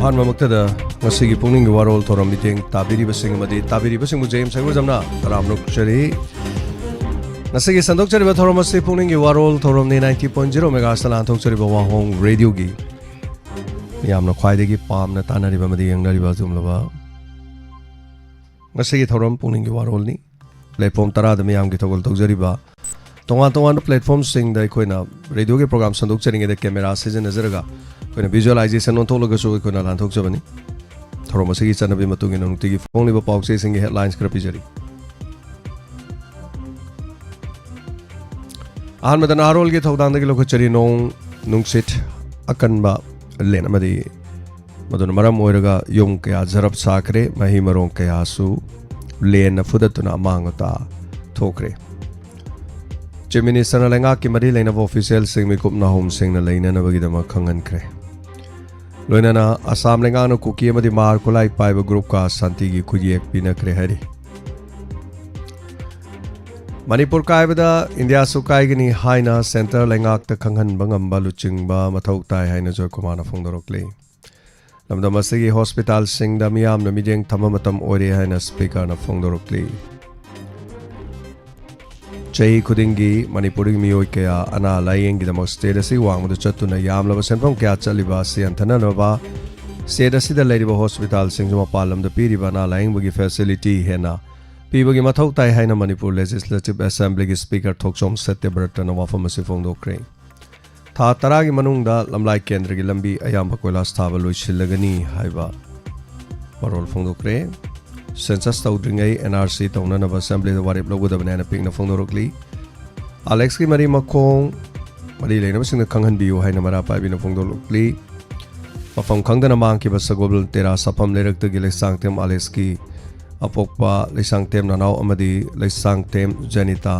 अहम मक्तद पुनिंग वारोल theorem meeting ताबीरीबसिंग GeM सैगुजमना तराम नुक्चरी संदोक्चरीब theorem असी पुनिंग वारोल theorem 90.0 megahertz लांथोक्चरीब वाहोंग radio की यामना ख्वाइदगी पामना तानारिबा मदि यंगनारिबा जुमलबा थोरम पुनिंग वारोल नि प्लेटफॉर्म तराद मियामगी थोगल तौजरीबा तोंगान प्लेटफॉर्म सिंग रेडियो के प्रोग्राम संदोक्चरींगे कैमरा सिजनजरगा विजुअलाइजेशन ओंथोलगसु अखोना लांथोक्चबनी थोरम असिगी चनबी मतुंग इना नुक्तिगी फोंगलिबा पाउचे सिंग हेडलाइंस खरा पिजरी अहमद नारोल के थौदांदगी लोखचरी नोंग नुंगसिट अकनबा लेन अमदी मदुन मरम ओइरगा युम कया जरब साखरे मही मरों कयासु लेन फुदतुना मांगता थोकरे चीफ मिनिस्टर लेंगा की मरी लेना ऑफिशियल सिंग मिकुप नाहोम सिंग लेना नबगीदमा खंगनख्रे लोइनाना असम लेंगा नो कुकी अमदी मार कोलाई पाइब ग्रुप का शांति की खुजियक पिनख्रे हरी मणिपुर कायबदा इंडिया सुकाइगनी हाइना सेंटर लेंगा त खंगन बंगम लुचिंगबा मथौ ताय हाइना जोय कुमार फोंदोरकले लमदमसगी हॉस्पिटल सिंग दा मियाम न मिजेंग थममतम ओरे हाइना स्पीकर न फोंदोरकले चही खुदिंगी मणिपुरी मियोय कया अना लायेंगीदमक स्टेट असी वांगमद चतुना यामलबा सेंफम कया चलिबा सियंथननबा स्टेट असिदा लेरिबा हॉस्पिटल सिंग मपालमद पीरिबा अना लायेंगबगी फैसिलिटी हेना पीबगी मथौ ताय हाइना मणिपुर लेजिस्लेटिव असेंबली की स्पीकर थोकसोम सत्यव्रतन वाफम असी फोंदोक्रे था तरागी मनुंगदा लमलाई केंद्र की लंबी अयाम कोइलास थाबा लोइसिलगनी हाइबा वरोल फोंदोक्रे सेंसस तौद्रिंगै एनआरसी तौननब असेंबली वारिप लौगदबने पिंगना फोंदोरकली अलेक्स की मरी मखोंग मरी लेनबसिंग खंगहनबियु हाइना मरा पाइबिना फोंदोरकली मफम खंगदना मांगकिबा सगोबल तेरा सफम लेरक्तगी लेसांगतेम अलेक्स की अपोक्पा लेसांगतेम ननाव अमदी लेसांगतेम जनिता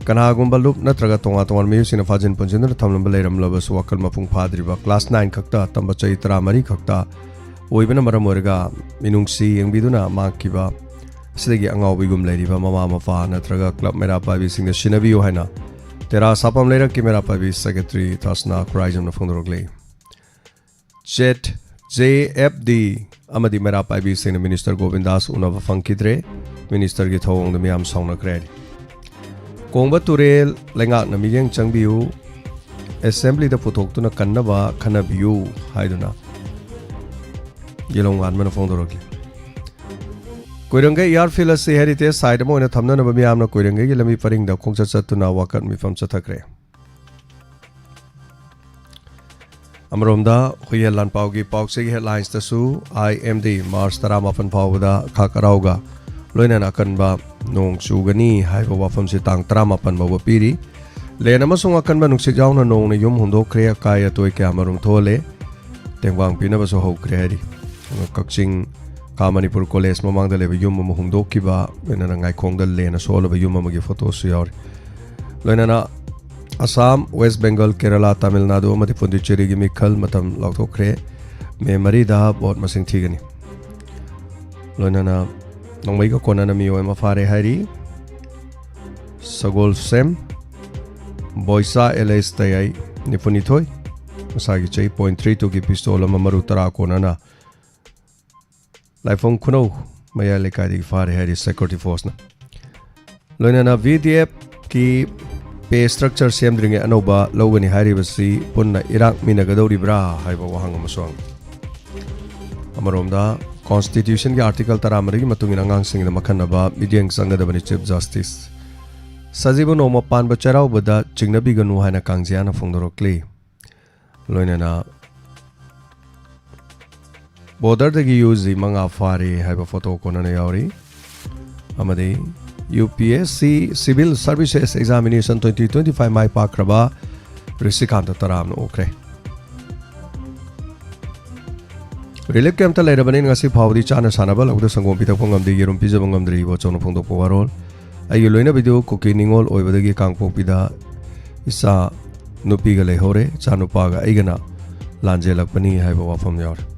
कनागुंबा लुप नत्रगा तोंगा तोंगा मियुसिना फाजिन पुंजिन थमलंब लेरमलबसु वकल मपुंग फाद्रिबा क्लास 9 खक्ता तंबा चई 13 खक्ता ओइबना मरम ओरगा मिनुंगसी यंगबिदुना माकिबा सिदगी अंगावबिगुम लेरिबा ममा मफा नत्रगा क्लब मेरा पाबी सिंग सिनबियो हैना तेरा सापम लेरक की मेरा पाबी सेक्रेटरी तासना क्राइजम न फोंदोरगले जेट JFD अमदी मेरा पाबी सिंग मिनिस्टर गोविंदास उनव फंकिद्रे मिनिस्टर की थोंग मियाम सौनक्रे कोंबा तुरेल लेंगा नमियंग चंगबियु असेंबली द पुथोक्तुना कन्नबा खनबियु हाइदुना येलोंगान मन फोंदोरगले कोइरंगे एयरफील्ड से हेरिटेज साइड मोइना थमननब मियामना कोइरंगे की लमी परिंग द खोंगचा चतुना वाकत मिफम चथक्रे अमरोमदा हुयल लानपाव की पाउसे हेडलाइंस तसु IMD मार्च 18 फावदा खाकराउगा लोइना अकनबा नोंग चुगनी हाइबा वाफम से तांग 18 बाव पीरी लेन अमसुंग अकनबा नुक्सित यावना नोंग युम हुंदोक्रे काय तोय क्या मरुम थोले तेंगवांग पिनबसो हौक्रे हरी कक्चिंग का मणिपुर कॉलेज ममांग लेब युम हुंदोक्किबा लोइना गाइखोंग लेना सोलब युम अमगी फोटोस यावरी लोइना असम वेस्ट बेंगल केरला तमिलनाडु अमदी पुंडुचेरी की मिखल मतम लौथोक्रे मे मरीदा बोट मसिंग थीगनी लोइना नोंगमई का कोना मियोय मफारे हारी सगोल सेम बोइसा एलेस तयाई निपुनिथोय मसागी चई 0.32 की पिस्तौल ममरु तरा कोना लाइफोंग खुनौ मया लेकादी फारे हारी सिक्योरिटी फोर्स ना लोइना VDF की पे स्ट्रक्चर सेमद्रिंगे अनोबा लौगनी हारिबसी पुन्ना इराक मिनगदौरिब्रा हाइबा वहांग अमसोंग अमरोमदा कॉन्स्टिट्यूशन के आर्टिकल 13 की मतुंगिन अंगांग सिंग मखनबा मिडियंग संगदबनी चीफ जस्टिस सजीबो नोमा पानबा चराउबदा चिंगनबिगनु हाइना कांगजियाना फोंदोरकले लोइना बॉर्डर दगी यूजी मंगा फारे हाइबा फोटो कोना यावरी अमदे UPSC Civil Services Examination 2025 माई पाक्रबा ऋषिकांत तराम ओक्रे रिलीफ कैंप लेरबनी ngasi फावदी चाना सानबा लौद संगोम पिथक ngमदि येरुम पिजब ngमद्रि बो चोन फोंदोक वारोल आई लोइना वीडियो कुकी निंगोल ओइबदगी कांगपोपिदा इसा नुपी गले होरे चानुपागा आइगना लांजेलकपनी हाइबा वाफम यावर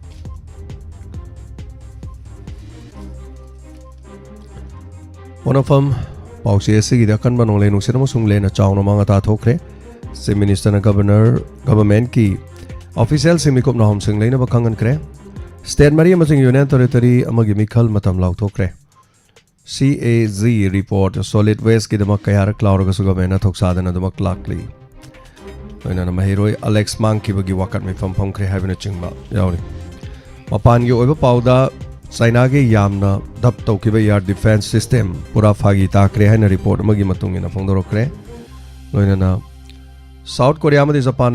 ओनफम पाउसे सिगी द कनबा नोले नुसिन मसुंग लेना चाउन मांगा ता थोक्रे चीफ मिनिस्टर गवर्नर गवर्नमेंट की Official Simikop na homsing lane ba kangan kre State Mari amazing Union Territory amagi mikhal matam lauthokre CAZ report solid waste ki damak kayar cloud ga suga mena thoksadana damak lakli oina na mahiroi Alex Mang ki bagi wakat mi pham kre habina chingba yauri mapan gi oiba pauda China ge yamna dap tawkiba air defense system pura phagi ta kre haina report amagi matung ina phongdorokre oina na South Korea madi Japan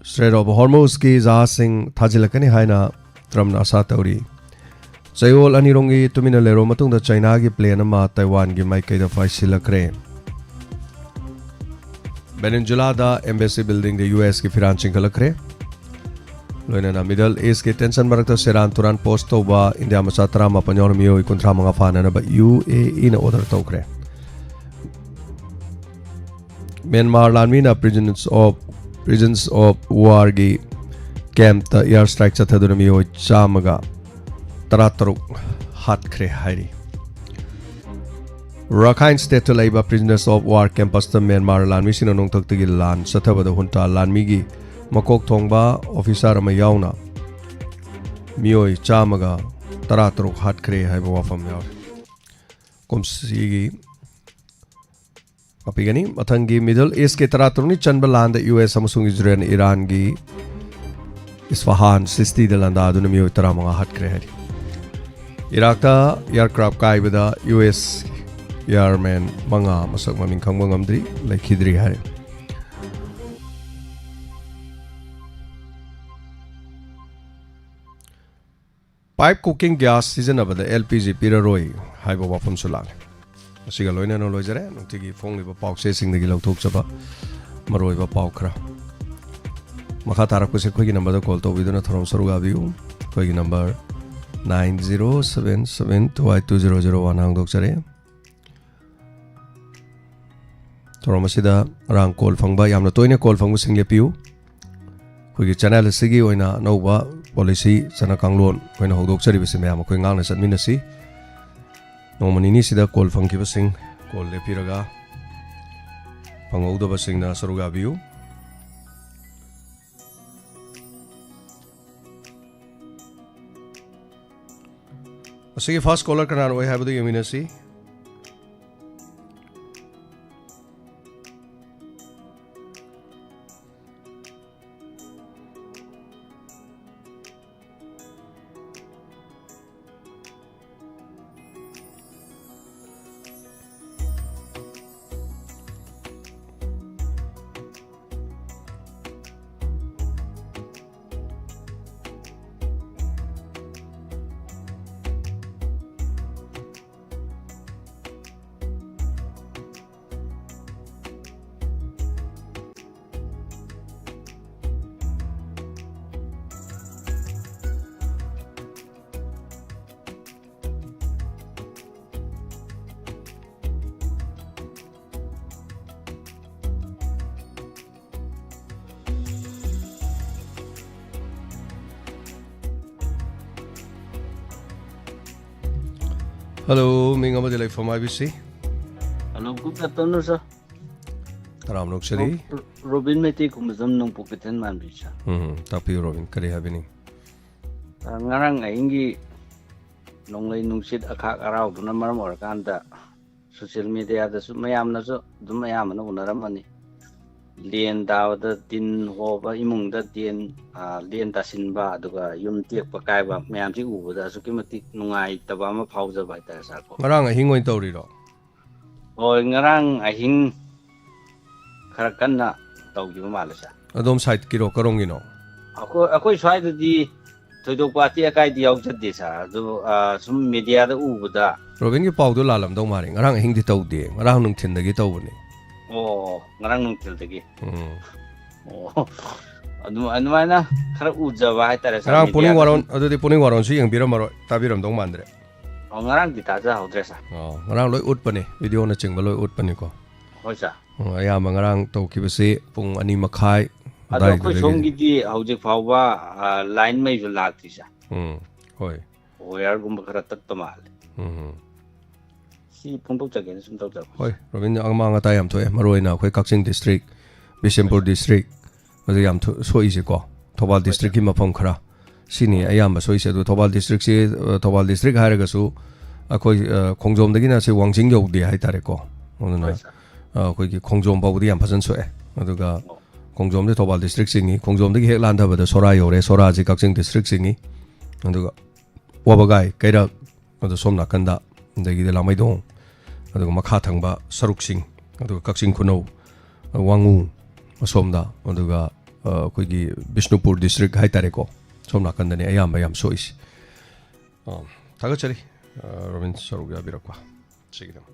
Strait of Hormuz ki jahasing thajilakani haina Trump asa tauri Chayol anirongi tumina lero matungda China gi plane ama Taiwan gi maikai da faisilakre Peninsula da embassy building the US ki firan chingkalakre loina na Middle East ki tension marakta Seran Turan post toba India masa trama panyor miyo ikontra mga fana na ba UAE na order tawkre Myanmar lanmina prisons of war gi camp ta air strike chathaduna miyo chamaga tarataruk hat kre hairi Rakhine State laiba prisoners of war campus ta Myanmar lanmi sinanong tagtagi lan sathabada hunta lanmi gi makok thongba officer ama yauna miyo chamaga tarataruk hat kre haiba wafam yaw komsi gi Apigani mathangi Middle East ke taraturni chanba landa US amasung Israel Iran gi Isfahan sisti de landa aduna miyo tara mga hat kre hari Iraq ta aircraft kai bada US airman mga masak maming khang ngamdri laikhidri hari Pipe cooking gas season abada LPG piraroi haiba wafam sulang Asiga loina no loijare nungtigi phone liba pau se sing dagi lauthok chaba maroi ba pau khra makha tarak ko se khoi gi number da call to biduna thorom saru ga biu khoi gi number 9077282001 hang dok chare thorom asida rang call phangba yamna toina call phangbu sing le piu khoi gi channel sigi oina noba policy chana kanglon koina hodok chari bise mayam khoi ngang na satmina si Nomanini sida call funky basing call le piraga pangauda basing na saruga view Asige first caller kanan oi habadu yamina si Hello, minga mo dilay from IBC. Hello, good afternoon, sir. Ram nok sari. Robin Meti kumazam nung pupitan man bisa. Tapi Robin kari habini. Ngarang aingi nung lay nung sit akak araw do na maram orakanda social media da mayam na so mayam na unaramani. Lien daw da tin ho ba imung da tin lien tasin ba aduga yum tiek pakai ba mayam si ubu da sukimati nungai taba ma phauja ba ta sa ko. Ngarang ahing oin tawri ro. O ngarang ahing kharakan na tawgi ma malasa. Adom site kiro karong gino. Ako swai da di thoidok pati akai di yaw jadde sa do sum media da ubu da. Robin ki pau do lalam daw mari ngarang ahing di tawdi ngarang nung thindagi tawbani. Oh, ngarang nung tildagi. Oh, anu mana khara uja ba hai tare sa. Ngarang puning waron adu di puning waron si yang biram maro tabiram dong mandre. Oh, ngarang di taja hodre sa. Oh, ngarang loi ut pani video na chingba loi ut pani ko. Hoi sa. Aya ngarang to ki basi pung ani makhai. Ado ko songi di hauje phawba line mai ju lagti sa. Hoi. Oh, yar gum khara tat tamal. Si pungtok jage sum tok jak. Hoi, Robin ang mga tayam to maroi na khoi Kakching district, Bishempur district. Adu yam to so easy ko. Thoubal ꯗꯤꯁꯇ꯭ꯔꯤꯛꯀꯤ ꯃꯐꯝ ꯈꯔ ꯁꯤꯅꯤ ꯑꯌꯥꯝꯕ ꯁꯣꯏꯁꯦ ꯑꯗꯣ Thoubal ꯗꯤꯁꯇ꯭ꯔꯤꯛꯁꯤ Thoubal district ꯍꯥꯏꯔꯒꯁꯨ ꯑꯩꯈꯣꯏ ꯈꯣꯡꯖꯣꯝꯗꯒꯤꯅ ꯁꯤ ꯋꯥꯡꯖꯤꯡ ꯌꯧꯗꯦ ꯍꯥꯏꯇꯥꯔꯦꯀꯣ ꯑꯗꯨꯅ ꯑꯩꯈꯣꯏꯒꯤ ꯈꯣꯡꯖꯣꯝ ꯐꯥꯎꯕꯗꯤ ꯌꯥꯝ ꯐꯖꯅ ꯁꯣꯛꯑꯦ ꯑꯗꯨꯒ ꯈꯣꯡꯖꯣꯝꯗꯤ ꯊꯧꯕꯥꯜ ꯗꯤꯁꯇ꯭ꯔꯤꯛ ꯆꯤꯡꯉꯤ ꯈꯣꯡꯖꯣꯝꯗꯒꯤ ꯍꯦꯛ ꯂꯥꯟꯊꯕꯗ ꯁꯣꯔꯥ ꯌꯧꯔꯦ ꯁꯣꯔꯥꯁꯤ ꯀꯛꯆꯤꯡ ꯗꯤꯁꯇ꯭ꯔꯤꯛ ꯆꯤꯡꯉꯤ ꯑꯗꯨꯒ ꯋꯥꯕꯒꯥꯏ ꯀꯩꯔꯛ ꯑꯗꯨ ꯁꯣꯝ ꯅꯥꯀꯟꯗ ꯑꯗꯒꯤꯗꯤ ꯂꯥꯡꯃꯩꯗꯣꯡ ꯑꯗꯨꯒ ꯃꯈꯥ ꯊꯪꯕ ꯁꯔꯨꯛꯁꯤꯡ ꯑꯗꯨꯒ ꯀꯛꯆꯤꯡ ꯈꯨꯅꯧ ꯋꯥꯡꯉꯨ ꯑꯁꯣꯝꯗ ꯑꯗꯨꯒ ꯑꯩꯈꯣꯏꯒꯤ ꯕꯤꯁꯅꯨꯄꯨꯔ ꯗꯤꯁꯇ꯭ꯔꯤꯛ ꯍꯥꯏꯇꯥꯔꯦꯀꯣ ꯁꯣꯝ ꯅꯥꯀꯟꯗꯅꯤ ꯑꯌꯥꯝꯕ ꯌꯥꯝ ꯁꯣꯛꯏꯁꯤ ꯊꯥꯒꯠꯆꯔꯤ ꯔꯣꯕꯤꯟ ꯁꯔꯨꯛ ꯌꯥꯕꯤꯔꯛꯄ ꯁꯤꯒꯤꯗꯃꯛ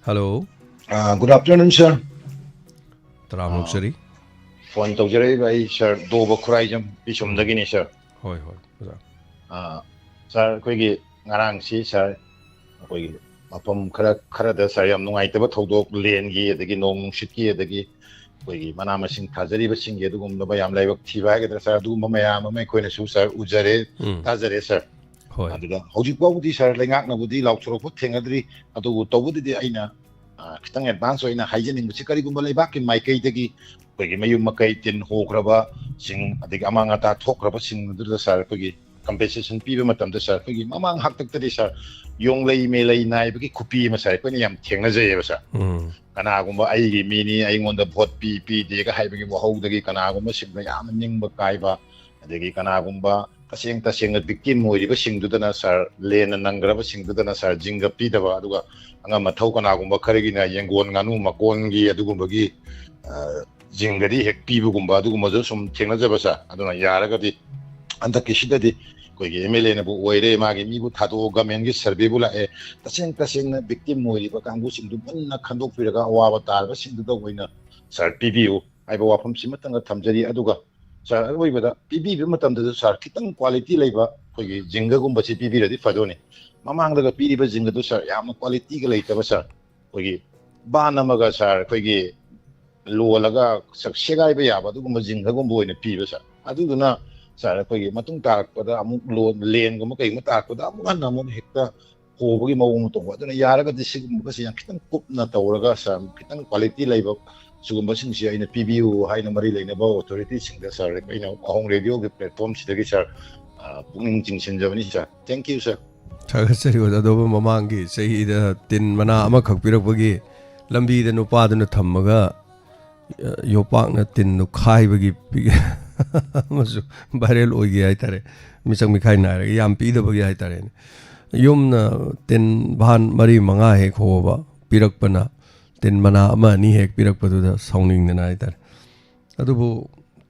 ꯍꯜꯂꯣ Good afternoon, sir. ꯇꯔꯥꯃꯨꯛꯆꯔꯤ Phone tꯧꯖꯔꯛꯏꯕ ꯑꯩ ꯁꯔ ꯗꯣꯕ ꯈꯨꯔꯥꯏꯖꯝ ꯄꯤꯁꯨꯝꯗꯒꯤꯅꯤ ꯁꯔ ꯍꯣꯏ ꯍꯣꯏ ꯑꯣꯖꯥ ꯁꯔ ꯑꯩꯈꯣꯏꯒꯤ ꯉꯔꯥꯡꯁꯤ ꯁꯔ ꯑꯩꯈꯣꯏꯒꯤ ꯃꯐꯝ ꯈꯔꯗ ꯁꯔ ꯌꯥꯝ ꯅꯨꯡꯉꯥꯏꯇꯕ ꯊꯧꯗꯣꯛ ꯂꯦꯟꯒꯤ ꯑꯗꯒꯤ ꯅꯣꯡ ꯅꯨꯡꯁꯤꯠꯀꯤ ꯑꯗꯒꯤ ꯑꯩꯈꯣꯏꯒꯤ ꯃꯅꯥ ꯃꯁꯤꯡ ꯊꯥꯖꯔꯤꯕꯁꯤꯡꯒꯤ ꯑꯗꯨꯒꯨꯝꯂꯕ ꯌꯥꯝ ꯂꯥꯏꯕꯛ ꯊꯤꯕ ꯍꯥꯏꯒꯗ꯭ꯔꯥ ꯁꯔ ꯑꯗꯨꯒꯨꯝꯕ ꯃꯌꯥꯝ ꯑꯃ ꯑꯩꯈꯣꯏꯅꯁꯨ ꯁꯔ ꯎꯖꯔꯦ ꯇꯥꯖꯔꯦ ꯁꯔ ꯍꯣꯏ ꯑꯗꯨꯗ ꯍꯧꯖꯤꯛ ꯐꯥꯎꯕꯗꯤ ꯁꯔ ꯂꯩꯉꯥꯛꯅꯕꯨꯗꯤ ꯂꯥꯎꯊꯣꯔꯛꯄ ꯊꯦꯡꯅꯗ꯭ꯔꯤ ꯑꯗꯨꯕꯨ ꯇꯧꯕꯗꯗꯤ ꯑꯩꯅ ꯈꯤꯇꯪ ꯑꯦꯗꯚꯥꯟꯁ ꯑꯣꯏꯅ ꯍꯥꯏꯖꯅꯤꯡꯕꯁꯤ ꯀꯔꯤꯒꯨꯝꯕ ꯂꯩꯕꯥꯛꯀꯤ ꯃꯥꯏꯀꯩꯗꯒꯤ ꯑꯩꯈꯣꯏꯒꯤ ꯃꯌꯨꯝ ꯃꯀꯩ ꯇꯤꯟ ꯍꯣꯈ꯭ꯔꯕꯁꯤꯡ ꯑꯗꯒꯤ ꯑꯃꯥꯡ ꯑꯇꯥ ꯊꯣꯛꯈ꯭ꯔꯕꯁꯤꯡ ꯑꯗꯨꯗ ꯁꯔ ꯑꯩꯈꯣꯏꯒꯤ ꯀꯝꯄꯦꯟꯁꯦꯁꯟ ꯄꯤꯕ ꯃꯇꯝꯗ ꯁꯔ ꯑꯩꯈꯣꯏꯒꯤ ꯃꯃꯥꯡ ꯍꯥꯛꯇꯛꯇꯗꯤ ꯁꯔ ꯌꯣꯡꯂꯩ ꯃꯦꯂꯩ ꯅꯥꯏꯕꯒꯤ ꯈꯨꯄꯤ ꯑꯃ ꯁꯔ ꯑꯩꯈꯣꯏꯅ ꯌꯥꯝ ꯊꯦꯡꯅꯖꯩꯌꯦꯕ ꯁꯔ ꯀꯅꯥꯒꯨꯝꯕ ꯑꯩꯒꯤ ꯃꯤꯅꯤ ꯑꯩꯉꯣꯟꯗ ꯚꯣꯠ ꯄꯤꯗꯦꯒ ꯍꯥꯏꯕꯒꯤ ꯋꯥꯍꯧꯗꯒꯤ ꯀꯅꯥꯒꯨꯝꯕꯁꯤꯡꯗ ꯌꯥꯝꯅ ꯅꯤꯡꯕ ꯀꯥꯏꯕ ꯑꯗꯒꯤ ꯀꯅꯥꯒꯨꯝꯕ ꯇꯁꯦꯡꯅ ꯚꯤꯛꯇꯤꯝ ꯑꯣꯏꯔꯤꯕꯁꯤꯡꯗꯨꯗꯅ ꯁꯔ ꯂꯦꯟꯅ ꯅꯪꯈ꯭ꯔꯕꯁꯤꯡꯗꯨꯗꯅ ꯁꯔ ꯖꯤꯡꯒ ꯄꯤꯗꯕ ꯑꯗꯨꯒ ꯑꯉꯝ ꯑꯊꯧ ꯀꯅꯥꯒꯨꯝꯕ ꯈꯔꯒꯤꯅ ꯌꯦꯡꯒꯣꯟ ꯉꯥꯅꯨ ꯃꯀꯣꯟꯒꯤ ꯑꯗꯨꯒꯨꯝꯕꯒꯤ ꯖꯤꯡꯒꯗꯤ ꯍꯦꯛ ꯄꯤꯕꯒꯨꯝꯕ ꯑꯗꯨꯒꯨꯝꯕꯁꯨ ꯁꯨꯝ ꯊꯦꯡꯅꯖꯕ ꯁꯔ ꯑꯗꯨꯅ ꯌꯥꯔꯒꯗꯤ ꯍꯟꯗꯛꯀꯤꯁꯤꯗꯗꯤ ꯑꯩꯈꯣꯏꯒꯤ ꯑꯦꯝ ꯑꯦꯜ ꯑꯦꯅꯕꯨ ꯑꯣꯏꯔꯦ ꯃꯥꯒꯤ ꯃꯤꯕꯨ ꯊꯥꯗꯣꯛꯑꯒ ꯒꯃꯦꯟꯒꯤ ꯁꯔꯚꯦꯕꯨ ꯂꯥꯛꯑꯦ ꯇꯁꯦꯡꯅ ꯚꯤꯛꯇꯤꯝ ꯑꯣꯏꯔꯤꯕ ꯀꯥꯡꯕꯨꯁꯤꯡꯗꯨ ꯃꯨꯟꯅ ꯈꯟꯗꯣꯛꯄꯤꯔꯒ ꯑꯋꯥꯕ ꯇꯥꯔꯕꯁꯤꯡꯗꯨꯗ ꯑꯣꯏꯅ ꯁꯔ ꯄꯤꯕꯤꯌꯨ ꯍꯥꯏꯕ ꯋꯥꯐꯝꯁꯤꯃꯇꯪꯒ ꯊꯝꯖꯔꯤ ꯑꯗꯨꯒ ꯁꯔ ꯑꯔꯣꯏꯕꯗ ꯄꯤꯕꯤꯕ ꯃꯇꯝꯗꯁꯨ ꯁꯔ ꯈꯤꯇꯪ ꯀ꯭ꯋꯥꯂꯤꯇꯤ ꯂꯩꯕ ꯑꯩꯈꯣꯏꯒꯤ ꯖꯤꯡꯒꯒꯨꯝꯕꯁꯤ ꯄꯤꯕꯤꯔꯗꯤ ꯐꯗꯣꯏꯅꯤ ꯃꯃꯥꯡꯗꯒ ꯄꯤꯔꯤꯕ ꯖꯤꯡꯒꯗꯨ ꯁꯔ ꯌꯥꯝꯅ ꯀ꯭ꯋꯥꯂꯤꯇꯤꯒ ꯂꯩꯇꯕ ꯁꯔ ꯑꯩꯈꯣꯏꯒꯤ ꯕꯥꯟ ꯑꯃꯒ ꯁꯔ ꯑꯩꯈꯣꯏꯒꯤ ꯂꯣꯜꯂꯒ ꯁꯦꯒꯥꯏꯕ ꯌꯥꯕ ꯑꯗꯨꯒꯨꯝꯕ ꯖꯤꯡꯒꯒꯨꯝꯕ ꯑꯣꯏꯅ ꯄꯤꯕ ꯁꯔ ꯑꯗꯨꯗꯨꯅ ꯁꯔ ꯑꯩꯈꯣꯏꯒꯤ ꯃꯇꯨꯡ ꯇꯥꯔꯛꯄꯗ ꯑꯃꯨꯛ ꯂꯦꯟꯒꯨꯝꯕ ꯀꯩꯒꯨꯝꯕ ꯇꯥꯔꯛꯄꯗ ꯑꯃꯨꯛ ꯍꯟꯅ ꯑꯃꯨꯛ ꯍꯦꯛꯇ ꯍꯣꯕꯒꯤ ꯃꯑꯣꯡ ꯇꯧꯕ ꯑꯗꯨꯅ ꯌꯥꯔꯒꯗꯤ ꯁꯤꯒꯨꯝꯕꯁꯤ ꯌꯥꯝ ꯈꯤꯇꯪ ꯀꯨꯞꯅ ꯇꯧꯔꯒ ꯁꯔ ꯈꯤꯇꯪ ꯀ꯭ꯋꯥꯂꯤꯇꯤ ꯂꯩꯕ ꯁꯤꯒꯨꯝꯕꯁꯤꯡꯁꯤ ꯑꯩꯅ ꯄꯤꯕꯤꯌꯨ ꯍꯥꯏꯅ ꯃꯔꯤ ꯂꯩꯅꯕ ꯑꯣꯊꯣꯔꯤꯇꯤꯁꯤꯡꯗ ꯁꯔ ꯑꯩꯅ ꯑꯍꯣꯡ ꯔꯦꯗꯤꯑꯣꯒꯤ ꯄ꯭ꯂꯦꯠꯐꯣꯝꯁꯤꯗꯒꯤ ꯁꯔ ꯄꯨꯛꯅꯤꯡ ꯆꯤꯡꯁꯤꯟꯖꯕꯅꯤ ꯁꯔ ꯊꯦꯡꯛ ꯌꯨ ꯁꯔ ꯊꯥꯒꯠꯆꯔꯤ ꯑꯗꯨꯕꯨ ꯃꯃꯥꯡꯒꯤ ꯆꯍꯤꯗ ꯇꯤꯟ ꯃꯅꯥ ꯑꯃꯈꯛ ꯄꯤꯔꯛꯄꯒꯤ ꯂꯝꯕꯤꯗ ꯅꯨꯄꯥꯗꯨꯅ ꯊꯝꯃꯒ ꯌꯣꯄꯥꯛꯅ ꯇꯤꯟꯗꯨ ꯈꯥꯏꯕꯒꯤ ꯑꯃꯁꯨ ꯚꯥꯏꯔꯦꯜ ꯑꯣꯏꯒꯦ ꯍꯥꯏꯇꯥꯔꯦ ꯃꯤꯆꯪ ꯃꯤꯈꯥꯏ ꯅꯥꯏꯔꯒ ꯌꯥꯝ ꯄꯤꯗꯕꯒꯤ ꯍꯥꯏꯇꯥꯔꯦꯅꯦ ꯌꯨꯝꯅ ꯇꯤꯟ ꯚꯥꯟ 4-5 ꯍꯦꯛ ꯍꯣꯕ ꯄꯤꯔꯛꯄꯅ ꯇꯤꯟ ꯃꯅꯥ 1-2 ꯍꯦꯛ ꯄꯤꯔꯛꯄꯗꯨꯗ ꯁꯥꯎꯅꯤꯡꯗꯅ ꯍꯥꯏꯇꯥꯔꯦ ꯑꯗꯨꯕꯨ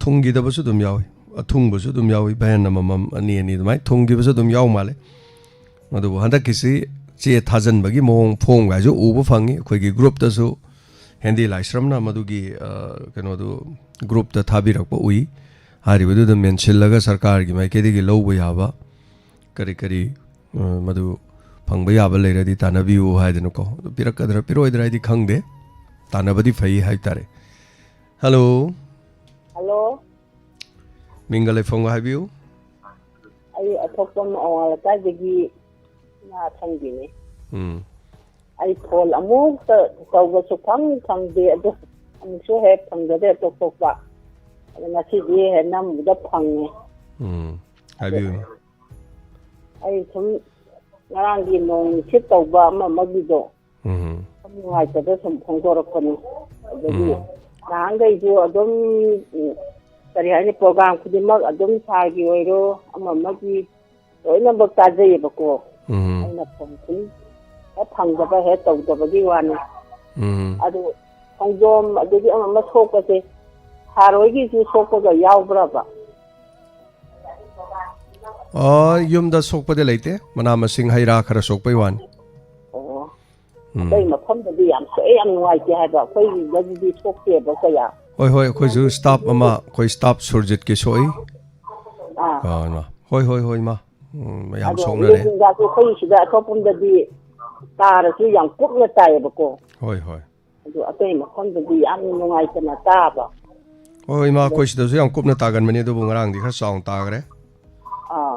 ꯊꯨꯡꯒꯤꯗꯕꯁꯨ ꯑꯗꯨꯝ ꯌꯥꯎꯏ ꯑꯊꯨꯡꯕꯁꯨ ꯑꯗꯨꯝ ꯌꯥꯎꯏ ꯚꯦꯟ ꯑꯃꯃꯝ 2-2 ꯑꯗꯨꯃꯥꯏꯅ ꯊꯨꯡꯈꯤꯕꯁꯨ ꯑꯗꯨꯝ ꯌꯥꯎ ꯃꯥꯜꯂꯦ ꯑꯗꯨꯕꯨ ꯍꯟꯗꯛꯀꯤꯁꯤ ꯆꯦ ꯊꯥꯖꯟꯕꯒꯤ ꯃꯑꯣꯡ ꯐꯣꯡꯒꯥꯏꯁꯨ ꯎꯕ ꯐꯪꯉꯤ ꯑꯩꯈꯣꯏꯒꯤ ꯒ꯭ꯔꯨꯞꯇꯁꯨ ꯍꯦꯟꯗꯤ ꯂꯥꯏꯁ꯭ꯔꯝꯅ ꯃꯗꯨꯒꯤ ꯀꯩꯅꯣꯗꯨ ꯒ꯭ꯔꯨꯞꯇ ꯊꯥꯕꯤꯔꯛꯄ ꯎꯏ ꯍꯥꯏꯔꯤꯕꯗꯨꯗ ꯃꯦꯟꯁꯤꯜꯂꯒ ꯁꯔꯀꯥꯔꯒꯤ ꯃꯥꯏꯀꯩꯗꯒꯤ ꯂꯧꯕ ꯌꯥꯕ ꯀꯔꯤ ꯃꯗꯨ ꯐꯪꯕ ꯌꯥꯕ ꯂꯩꯔꯗꯤ ꯇꯥꯟꯅꯕꯤꯌꯨ ꯍꯥꯏꯗꯅꯀꯣ ꯑꯗꯨ ꯄꯤꯔꯛꯀꯗ꯭ꯔꯥ ꯄꯤꯔꯣꯏꯗ꯭ꯔꯥ ꯍꯥꯏꯗꯤ ꯈꯪꯗꯦ ꯇꯥꯟꯅꯕꯗꯤ ꯐꯩ ꯍꯥꯏꯇꯥꯔꯦ ꯍꯜꯂꯣ ꯍꯜꯂꯣ ꯃꯤꯡꯒ ꯂꯩꯐꯝꯒ ꯍꯥꯏꯕꯤꯌꯨ ꯑꯩ ꯑꯊꯣꯛꯄꯝ ꯑꯋꯥꯡ ꯂꯩꯀꯥꯏꯗꯒꯤ ꯉꯥ ꯁꯪꯕꯤꯅꯤ ꯑꯩ ꯐꯣꯟ ꯑꯃꯨꯛꯇ ꯇꯧꯕꯁꯨ ꯐꯪꯗꯦ ꯑꯗꯣ ꯑꯃꯨꯛꯁꯨ ꯍꯦꯛ ꯐꯪꯖꯗꯦ ꯇꯣꯛꯄ ꯑꯗꯣ ꯉꯁꯤꯗꯤ ꯍꯦꯛ ꯅꯝꯕꯗ ꯐꯪꯉꯦ ꯍꯥꯏꯕꯤꯌꯨꯅꯦ ꯑꯩ ꯁꯨꯝ ꯉꯔꯥꯡꯒꯤ ꯅꯣꯡ ꯅꯨꯡꯁꯤꯠ ꯇꯧꯕ ꯑꯃꯒꯤꯗꯣ ꯅꯨꯡꯉꯥꯏꯇꯗ ꯁꯨꯝ ꯐꯣꯡꯗꯣꯔꯛꯄꯅꯤ ꯑꯗꯒꯤ ꯅꯍꯥꯟꯈꯩꯁꯨ ꯑꯗꯨꯝ ꯀꯔꯤ ꯍꯥꯏꯅꯤ ꯄ꯭ꯔꯣꯒ꯭ꯔꯥꯝ ꯈꯨꯗꯤꯡꯃꯛ ꯑꯗꯨꯝ ꯁꯥꯔꯒꯤ ꯑꯣꯏꯔꯣ ꯑꯃꯒꯤ ꯂꯣꯏꯅꯃꯛ ꯇꯥꯖꯩꯌꯦꯕꯀꯣ ꯑꯩꯅ ꯐꯣꯟ ꯁꯨꯝ ꯍꯦꯛ ꯐꯪꯗꯕ ꯍꯦꯛ ꯇꯧꯗꯕꯒꯤ ꯋꯥꯅꯤ ꯑꯗꯨ ꯈꯣꯡꯖꯣꯝ ꯑꯗꯒꯤ ꯑꯃ ꯁꯣꯛꯄꯁꯦ ꯍꯥꯔꯣꯏꯒꯤꯁꯨ ꯁꯣꯛꯄꯒ ꯌꯥꯎꯕ꯭ꯔꯕ ꯌꯨꯝꯗ ꯁꯣꯛꯄꯗꯤ ꯂꯩꯇꯦ ꯃꯅꯥ ꯃꯁꯤꯡ ꯍꯩ ꯔꯥ ꯈꯔ ꯁꯣꯛꯄꯩ ꯋꯥꯅꯤ ꯑꯇꯩ ꯃꯐꯝꯗꯗꯤ ꯌꯥꯝ ꯁꯣꯛꯑꯦ ꯌꯥꯝ ꯅꯨꯡꯉꯥꯏꯇꯦ ꯍꯥꯏꯕ ꯑꯩꯈꯣꯏꯒꯤꯗꯗꯤ ꯁꯣꯛꯇꯦꯕ ꯀꯌꯥ ꯍꯣꯏ ꯑꯩꯈꯣꯏꯁꯨ ꯁ꯭ꯇꯥꯐ ꯑꯃ ꯑꯩꯈꯣꯏ ꯁ꯭ꯇꯥꯐ ꯁꯨꯔꯖꯤꯠꯀꯤ ꯁꯣꯛꯏ ꯍꯣꯏ ꯃꯥ ꯌꯥꯝ ꯁꯣꯛꯅꯔꯦ ꯑꯗꯣ ꯑꯩꯈꯣꯏ ꯁꯤꯗ ꯑꯇꯣꯞꯄꯗꯗꯤ ꯇꯥꯔꯁꯨ ꯌꯥꯝ ꯀꯨꯞꯅ ꯇꯥꯏꯌꯦꯕꯀꯣ ꯍꯣꯏ ꯑꯗꯨ ꯑꯇꯩ ꯃꯐꯝꯗꯗꯤ ꯌꯥꯝ ꯅꯨꯡꯉꯥꯏꯇꯅ ꯇꯥꯕ ꯍꯣꯏ ꯏꯃꯥ ꯑꯩꯈꯣꯏ ꯁꯤꯗꯁꯨ ꯌꯥꯝ ꯀꯨꯞꯅ ꯇꯥꯒꯟꯕꯅꯤ ꯑꯗꯨꯕꯨ ꯉꯔꯥꯡꯗꯤ ꯈꯔ ꯆꯥꯎꯅ ꯇꯥꯈ꯭ꯔꯦ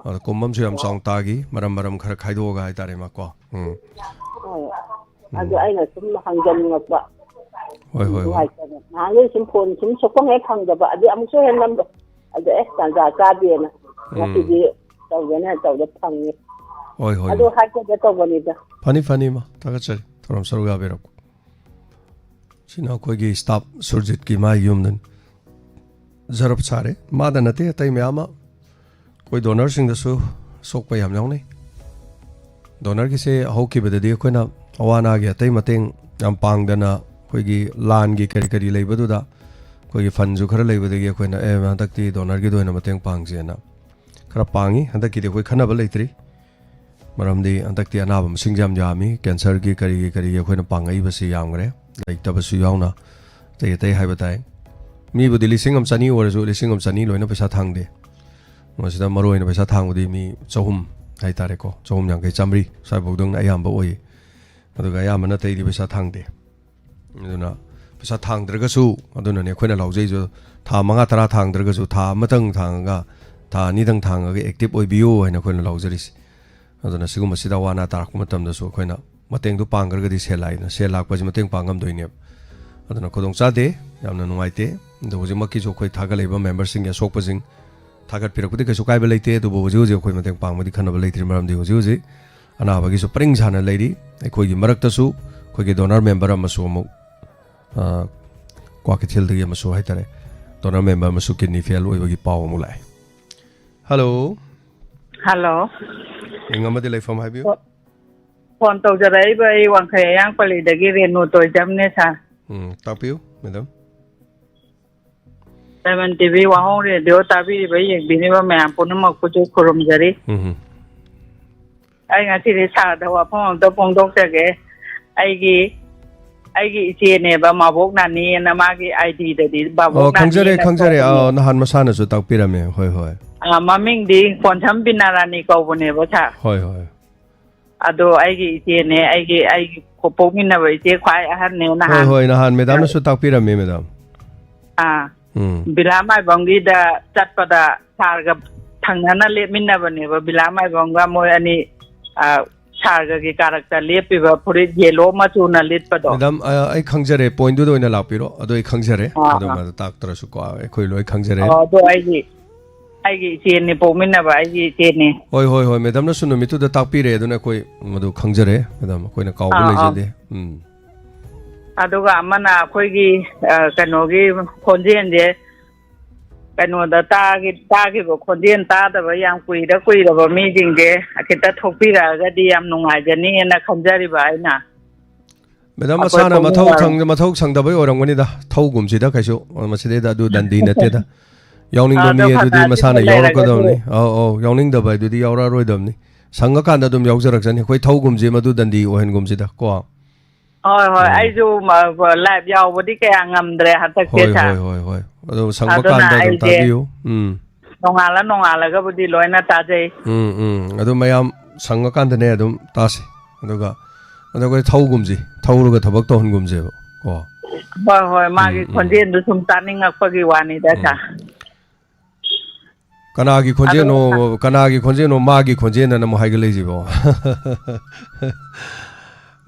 ꯑꯗꯣ ꯀꯨꯝꯕꯝꯁꯨ ꯌꯥꯝ ꯆꯥꯎꯅ ꯇꯥꯈꯤ ꯃꯔꯝ ꯈꯔ ꯈꯥꯏꯗꯣꯛꯑꯒ ꯍꯥꯏꯇꯥꯔꯦ ꯃꯥꯀꯣ ꯍꯣꯏ ꯑꯗꯨ ꯑꯩꯅ ꯁꯨꯝ ꯍꯪꯖꯅꯤꯡꯉꯛꯄ ꯍꯣꯏ ꯍꯣꯏ ꯍꯣꯏ ꯅꯨꯡꯉꯥꯏꯇꯕ ꯅꯍꯥꯟꯒꯩ ꯁꯨꯝ ꯐꯣꯟ ꯁꯨꯝ ꯁꯣꯛꯄ ꯍꯦꯛ ꯐꯪꯗꯕ ꯑꯗꯨ ꯑꯃꯨꯛꯁꯨ ꯍꯦꯛ ꯅꯝꯕ ꯑꯗ ꯇꯥꯟꯖꯥ ꯆꯥꯗꯦꯅ ꯉꯁꯤꯗꯤ ꯇꯧꯒꯦꯅ ꯇꯧꯗ ꯐꯪꯉꯤ ꯍꯣꯏ ꯍꯣꯏ ꯑꯗꯨ ꯍꯥꯏꯒꯦ ꯇꯧꯕꯅꯤꯗ ꯐꯅꯤ ꯃꯥ ꯊꯥꯒꯠꯆꯔꯤ ꯊꯧꯔꯝ ꯁꯔꯨꯛ ꯌꯥꯕꯤꯔꯛꯄ ꯁꯤꯅ ꯑꯩꯈꯣꯏꯒꯤ ꯁ꯭ꯇꯥꯐ ꯁꯨꯔꯖꯤꯠꯀꯤ ꯃꯥꯒꯤ ꯌꯨꯝꯗꯅꯤ ꯖꯔꯞ ꯁꯥꯔꯦ ꯃꯥꯗ ꯅꯠꯇꯦ ꯑꯇꯩ ꯃꯌꯥꯝ ꯑꯃ ꯑꯩꯈꯣꯏ ꯗꯣꯅꯔꯁꯤꯡꯗꯁꯨ ꯁꯣꯛꯄ ꯌꯥꯝ ꯌꯥꯎꯅꯩ ꯗꯣꯅꯔꯒꯤꯁꯦ ꯍꯧꯈꯤꯕꯗꯗꯤ ꯑꯩꯈꯣꯏꯅ ꯑꯋꯥ ꯑꯅꯥꯒꯤ ꯑꯇꯩ ꯃꯇꯦꯡ ꯌꯥꯝ ꯄꯥꯡꯗꯅ ꯑꯩꯈꯣꯏꯒꯤ ꯂꯥꯟꯒꯤ ꯀꯔꯤ ꯂꯩꯕꯗꯨꯗ ꯑꯩꯈꯣꯏꯒꯤ ꯐꯟꯁꯨ ꯈꯔ ꯂꯩꯕꯗꯒꯤ ꯑꯩꯈꯣꯏꯅ ꯍꯟꯗꯛꯇꯤ ꯗꯣꯅꯔꯒꯤꯗ ꯑꯣꯏꯅ ꯃꯇꯦꯡ ꯄꯥꯡꯁꯦꯅ ꯈꯔ ꯄꯥꯡꯉꯤ ꯍꯟꯗꯛꯀꯤꯗꯤ ꯑꯩꯈꯣꯏ ꯈꯟꯅꯕ ꯂꯩꯇ꯭ꯔꯤ ꯃꯔꯝꯗꯤ ꯍꯟꯗꯛꯇꯤ ꯑꯅꯥꯕ ꯃꯁꯤꯡ ꯌꯥꯝ ꯌꯥꯝꯃꯤ ꯀꯦꯟꯁꯔꯒꯤ ꯀꯔꯤꯒꯤ ꯑꯩꯈꯣꯏꯅ ꯄꯥꯡꯉꯛꯏꯕꯁꯤ ꯌꯥꯝꯈ꯭ꯔꯦ ꯂꯩꯇꯕꯁꯨ ꯌꯥꯎꯅ ꯑꯇꯩ ꯍꯥꯏꯕ ꯇꯥꯏ ꯃꯤꯕꯨꯗꯤ 1,200 ꯑꯣꯏꯔꯁꯨ 1,200 ꯂꯣꯏꯅ ꯄꯩꯁꯥ ꯊꯥꯡꯗꯦ ꯃꯁꯤꯗ ꯃꯔꯨꯑꯣꯏꯅ ꯄꯩꯁꯥ ꯊꯥꯡꯕꯗꯤ ꯃꯤ 200 ꯍꯥꯏꯇꯥꯔꯦꯀꯣ 250 100 ꯁ꯭ꯋꯥꯏꯐꯥꯎꯗꯪꯅ ꯑꯌꯥꯝꯕ ꯑꯣꯏ ꯑꯗꯨꯒ ꯑꯌꯥꯝꯕꯅ ꯑꯇꯩꯗꯤ ꯄꯩꯁꯥ ꯊꯥꯡꯗꯦ ꯑꯗꯨꯅ ꯄꯩꯁꯥ ꯊꯥꯡꯗ꯭ꯔꯒꯁꯨ ꯑꯗꯨꯅꯅꯦ ꯑꯩꯈꯣꯏꯅ ꯂꯥꯎꯖꯩꯁꯨ ꯊꯥ 5-10 ꯊꯥꯡꯗ꯭ꯔꯒꯁꯨ ꯊꯥ ꯑꯃꯇꯪ ꯊꯥꯡꯉꯒ ꯊꯥ 2 ꯊꯥꯡꯉꯒ ꯑꯦꯛꯇꯤꯞ ꯑꯣꯏꯕꯤꯌꯨ ꯍꯥꯏꯅ ꯑꯩꯈꯣꯏꯅ ꯂꯥꯎꯖꯔꯤꯁꯤ ꯑꯗꯨꯅ ꯁꯤꯒꯨꯝꯕꯁꯤꯗ ꯑꯋꯥ ꯑꯅꯥ ꯇꯥꯔꯛꯄ ꯃꯇꯝꯗꯁꯨ ꯑꯩꯈꯣꯏꯅ ꯃꯇꯦꯡꯗꯨ ꯄꯥꯡꯈ꯭ꯔꯒꯗꯤ ꯁꯦꯜ ꯂꯥꯛꯏꯅ ꯁꯦꯜ ꯂꯥꯛꯄꯁꯤ ꯃꯇꯦꯡ ꯄꯥꯡꯉꯝꯗꯣꯏꯅꯦꯕ ꯑꯗꯨꯅ ꯈꯨꯗꯣꯡꯆꯥꯗꯦ ꯌꯥꯝꯅ ꯅꯨꯡꯉꯥꯏꯇꯦ ꯑꯗꯣ ꯍꯧꯖꯤꯛꯃꯛꯀꯤꯁꯨ ꯑꯩꯈꯣꯏ ꯊꯥꯒꯠꯂꯛꯏꯕ ꯃꯦꯝꯕꯔꯁꯤꯡꯒꯤ ꯑꯁꯣꯛꯄꯁꯤꯡ ꯊꯥꯒꯠꯄꯤꯔꯛꯄꯗꯤ ꯀꯩꯁꯨ ꯀꯥꯏꯕ ꯂꯩꯇꯦ ꯑꯗꯨꯕꯨ ꯍꯧꯖꯤꯛ ꯑꯩꯈꯣꯏ ꯃꯇꯦꯡ ꯄꯥꯡꯕꯗꯤ ꯈꯟꯅꯕ ꯂꯩꯇ꯭ꯔꯤ ꯃꯔꯝꯗꯤ ꯍꯧꯖꯤꯛ ꯑꯅꯥꯕꯒꯤꯁꯨ ꯄꯔꯤꯡ ꯁꯥꯅ ꯂꯩꯔꯤ ꯑꯩꯈꯣꯏꯒꯤ ꯃꯔꯛꯇꯁꯨ ꯑꯩꯈꯣꯏꯒꯤ ꯗꯣꯅꯔ ꯃꯦꯝꯕꯔ ꯑꯃꯁꯨ ꯑꯃꯨꯛ ꯀ꯭ꯋꯥꯀꯩꯊꯦꯜꯗꯒꯤ ꯑꯃꯁꯨ ꯍꯥꯏꯇꯥꯔꯦ ꯗꯣꯅꯔ ꯃꯦꯝꯕꯔ ꯑꯃꯁꯨ ꯀꯤꯗꯅꯤ ꯐꯦꯜ ꯑꯣꯏꯕꯒꯤ ꯄꯥꯎ ꯑꯃꯨꯛ ꯂꯥꯛꯑꯦ ꯍꯜꯂꯣ ꯃꯤꯡ ꯑꯃꯗꯤ ꯂꯩꯐꯝ ꯍꯥꯏꯕꯤꯌꯨ ꯐꯣꯟ ꯇꯧꯖꯔꯛꯏꯕ ꯑꯩ ꯋꯥꯡꯈꯩ ꯑꯌꯥꯡꯄꯜꯂꯤꯗꯒꯤ ꯔꯦꯅꯨ ꯇꯣꯏꯖꯝꯅꯦ ꯁꯥꯔ ꯇꯥꯛꯄꯤꯌꯨ ꯃꯦꯗꯥꯝ ꯗꯥꯏꯃꯟ ꯇꯤꯚꯤ ꯋꯥꯍꯣꯡ ꯔꯦꯗꯤꯑꯣ ꯇꯥꯕꯤꯔꯤꯕ ꯌꯦꯡꯕꯤꯔꯤꯕ ꯃꯌꯥꯝ ꯄꯨꯝꯅꯃꯛꯄꯨꯁꯨ ꯈꯨꯔꯨꯝꯖꯔꯤ ꯑꯩ ꯉꯁꯤꯗꯤ ꯁꯥꯔꯗ ꯋꯥꯐꯝ ꯑꯝꯇ ꯐꯣꯡꯗꯣꯛꯆꯒꯦ ꯑꯩꯒꯤ ꯏꯆꯦꯅꯦꯕ ꯃꯥꯕꯣꯛ ꯅꯥꯅꯤꯅ ꯃꯥꯒꯤ ꯑꯥꯏꯗꯤꯗꯗꯤ ꯕꯥꯕꯣꯛ ꯅꯥꯅꯤ ꯈꯪꯖꯔꯦ ꯅꯍꯥꯟ ꯃꯁꯥꯅꯁꯨ ꯇꯥꯛꯄꯤꯔꯝꯃꯦ ꯍꯣꯏ ꯃꯃꯤꯡꯗꯤ ꯀꯣꯟꯁꯝ ꯕꯤꯅꯥꯔꯥꯅꯤ ꯀꯧꯕꯅꯦꯕ ꯁꯥꯔ ꯍꯣꯏ ꯑꯗꯣ ꯑꯩꯒꯤ ꯏꯆꯦꯅꯦ ꯑꯩꯒꯤ ꯄꯣꯛꯃꯤꯟꯅꯕ ꯏꯆꯦ ꯈ꯭ꯋꯥꯏ ꯑꯍꯟꯅꯦ ꯅꯍꯥꯟ ꯃꯦꯗꯥꯝꯅꯁꯨ ꯇꯥꯛꯄꯤꯔꯝꯃꯦ ꯃꯦꯗꯥꯝ ꯕꯤꯂꯥ ꯃꯥꯏꯕꯝꯒꯤꯗ ꯆꯠꯄꯗ ꯁꯥꯔꯒ ꯊꯪꯅꯅ ꯂꯦꯞꯃꯤꯟꯅꯕꯅꯦꯕ ꯕꯤꯂꯥ ꯃꯥꯏꯕꯝꯒ ꯃꯣꯏ ꯑꯅꯤ ꯁꯥꯔꯒꯒꯤ ꯀꯥꯔꯛꯇ ꯂꯦꯞꯄꯤꯕ ꯐꯨꯔꯤꯠ ꯌꯦꯂꯣ ꯃꯆꯨꯅ ꯂꯤꯠꯄꯗꯣ ꯃꯦꯗꯥꯝ ꯑꯩ ꯈꯪꯖꯔꯦ ꯄꯣꯏꯟꯗꯨꯗ ꯑꯣꯏꯅ ꯂꯥꯛꯄꯤꯔꯣ ꯑꯗꯣ ꯑꯩ ꯈꯪꯖꯔꯦ ꯑꯗꯨꯝꯕꯗ ꯇꯥꯛꯇ꯭ꯔꯁꯨꯀꯣ ꯑꯩꯈꯣꯏ ꯂꯣꯏ ꯈꯪꯖꯔꯦ ꯑꯗꯣ ꯑꯩꯒꯤ ꯏꯆꯦꯅꯦ ꯄꯣꯛꯃꯤꯟꯅꯕ ꯑꯩꯒꯤ ꯏꯆꯦꯅꯦ ꯍꯣꯏ ꯃꯦꯗꯥꯝꯅꯁꯨ ꯅꯨꯃꯤꯠꯇꯨꯗ ꯇꯥꯛꯄꯤꯔꯦ ꯑꯗꯨꯅ ꯑꯩꯈꯣꯏ ꯃꯗꯨ ꯈꯪꯖꯔꯦ ꯃꯦꯗꯥꯝ ꯑꯩꯈꯣꯏꯅ ꯀꯥꯎꯕ ꯂꯩꯖꯗꯦ ꯑꯗꯨꯒ ꯑꯃꯅ ꯑꯩꯈꯣꯏꯒꯤ ꯀꯩꯅꯣꯒꯤ ꯈꯣꯟꯖꯦꯜꯁꯦ ꯀꯩꯅꯣꯗ ꯇꯥꯈꯤꯕ ꯈꯣꯟꯖꯦꯜ ꯇꯥꯗꯕ ꯌꯥꯝ ꯀꯨꯏꯔꯕ ꯃꯤꯁꯤꯡꯁꯦ ꯈꯤꯇ ꯊꯣꯛꯄꯤꯔꯛꯑꯒꯗꯤ ꯌꯥꯝ ꯅꯨꯡꯉꯥꯏꯖꯅꯤꯅ ꯈꯟꯖꯔꯤꯕ ꯑꯩꯅ ꯃꯦꯗꯥꯝ ꯃꯁꯥꯅ ꯃꯊꯧ ꯁꯪꯗꯕꯩ ꯑꯣꯏꯔꯝꯒꯅꯤꯗ ꯊꯧꯒꯨꯝꯁꯤꯗ ꯀꯩꯁꯨ ꯃꯁꯤꯗꯩꯗ ꯑꯗꯨ ꯗꯟꯗꯤ ꯅꯠꯇꯦꯗ ꯌꯥꯎꯅꯤꯡꯕ ꯃꯤ ꯑꯗꯨꯗꯤ ꯃꯁꯥꯅ ꯌꯥꯎꯔꯛꯀꯗꯕꯅꯤ ꯌꯥꯎꯅꯤꯡꯗꯕ ꯑꯗꯨꯗꯤ ꯌꯥꯎꯔꯛꯑꯔꯣꯏꯗꯕꯅꯤ ꯁꯪꯉꯀꯥꯟꯗ ꯑꯗꯨꯝ ꯌꯥꯎꯖꯔꯛꯆꯅꯤ ꯑꯩꯈꯣꯏ ꯊꯧꯒꯨꯝꯁꯤ ꯃꯗꯨ ꯗꯟꯗꯤ ꯑꯣꯏꯍꯟꯒꯨꯝꯁꯤꯗ ꯀꯣ ꯍꯣꯏ ꯑꯩꯁꯨ ꯂꯥꯏꯚ ꯌꯥꯎꯕꯗꯤ ꯀꯌా ꯉꯝꯗ꯭रे ꯍꯟꯗꯛꯁꯦ ꯍꯣꯏ ꯑꯗꯨ ꯁꯪꯕ ꯀꯥꯟꯗ ꯑꯗꯨꯝ ꯇꯥꯕꯤꯌꯨ ꯅꯣꯡꯉꯥꯜꯂꯒꯕꯨꯗꯤ ꯂꯣꯏꯅ ꯇꯥꯖꯩ ꯑꯗꯨ ꯃꯌꯥꯝ ꯁꯪꯉꯀꯥꯟꯗꯅꯦ ꯑꯗꯨꯝ ꯇꯥꯁꯤ ꯑꯗꯨꯒ ꯑꯩꯈꯣꯏ ꯊꯧꯔꯒ ꯊꯕꯛ ꯇꯧꯍꯟꯒꯨꯝꯁꯦꯕ ꯀꯣ ꯍꯣꯏ ꯃꯥꯒꯤ ꯈꯣꯟꯖꯦꯜꯗꯨ ꯁꯨꯝ ꯇꯥꯅꯤꯡꯉꯛꯄꯒꯤ ꯋꯥꯅꯤꯗ ꯀꯅꯥꯒꯤ ꯈꯣꯟꯖꯦꯜꯅꯣ ꯃꯥꯒꯤ ꯈꯣꯟꯖꯦꯜꯅ ꯑꯃꯨꯛ ꯍꯥꯏꯒꯠꯂꯛꯏꯁꯤꯕꯣ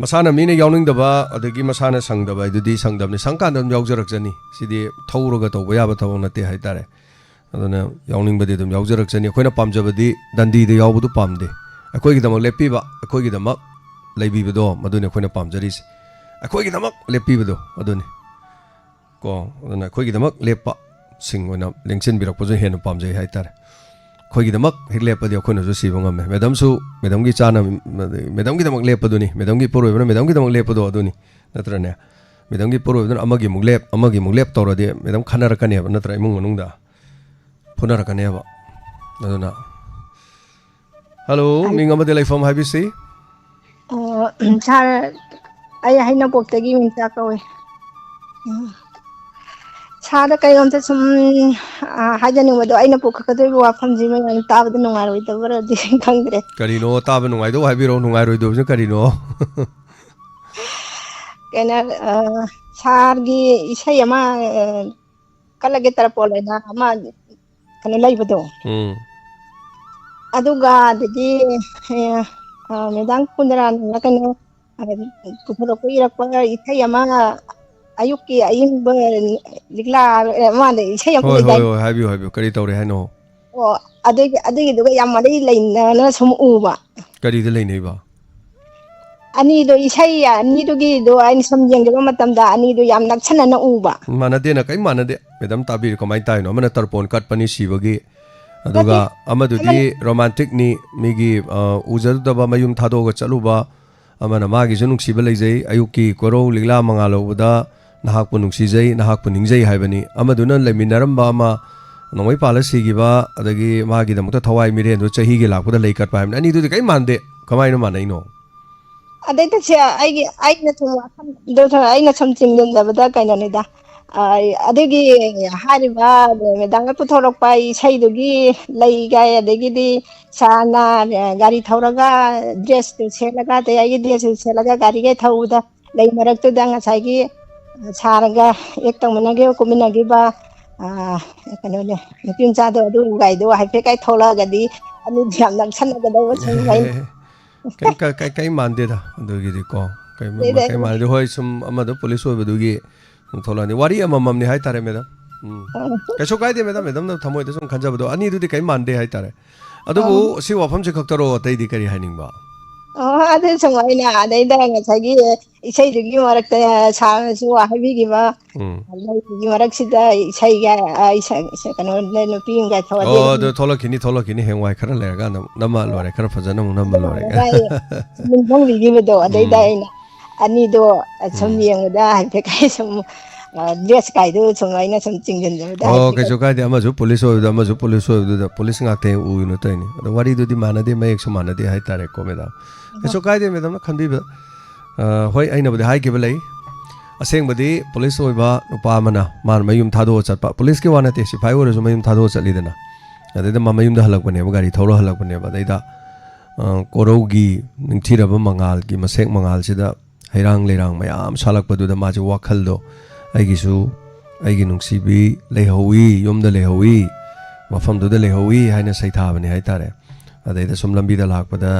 ꯃꯁꯥꯅ ꯃꯤꯅ ꯌꯥꯎꯅꯤꯡꯗꯕ ꯑꯗꯒꯤ ꯃꯁꯥꯅ ꯁꯪꯗꯕ ꯑꯗꯨꯗꯤ ꯁꯪꯗꯕꯅꯤ ꯁꯪꯀꯥꯟꯗ ꯑꯗꯨꯝ ꯌꯥꯎꯖꯔꯛꯆꯅꯤ ꯁꯤꯗꯤ ꯊꯧꯔꯒ ꯇꯧꯕꯌꯥꯕ ꯊꯕꯛ ꯅꯠꯇꯦ ꯍꯥꯏꯇꯥꯔꯦ ꯑꯗꯨꯅ ꯌꯥꯎꯅꯤꯡꯕꯗꯤ ꯑꯗꯨꯝ ꯌꯥꯎꯖꯔꯛꯆꯅꯤ ꯑꯩꯈꯣꯏꯅ ꯄꯥꯝꯖꯕꯗꯤ ꯗꯟꯗꯤꯗ ꯌꯥꯎꯕꯗꯨ ꯄꯥꯝꯗꯦ ꯑꯩꯈꯣꯏꯒꯤꯗꯃꯛ ꯂꯦꯞꯄꯤꯕ ꯑꯩꯈꯣꯏꯒꯤꯗꯃꯛ ꯂꯩꯕꯤꯕꯗꯣ ꯃꯗꯨꯅꯤ ꯑꯩꯈꯣꯏꯅ ꯄꯥꯝꯖꯔꯤꯁꯤ ꯑꯩꯈꯣꯏꯒꯤꯗꯃꯛ ꯂꯦꯞꯄꯤꯕꯗꯣ ꯑꯗꯨꯅꯤ ꯀꯣ ꯑꯗꯨꯅ ꯑꯩꯈꯣꯏꯒꯤꯗꯃꯛ ꯂꯦꯞꯄꯁꯤꯡ ꯑꯣꯏꯅ ꯂꯦꯡꯁꯤꯟꯕꯤꯔꯛꯄꯁꯨ ꯍꯦꯟꯅ ꯄꯥꯝꯖꯩ ꯍꯥꯏꯇꯥꯔꯦ ꯑꯩꯈꯣꯏꯒꯤꯗꯃꯛ ꯍꯦꯛ ꯂꯦꯞꯄꯗꯤ ꯑꯩꯈꯣꯏꯅꯁꯨ ꯁꯤꯕ ꯉꯝꯃꯦ ꯃꯦꯗꯥꯝꯁꯨ ꯃꯦꯗꯥꯝꯒꯤ ꯃꯦꯗꯥꯝꯒꯤꯗꯃꯛ ꯂꯦꯞꯄꯗꯨꯅꯤ ꯃꯦꯗꯥꯝꯒꯤ ꯄꯨꯔꯣꯏꯕꯅ ꯃꯦꯗꯥꯝꯒꯤꯗꯃꯛ ꯂꯦꯞꯄꯗꯣ ꯑꯗꯨꯅꯤ ꯅꯠꯇ꯭ꯔꯅꯦ ꯃꯦꯗꯥꯝꯒꯤ ꯄꯨꯔꯣꯏꯕꯗꯨꯅ ꯑꯃꯒꯤ ꯑꯃꯨꯛ ꯂꯦꯞ ꯇꯧꯔꯗꯤ ꯃꯦꯗꯥꯝ ꯈꯟꯅꯔꯛꯀꯅꯦꯕ ꯅꯠꯇ꯭ꯔ ꯏꯃꯨꯡ ꯃꯅꯨꯡꯗ ꯐꯨꯅꯔꯛꯀꯅꯦꯕ ꯑꯗꯨꯅ ꯍꯜꯂꯣ ꯃꯤꯡ ꯑꯃꯗꯤ ꯂꯩꯐꯝ ꯍꯥꯏꯕꯤꯁꯤ ꯁꯥꯔ ꯑꯩ ꯍꯩꯅꯄꯣꯛꯇꯒꯤ ꯃꯤꯡꯆꯥ ꯀꯧꯏ ꯁꯥꯔꯗ ꯀꯩꯅꯣꯝꯇ ꯁꯨꯝ ꯍꯥꯏꯖꯅꯤꯡꯕꯗꯣ ꯑꯩꯅ ꯄꯨꯈꯠꯀꯗꯣꯔꯤꯕ ꯋꯥꯐꯝꯁꯤ ꯃꯌꯥꯝ ꯇꯥꯕꯗ ꯅꯨꯡꯉꯥꯏꯔꯣꯏꯗꯕ꯭ꯔꯗꯤ ꯈꯪꯗ꯭ꯔꯦ ꯀꯔꯤꯅꯣ ꯇꯥꯕ ꯅꯨꯡꯉꯥꯏꯗꯧ ꯍꯥꯏꯕꯤꯔꯛꯑꯣ ꯅꯨꯡꯉꯥꯏꯔꯣꯏꯗꯕꯁꯤꯅ ꯀꯔꯤꯅꯣ ꯀꯩꯅꯣ ꯁꯥꯔꯒꯤ ꯏꯁꯩ ꯑꯃ ꯀꯜꯂꯒꯦ ꯇꯔꯄꯣꯜ ꯍꯥꯏꯅ ꯑꯃ ꯀꯩꯅꯣ ꯂꯩꯕꯗꯣ ꯑꯗꯨꯒ ꯑꯗꯒꯤ ꯃꯦꯗꯥꯝ ꯀꯨꯟꯗꯔꯥꯅ ꯀꯩꯅꯣ ꯄꯨꯊꯣꯔꯛꯄ ꯏꯔꯛꯄ ꯏꯁꯩ ꯑꯃ ꯑꯌꯨꯛꯀꯤ ꯑꯏꯪꯕ ꯂꯤꯛꯂꯥ ꯃꯥꯅ ꯏꯁꯩ ꯑꯃ ꯍꯣꯏ ꯂꯩꯗꯥꯏ ꯍꯣꯏ ꯍꯣꯏ ꯍꯥꯏꯕꯤꯌꯨ ꯀꯔꯤ ꯇꯧꯔꯦ ꯍꯥꯏꯅꯣ ꯑꯣ ꯑꯗꯨꯒꯤꯗꯨꯒ ꯌꯥꯝ ꯃꯔꯤ ꯂꯩꯅꯅ ꯁꯨꯝ ꯎꯕ ꯀꯔꯤꯗ ꯂꯩꯅꯩꯕ ꯑꯅꯤꯗꯣ ꯏꯁꯩ ꯑꯅꯤꯗꯨꯒꯤꯗꯣ ꯑꯩꯅ ꯁꯨꯝ ꯌꯦꯡꯖꯕ ꯃꯇꯝꯗ ꯑꯅꯤꯗꯣ ꯌꯥꯝ ꯅꯛꯁꯟꯅꯅ ꯎꯕ ꯃꯥꯟꯅꯗꯦꯅ ꯀꯔꯤꯝ ꯃꯥꯟꯅꯗꯦ ꯃꯦꯗꯥꯝ ꯇꯥꯕꯤꯔꯤ ꯀꯃꯥꯏꯅ ꯇꯥꯔꯤꯅꯣ ꯑꯃꯅ ꯇꯔꯄꯣꯟ ꯀꯠꯄꯅꯤ ꯁꯤꯕꯒꯤ ꯅꯠꯇꯦ ꯑꯗꯨꯒ ꯑꯃꯗꯨꯗꯤ ꯔꯣꯃꯥꯟꯇꯤꯛꯅꯤ ꯃꯤꯒꯤ ꯎꯖꯔꯨꯗꯕ ꯃꯌꯨꯝ ꯊꯥꯗꯣꯛꯑꯒ ꯆꯠꯂꯨꯕ ꯑꯃꯅ ꯃꯥꯒꯤꯁꯨ ꯅꯨꯡꯁꯤꯕ ꯂꯩꯖꯩ ꯑꯌꯨꯛꯀꯤ ꯀꯣꯔꯧ ꯂꯤꯛꯂꯥ ꯃꯉꯥꯜ ꯂꯧꯕꯗ ꯅꯍꯥꯛꯄꯨ ꯅꯨꯡꯁꯤꯖꯩ ꯅꯍꯥꯛꯄꯨ ꯅꯤꯡꯖꯩ ꯍꯥꯏꯕꯅꯤ ꯑꯃꯗꯨꯅ ꯂꯩꯃꯤꯟꯅꯔꯝꯕ ꯑꯃ ꯅꯣꯡꯃꯩ ꯄꯥꯜꯂ ꯁꯤꯈꯤꯕ ꯑꯗꯒꯤ ꯃꯥꯒꯤꯗꯃꯛꯇ ꯊꯋꯥꯏ ꯃꯤꯔꯦꯟꯗꯨ ꯆꯍꯤꯒꯤ ꯂꯥꯛꯄꯗ ꯂꯩ ꯀꯠꯄ ꯍꯥꯏꯕꯅꯤ ꯑꯅꯤꯗꯨꯗꯤ ꯀꯔꯤꯝ ꯃꯥꯟꯗꯦ ꯀꯃꯥꯏꯅ ꯃꯥꯟꯅꯩꯅꯣ ꯑꯗꯩꯗꯁꯦ ꯑꯩꯅ ꯁꯨꯝ ꯆꯤꯡꯁꯤꯟꯖꯕꯗ ꯀꯩꯅꯣꯅꯤꯗ ꯑꯗꯨꯒꯤ ꯍꯥꯏꯔꯤꯕ ꯃꯦꯗꯥꯝꯅ ꯄꯨꯊꯣꯔꯛꯄ ꯏꯁꯩꯗꯨꯒꯤ ꯂꯩꯒꯥꯏ ꯑꯗꯒꯤꯗꯤ ꯁꯥꯔꯅ ꯒꯥꯔꯤ ꯊꯧꯔꯒ ꯗ꯭ꯔꯦꯁꯇꯨ ꯁꯦꯠꯂꯒ ꯑꯗꯩ ꯑꯩꯒꯤ ꯗ꯭ꯔꯦꯁꯇꯨ ꯁꯦꯠꯂꯒ ꯒꯥꯔꯤꯒꯩ ꯊꯧꯕꯗ ꯂꯩ ꯃꯔꯛꯇꯨꯗ ꯉꯁꯥꯏꯒꯤ ꯁꯥꯔꯒ ꯑꯦꯛ ꯇꯧꯃꯤꯟꯅꯈꯤꯕ ꯀꯨꯝꯃꯤꯟꯅꯈꯤꯕ ꯀꯩꯅꯣꯅꯦ ꯅꯨꯄꯤ ꯃꯆꯥꯗꯣ ꯑꯗꯨ ꯒꯥꯏꯗꯣ ꯍꯥꯏꯐꯦꯠ ꯀꯥꯏ ꯊꯣꯛꯂꯛꯑꯒꯗꯤ ꯑꯅꯤꯗꯤ ꯌꯥꯝ ꯅꯛꯁꯟꯅꯒꯗꯧꯕ ꯁꯨꯝ ꯀꯩ ꯃꯥꯟꯗꯦꯗ ꯑꯗꯨꯒꯤꯗꯤꯀꯣ ꯀꯩ ꯑꯩꯅ ꯃꯥꯟꯗꯦ ꯍꯣꯏ ꯁꯨꯝ ꯑꯃꯗ ꯄꯨꯂꯤꯁ ꯑꯣꯏꯕꯗꯨꯒꯤ ꯊꯣꯛꯂꯛꯑꯅꯤ ꯋꯥꯔꯤ ꯑꯃꯃꯝꯅꯤ ꯍꯥꯏꯇꯥꯔꯦ ꯃꯦꯗꯥꯝ ꯀꯩꯁꯨ ꯀꯥꯏꯗꯦ ꯃꯦꯗꯥꯝꯅ ꯊꯃꯣꯏꯗ ꯁꯨꯝ ꯈꯟꯖꯕꯗꯣ ꯑꯅꯤꯗꯨꯗꯤ ꯀꯩ ꯃꯥꯟꯗꯦ ꯍꯥꯏꯇꯥꯔꯦ ꯑꯗꯨꯕꯨ ꯁꯤ ꯋꯥꯐꯝꯁꯦ ꯈꯛꯇꯔꯣ ꯑꯇꯩꯗꯤ ꯀꯔꯤ ꯍꯥꯏꯅꯤꯡꯕ ꯑꯗꯨ ꯁꯨꯝ ꯑꯩꯅ ꯑꯗꯩꯗ ꯉꯁꯥꯏꯒꯤ ꯏꯁꯩꯗꯨꯒꯤ ꯃꯔꯛꯇ ꯁꯥꯔꯅꯁꯨ ꯍꯥꯏꯕꯤꯈꯤꯕ ꯂꯩꯒꯤ ꯃꯔꯛꯁꯤꯗ ꯏꯁꯩꯒ ꯀꯩꯅꯣ ꯅꯨꯄꯤ ꯑꯃꯒ ꯊꯧꯑꯗꯤ ꯑꯣ ꯑꯗꯨ ꯊꯣꯛꯂꯛꯈꯤꯅꯤ ꯍꯌꯦꯡꯋꯥꯏ ꯈꯔ ꯂꯩꯔꯀꯥꯟꯗ ꯅꯝꯃ ꯂꯣꯏꯔꯦ ꯈꯔ ꯐꯖꯅ ꯑꯃꯨꯛ ꯅꯝꯃ ꯂꯣꯏꯔꯦ ꯅꯤꯡꯁꯤꯡꯕꯤꯈꯤꯕꯗꯣ ꯑꯗꯩꯗ ꯑꯩꯅ ꯑꯅꯤꯗꯣ ꯁꯨꯝ ꯌꯦꯡꯕꯗ ꯍꯥꯏꯐꯦꯠ ꯀꯥꯏ ꯁꯨꯝ ꯗ꯭ꯔꯦꯁ ꯀꯥꯏꯗꯨ ꯁꯨꯝ ꯑꯩꯅ ꯁꯨꯝ ꯆꯤꯡꯁꯤꯟꯖꯕꯗ ꯑꯣ ꯍꯥꯏꯐꯦꯠ ꯀꯩꯁꯨ ꯀꯥꯏꯗꯦ ꯑꯃꯁꯨ ꯄꯨꯂꯤꯁ ꯑꯣꯏꯕꯗ ꯑꯃꯁꯨ ꯄꯨꯂꯤꯁ ꯑꯣꯏꯕꯗꯨꯗ ꯄꯨꯂꯤꯁ ꯉꯥꯛꯇ ꯎꯌꯨꯅ ꯇꯧꯔꯤꯅꯤ ꯑꯗꯣ ꯋꯥꯔꯤꯗꯨꯗꯤ ꯃꯥꯟꯅꯗꯦ ꯃꯌꯦꯛꯁꯨ ꯃꯥꯟꯅꯗꯦ ꯍꯥꯏꯇꯥꯔꯦꯀꯣ ꯃꯦꯗꯥꯝ ꯀꯩꯁꯨ ꯀꯥꯏꯗꯦ ꯃꯦꯗꯥꯝꯅ ꯈꯟꯕꯤꯕ ꯍꯣꯏ ꯑꯩꯅꯕꯨꯗꯤ ꯍꯥꯏꯈꯤꯕ ꯂꯩ ꯑꯁꯦꯡꯕꯗꯤ ꯄꯨꯂꯤꯁ ꯑꯣꯏꯕ ꯅꯨꯄꯥ ꯑꯃꯅ ꯃꯥꯅ ꯃꯌꯨꯝ ꯊꯥꯗꯣꯛꯑ ꯆꯠꯄ ꯄꯨꯂꯤꯁꯀꯤ ꯋꯥ ꯅꯠꯇꯦ ꯁꯤꯐꯥꯏ ꯑꯣꯏꯔꯁꯨ ꯃꯌꯨꯝ ꯊꯥꯗꯣꯛꯑ ꯆꯠꯂꯤꯗꯅ ꯑꯗꯩꯗ ꯃꯌꯨꯝꯗ ꯍꯜꯂꯛꯄꯅꯦꯕ ꯒꯥꯔꯤ ꯊꯧꯔ ꯍꯜꯂꯛꯄꯅꯦꯕ ꯑꯗꯩꯗ ꯀꯣꯔꯧꯒꯤ ꯅꯤꯡꯊꯤꯔꯕ ꯃꯉꯥꯜꯒꯤ ꯃꯁꯦꯛ ꯃꯉꯥꯜꯁꯤꯗ ꯍꯩꯔꯥꯡ ꯂꯩꯔꯥꯡ ꯃꯌꯥꯝ ꯁꯥꯠꯂꯛꯄꯗꯨꯗ ꯃꯥꯁꯦ ꯋꯥꯈꯜꯗꯣ ꯑꯩꯒꯤꯁꯨ ꯑꯩꯒꯤ ꯅꯨꯡꯁꯤꯕꯤ ꯂꯩꯍꯧꯋꯤ ꯌꯨꯝꯗ ꯂꯩꯍꯧꯋꯤ ꯃꯐꯝꯗꯨꯗ ꯂꯩꯍꯧꯋꯤ ꯍꯥꯏꯅ ꯁꯩꯊꯥꯕꯅꯤ ꯍꯥꯏꯇꯥꯔꯦ ꯑꯗꯩꯗ ꯁꯨꯝ ꯂꯝꯕꯤꯗ ꯂꯥꯛꯄꯗ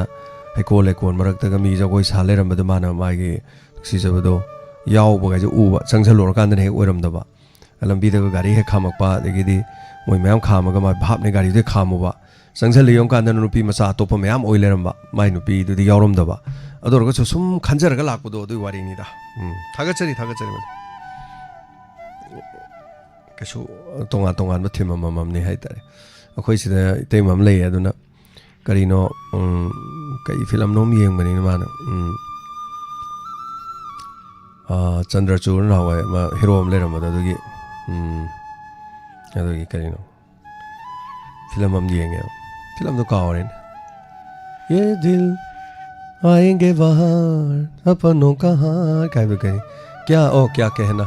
ꯍꯩꯀꯣꯜ ꯂꯩꯀꯣꯜ ꯃꯔꯛꯇꯒ ꯃꯤ ꯖꯒꯣꯏ ꯁꯥ ꯂꯩꯔꯝꯕꯗ ꯃꯥꯅ ꯃꯥꯒꯤ ꯅꯨꯡꯁꯤꯖꯕꯗꯣ ꯌꯥꯎꯕꯒꯩꯁꯦ ꯎꯕ ꯆꯪꯁꯜꯂꯨꯔꯀꯥꯟꯗꯅ ꯍꯦꯛ ꯑꯣꯏꯔꯝꯗꯕ ꯂꯝꯕꯤꯗꯒ ꯒꯥꯔꯤ ꯍꯦꯛ ꯈꯥꯝꯃꯛꯄ ꯑꯗꯒꯤꯗꯤ ꯃꯣꯏ ꯃꯌꯥꯝ ꯈꯥꯝꯃꯒ ꯃꯥ ꯚꯥꯞꯅ ꯒꯥꯔꯤꯗꯨ ꯈꯥꯝꯃꯨꯕ ꯆꯪꯁꯜꯂ ꯌꯦꯡꯀꯥꯟꯗꯅ ꯅꯨꯄꯤ ꯃꯆꯥ ꯑꯇꯣꯞꯄ ꯃꯌꯥꯝ ꯑꯣꯏ ꯂꯩꯔꯝꯕ ꯃꯥꯏ ꯅꯨꯄꯤꯗꯨꯗꯤ ꯌꯥꯎꯔꯝꯗꯕ ꯑꯗꯨ ꯑꯣꯏꯔꯒꯁꯨ ꯁꯨꯝ ꯈꯟꯖꯔꯒ ꯂꯥꯛꯄꯗꯣ ꯑꯗꯨꯒꯤ ꯋꯥꯔꯤꯅꯤꯗ ꯊꯥꯒꯠꯆꯔꯤ ꯀꯩꯁꯨ ꯇꯣꯉꯥꯟꯕ ꯊꯤꯝ ꯑꯃꯃꯝꯅꯤ ꯍꯥꯏꯇꯥꯔꯦ ꯑꯩꯈꯣꯏ ꯁꯤꯗ ꯏꯇꯩꯃ ꯑꯃ ꯂꯩꯌꯦ ꯑꯗꯨꯅ ꯀꯔꯤꯅꯣ ꯀꯩ ꯐꯤꯂꯝꯅꯣꯝ ꯌꯦꯡꯕꯅꯤꯅ ꯃꯥꯅ ꯆꯟꯗ꯭ꯔꯆꯨꯔ ꯅꯍꯥꯟꯋꯥꯏ ꯑꯃ ꯍꯤꯔꯣ ꯑꯃ ꯂꯩꯔꯝꯕꯗꯣ ꯑꯗꯨꯒꯤ ꯀꯔꯤꯅꯣ फिल्म हम दिएंगे फिल्म तो कहाँ हो रही है ये दिल आएंगे बाहर अपनों का हार क्या ओ क्या कहना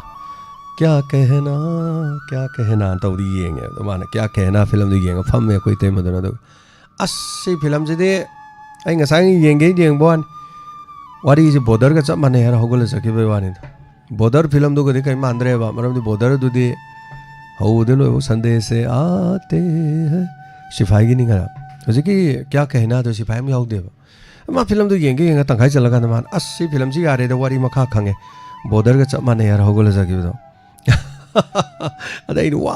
तौरी येंगे तो माने क्या कहना फिल्म तो येंगे फम में कोई ते मदना तो अस्सी फिल्म से दे आई ngasai येंगे येंगबोन वारी जे बॉर्डर का चप माने यार होगल सके बेवानी बॉर्डर फिल्म तो कदी कई मांद्रे बा मरम दी बॉर्डर दुदी हौदे लो संदेश से आते हैं सिपाही की नहीं करा जैसे कि क्या कहना तो सिपाही में याद देवा मा फिल्म तो येंगे तंखाई चलगा न मान अस्सी फिल्म सी यारे तो वारी मखा खंगे बॉर्डर का चप माने यार होगल सके बे अदai वा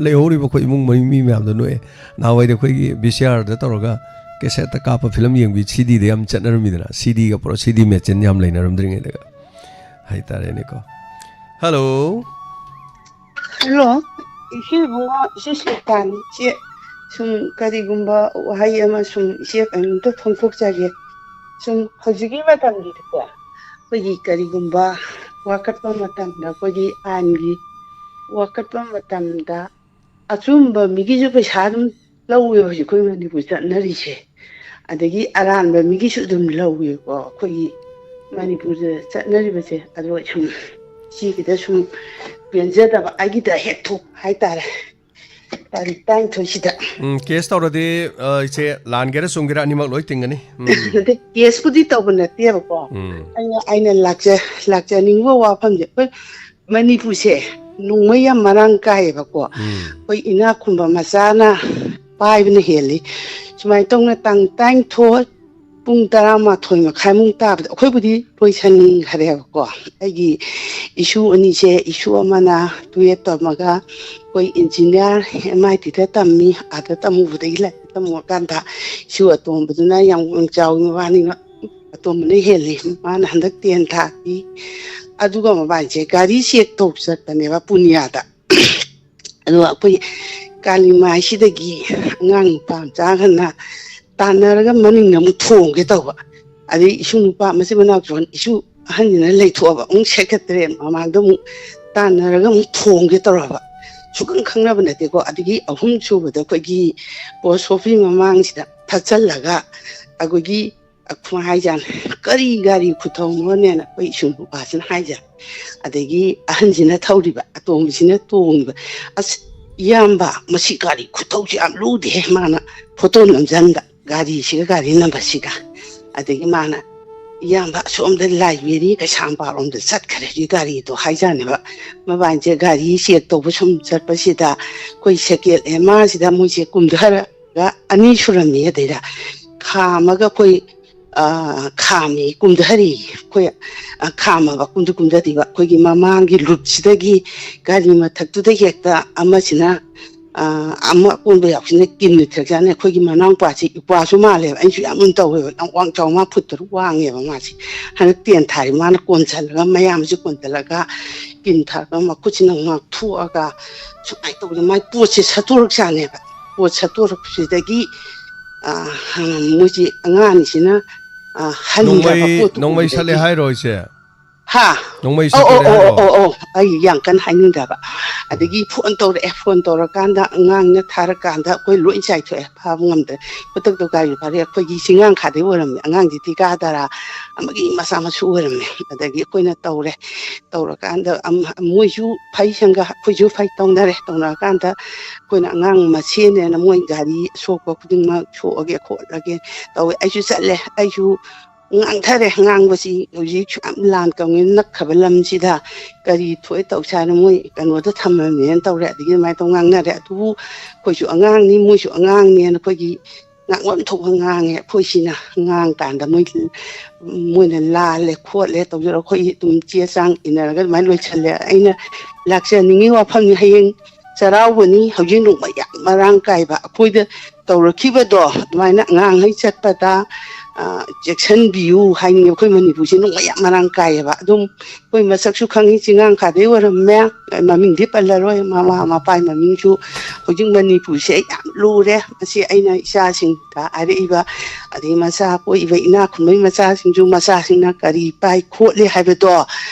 लेहोरी बखो इमुंग ममी मैम दो नोए नावै दे खोई बीसीआर द तोरगा कैसेट काप फिल्म येंबी सीडी दे हम चनरमीदना सीडी का प्रो सीडी मेचिन हम लेनरमद्रिंगे दगा हाइतारे नेको हेलो हेलो इसे बुंगा इसे सेतान चे सुम करिगुम्बा वहाई अमा सुम इसे अनतो फोंफोक जागे सुम हजिगी मतम दिको कोई करिगुम्बा वाकटपा मतम दा कोई आनगी वाकटपा मतम दा अचुम्बा मिगिजु पैसा दum लौवे हजि कोई मनिपु चनरिसे अदगी अरानबा मिगिसु दum लौवे को कोई मनिपु चनरिबसे अदो सुम सिगिदा सुम पेंजदबा आगिदा हेथु हाइतारे तारी टाइम थोसिदा केस तौरदि इसे लानगेरा सुंगेरा अनिमक लोय तिंगनी केस पुदि तौबनतेबको आइना लाक्चा निंगबो वाफमजे कोई मनिपुसे नुंगमया मरांग कायबको कोई इना खुंबा मचाना पाइबने हेली सुमाय तोंगना तांग टाइम थो ꯄꯨꯡ 12 ꯃꯈꯥꯏꯃꯨꯛ ꯇꯥꯕꯗ ꯑꯩꯈꯣꯏꯕꯨꯗꯤ ꯂꯣꯏꯁꯟꯈ꯭ꯔꯦꯕꯀꯣ ꯑꯩꯒꯤ ꯏꯁꯨ ꯑꯅꯤꯁꯦ ꯏꯁꯨ ꯑꯃꯅ 12 ꯇꯝꯃꯒ ꯑꯩꯈꯣꯏ ꯏꯟꯖꯤꯅꯤꯌꯥꯔ MITꯗ ꯇꯝꯃꯤ ꯑꯥꯗ ꯇꯝꯃꯨꯕꯗꯒꯤ ꯂꯥꯏꯔꯤꯛ ꯇꯝꯃꯨꯔꯀꯥꯟꯗ ꯏꯁꯨ ꯑꯇꯣꯝꯕꯗꯨꯅ ꯌꯥꯝ ꯆꯥꯎꯏ ꯃꯕꯥꯅꯤꯅ ꯑꯇꯣꯝꯕꯅ ꯍꯦꯜꯂꯤ ꯃꯥꯅ ꯍꯟꯗꯛ 10 ꯊꯥꯈꯤ ꯑꯗꯨꯒ ꯃꯕꯥꯅꯤꯁꯦ ꯒꯥꯔꯤ ꯆꯦꯛ ꯇꯧꯕ ꯆꯠꯄꯅꯦꯕ ꯄꯨꯅꯤꯌꯥꯗ ꯑꯗꯨꯒ ꯑꯩꯈꯣꯏ ꯀꯥꯂꯤꯃꯥꯏꯁꯤꯗꯒꯤ ꯑꯉꯥꯡ ꯅꯨꯄꯥ ꯃꯆꯥꯒꯅ ꯇꯥꯟꯅꯔꯒ ꯃꯅꯤꯡꯗ ꯑꯃꯨꯛ ꯊꯣꯡꯒꯦ ꯇꯧꯕ ꯑꯗꯩ ꯏꯁꯨ ꯅꯨꯄꯥ ꯃꯆꯤꯟ ꯃꯅꯥꯎ ꯏꯁꯨ ꯑꯍꯟꯁꯤꯅ ꯂꯩꯊꯣꯛꯑꯕ ꯑꯃꯨꯛ ꯁꯦꯀ꯭ꯔꯦꯇꯔꯤꯌꯦꯠ ꯃꯃꯥꯡꯗ ꯑꯃꯨꯛ ꯇꯥꯟꯅꯔꯒ ꯑꯃꯨꯛ ꯊꯣꯡꯒꯦ ꯇꯧꯔꯕ ꯁꯨꯈꯪ ꯈꯪꯅꯕ ꯅꯠꯇꯦꯀꯣ ꯑꯗꯒꯤ ꯑꯍꯨꯝ ꯁꯨꯕꯗ ꯑꯩꯈꯣꯏꯒꯤ ꯄꯣꯁ ꯑꯣꯐꯤꯁ ꯃꯃꯥꯡꯁꯤꯗ ꯊꯠꯆꯜꯂꯒ ꯑꯩꯈꯣꯏꯒꯤ ꯍꯥꯏꯖꯥꯅꯤ ꯀꯔꯤ ꯒꯥꯔꯤ ꯈꯨꯊꯧꯅꯣꯅꯦꯅ ꯑꯩꯈꯣꯏ ꯏꯁꯨ ꯅꯨꯄꯥꯁꯤꯅ ꯍꯥꯏꯖꯥꯅꯤ ꯑꯗꯒꯤ ꯑꯍꯟꯁꯤꯅ ꯊꯧꯔꯤꯕ ꯑꯇꯣꯝꯕꯤꯁꯤꯅ ꯇꯣꯡꯉꯤꯕ ꯑꯁ ꯏꯌꯥꯝꯕ ꯃꯁꯤ ꯒꯥꯔꯤ ꯈꯨꯊꯧꯁꯤ ꯌꯥꯝ ꯂꯨꯗꯦ ꯃꯥꯅ ꯐꯣꯇꯣ ꯅꯝꯖꯟꯕ ꯒꯥꯔꯤꯁꯤꯒ ꯒꯥꯔꯤ ꯅꯝꯕꯔꯁꯤꯒ ꯑꯗꯒꯤ ꯃꯥꯅ ꯏꯌꯥꯝꯕ ꯑꯁꯣꯝꯗ ꯂꯥꯏꯕ꯭ꯔꯦꯔꯤ ꯀꯩꯁꯥꯝꯄꯥꯠꯔꯣꯝꯗ ꯆꯠꯈ꯭ꯔꯦ ꯍꯧꯖꯤꯛ ꯒꯥꯔꯤꯗꯣ ꯍꯥꯏꯖꯥꯅꯦꯕ ꯃꯕꯥꯅꯤꯁꯦ ꯒꯥꯔꯤ ꯆꯦꯛ ꯇꯧꯕ ꯁꯨꯝ ꯆꯠꯄꯁꯤꯗ ꯑꯩꯈꯣꯏ ꯁꯦꯀꯦꯟ MRꯁꯤꯗ ꯃꯣꯏꯁꯦ ꯀꯨꯝꯊꯔꯒ 2 ꯁꯨꯔꯝꯃꯤ ꯑꯗꯩꯗ ꯈꯥꯝꯃꯒ ꯑꯩꯈꯣꯏ ꯈꯥꯝꯃꯤ ꯀꯨꯝꯊꯔꯤ ꯑꯩꯈꯣꯏ ꯈꯥꯝꯃꯕ ꯀꯨꯝꯊꯗꯤꯕ ꯑꯩꯈꯣꯏꯒꯤ ꯃꯃꯥꯡꯒꯤ ꯂꯨꯞꯁꯤꯗꯒꯤ ꯒꯥꯔꯤ ꯃꯊꯛꯇꯨꯗ ꯍꯦꯛꯇ ꯑꯃꯁꯤꯅ ꯑꯃ ꯑꯀꯣꯟꯕ ꯌꯥꯎꯁꯤꯅ ꯀꯤꯟꯅ ꯊꯤꯔꯛꯖꯥꯠꯅꯤ ꯑꯩꯈꯣꯏꯒꯤ ꯃꯅꯥꯎꯄꯥꯁꯤ ꯏꯄ꯭ꯋꯥꯁꯨ ꯃꯥꯜꯂꯦꯕ ꯑꯩꯁꯨ ꯌꯥꯝ ꯇꯧꯋꯦꯕ ꯌꯥꯝ ꯋꯥꯡ ꯆꯥꯎ ꯃꯥ ꯐꯨꯠ 3 ꯋꯥꯡꯉꯦꯕ ꯃꯥꯁꯤ ꯍꯟꯗꯛ 10 ꯊꯥꯔꯤ ꯃꯥꯅ ꯀꯣꯟꯁꯤꯜꯂꯒ ꯃꯌꯥꯝꯁꯤ ꯀꯣꯟꯁꯤꯜꯂꯒ ꯀꯤꯟ ꯊꯥꯔꯒ ꯃꯈꯨꯠꯁꯤꯅ ꯉꯥꯛꯊꯣꯛꯑꯒ ꯁꯨꯃꯥꯏꯅ ꯇꯧꯕꯗ ꯃꯥꯏ ꯄꯣꯠꯁꯦ ꯁꯠꯇꯣꯔꯛꯖꯥꯠꯅꯦꯕ ꯄꯣꯠ ꯁꯠꯇꯣꯔꯛꯄꯁꯤꯗꯒꯤ ꯃꯣꯏꯁꯤ ꯑꯉꯥꯡꯁꯤꯅ ꯍꯟꯗ꯭ꯔꯕ ꯄꯣꯠꯇꯨ ꯅꯣꯡꯃꯩ ꯁꯠꯂꯦ ꯎꯕꯗꯒꯤ ꯍꯥꯏꯔꯣ ꯏꯆꯦ ꯍꯥ ꯅꯣꯡꯃꯩ ꯑꯣ ꯁꯠꯇꯣꯔꯦ ꯑꯣ ꯍꯥꯏꯔꯣ ꯑꯣ ꯑꯣ ꯑꯣ ꯑꯩ ꯌꯥꯝ ꯀꯟꯅ ꯍꯥꯏꯅꯤꯡꯗꯕ ꯑꯗꯒꯤ ꯐꯣꯟ ꯇꯧꯔꯀꯥꯟꯗ ꯑꯉꯥꯡꯅ ꯊꯥꯔꯀꯥꯟꯗ ꯑꯩꯈꯣꯏ ꯂꯣꯏ ꯆꯥꯏꯊꯣꯛꯑꯦ ꯐꯥꯕ ꯉꯝꯗ꯭ꯔꯦ ꯈꯨꯗꯛꯇ ꯒꯥꯔꯤ ꯐꯥꯔꯦ ꯑꯩꯈꯣꯏꯒꯤ ꯆꯤꯡꯉꯥꯡ ꯈꯥꯗꯩ ꯑꯣꯏꯔꯝꯃꯦ ꯑꯉꯥꯡꯁꯤ ꯊꯤꯀꯥ ꯇꯔꯥ ꯑꯃꯒꯤ ꯃꯆꯥ ꯃꯁꯨ ꯑꯣꯏꯔꯝꯃꯦ ꯑꯗꯒꯤ ꯑꯩꯈꯣꯏꯅ ꯇꯧꯔꯀꯥꯟꯗ ꯃꯣꯏꯁꯨ ꯐꯩ ꯁꯪꯒ ꯑꯩꯈꯣꯏꯁꯨ ꯐꯩ ꯇꯧꯅꯔꯀꯥꯟꯗ ꯑꯩꯈꯣꯏꯅ ꯑꯉꯥꯡ ꯃꯁꯦꯅꯦꯅ ꯃꯣꯏ ꯒꯥꯔꯤ ꯁꯣꯛꯄ ꯈꯨꯗꯤꯡꯃꯛ ꯁꯣꯛꯑꯒꯦ ꯈꯣꯠꯂꯒꯦ ꯇꯧꯋꯦ ꯑꯩꯁꯨ ꯆꯠꯂꯦ ꯑꯩꯁꯨ ꯉꯥꯡꯊꯔꯦ ꯉꯥꯡꯕꯁꯤ ꯍꯧꯖꯤꯛ ꯌꯥꯝ ꯂꯥꯟ ꯀꯧꯉꯦ ꯅꯛꯈ꯭ꯔꯕ ꯂꯝꯁꯤꯗ ꯀꯔꯤ ꯊꯣꯛꯑꯦ ꯇꯧꯁꯦ ꯍꯥꯏꯅ ꯃꯣꯏ ꯀꯩꯅꯣꯗ ꯊꯝꯃꯝꯃꯦꯅ ꯇꯧꯔꯦ ꯑꯗꯒꯤ ꯑꯗꯨꯃꯥꯏꯅ ꯇꯧ ꯉꯥꯡꯅꯔꯦ ꯑꯗꯨꯕꯨ ꯑꯩꯈꯣꯏꯁꯨ ꯑꯉꯥꯡꯅꯤ ꯃꯣꯏꯁꯨ ꯑꯉꯥꯡꯅꯦꯅ ꯑꯩꯈꯣꯏꯒꯤ ꯉꯥꯡꯐꯝ ꯊꯣꯛꯄ ꯉꯥꯡꯉꯦ ꯑꯩꯈꯣꯏꯁꯤꯅ ꯉꯥꯡ ꯀꯥꯟꯗ ꯃꯣꯏꯅ ꯂꯥꯜꯂꯦ ꯈꯣꯠꯂꯦ ꯇꯧꯖꯔ ꯑꯩꯈꯣꯏ ꯑꯗꯨꯝ ꯆꯦ ꯆꯥꯡ ꯏꯟꯅꯔꯒ ꯑꯗꯨꯃꯥꯏꯅ ꯂꯣꯏꯁꯜꯂꯦ ꯑꯩꯅ ꯂꯥꯛꯆꯅꯤꯡꯉꯤ ꯋꯥꯐꯝꯅꯤ ꯍꯌꯦꯡ ꯆꯩꯔꯥꯎꯕꯅꯤ ꯍꯧꯖꯤꯛ ꯅꯣꯡꯃ ꯌꯥꯝ ꯃꯔꯥꯡ ꯀꯥꯏꯕ ꯑꯩꯈꯣꯏꯗ ꯇꯧꯔꯛꯈꯤꯕꯗꯣ ꯑꯗꯨꯃꯥꯏꯅ ꯑꯉꯥꯡꯉꯩ ꯆꯠꯄꯗ ꯆꯦꯛꯁꯤꯟꯕꯤꯌꯨ ꯍꯥꯏꯅꯤꯡꯉꯦ ꯑꯩꯈꯣꯏ ꯃꯅꯤꯄꯨꯔꯁꯦ ꯅꯣꯡꯃ ꯌꯥꯝ ꯃꯔꯥꯡ ꯀꯥꯏꯌꯦꯕ ꯑꯗꯨꯝ ꯑꯩꯈꯣꯏ ꯃꯁꯛꯁꯨ ꯈꯪꯉꯤ ꯆꯤꯡꯉꯥꯡ ꯈꯥꯗꯩ ꯑꯣꯏꯔꯝꯃꯦ ꯃꯃꯤꯡꯗꯤ ꯄꯜꯂꯔꯣꯏ ꯃꯃꯥ ꯃꯄꯥꯒꯤ ꯃꯃꯤꯡꯁꯨ ꯍꯧꯖꯤꯛ ꯃꯅꯤꯄꯨꯔꯁꯦ ꯌꯥꯝ ꯂꯨꯔꯦ ꯃꯁꯤ ꯑꯩꯅ ꯏꯆꯥꯁꯤꯡꯗ ꯍꯥꯏꯔꯛꯏꯕ ꯑꯗꯩ ꯃꯆꯥ ꯄꯣꯛꯏꯕ ꯏꯅꯥꯛ ꯈꯨꯟꯕꯒꯤ ꯃꯆꯥꯁꯤꯡꯁꯨ ꯃꯆꯥꯁꯤꯡꯅ ꯀꯔꯤ ꯄꯥꯏ ꯈꯣꯠꯂꯤ ꯍꯥꯏꯕꯗꯣ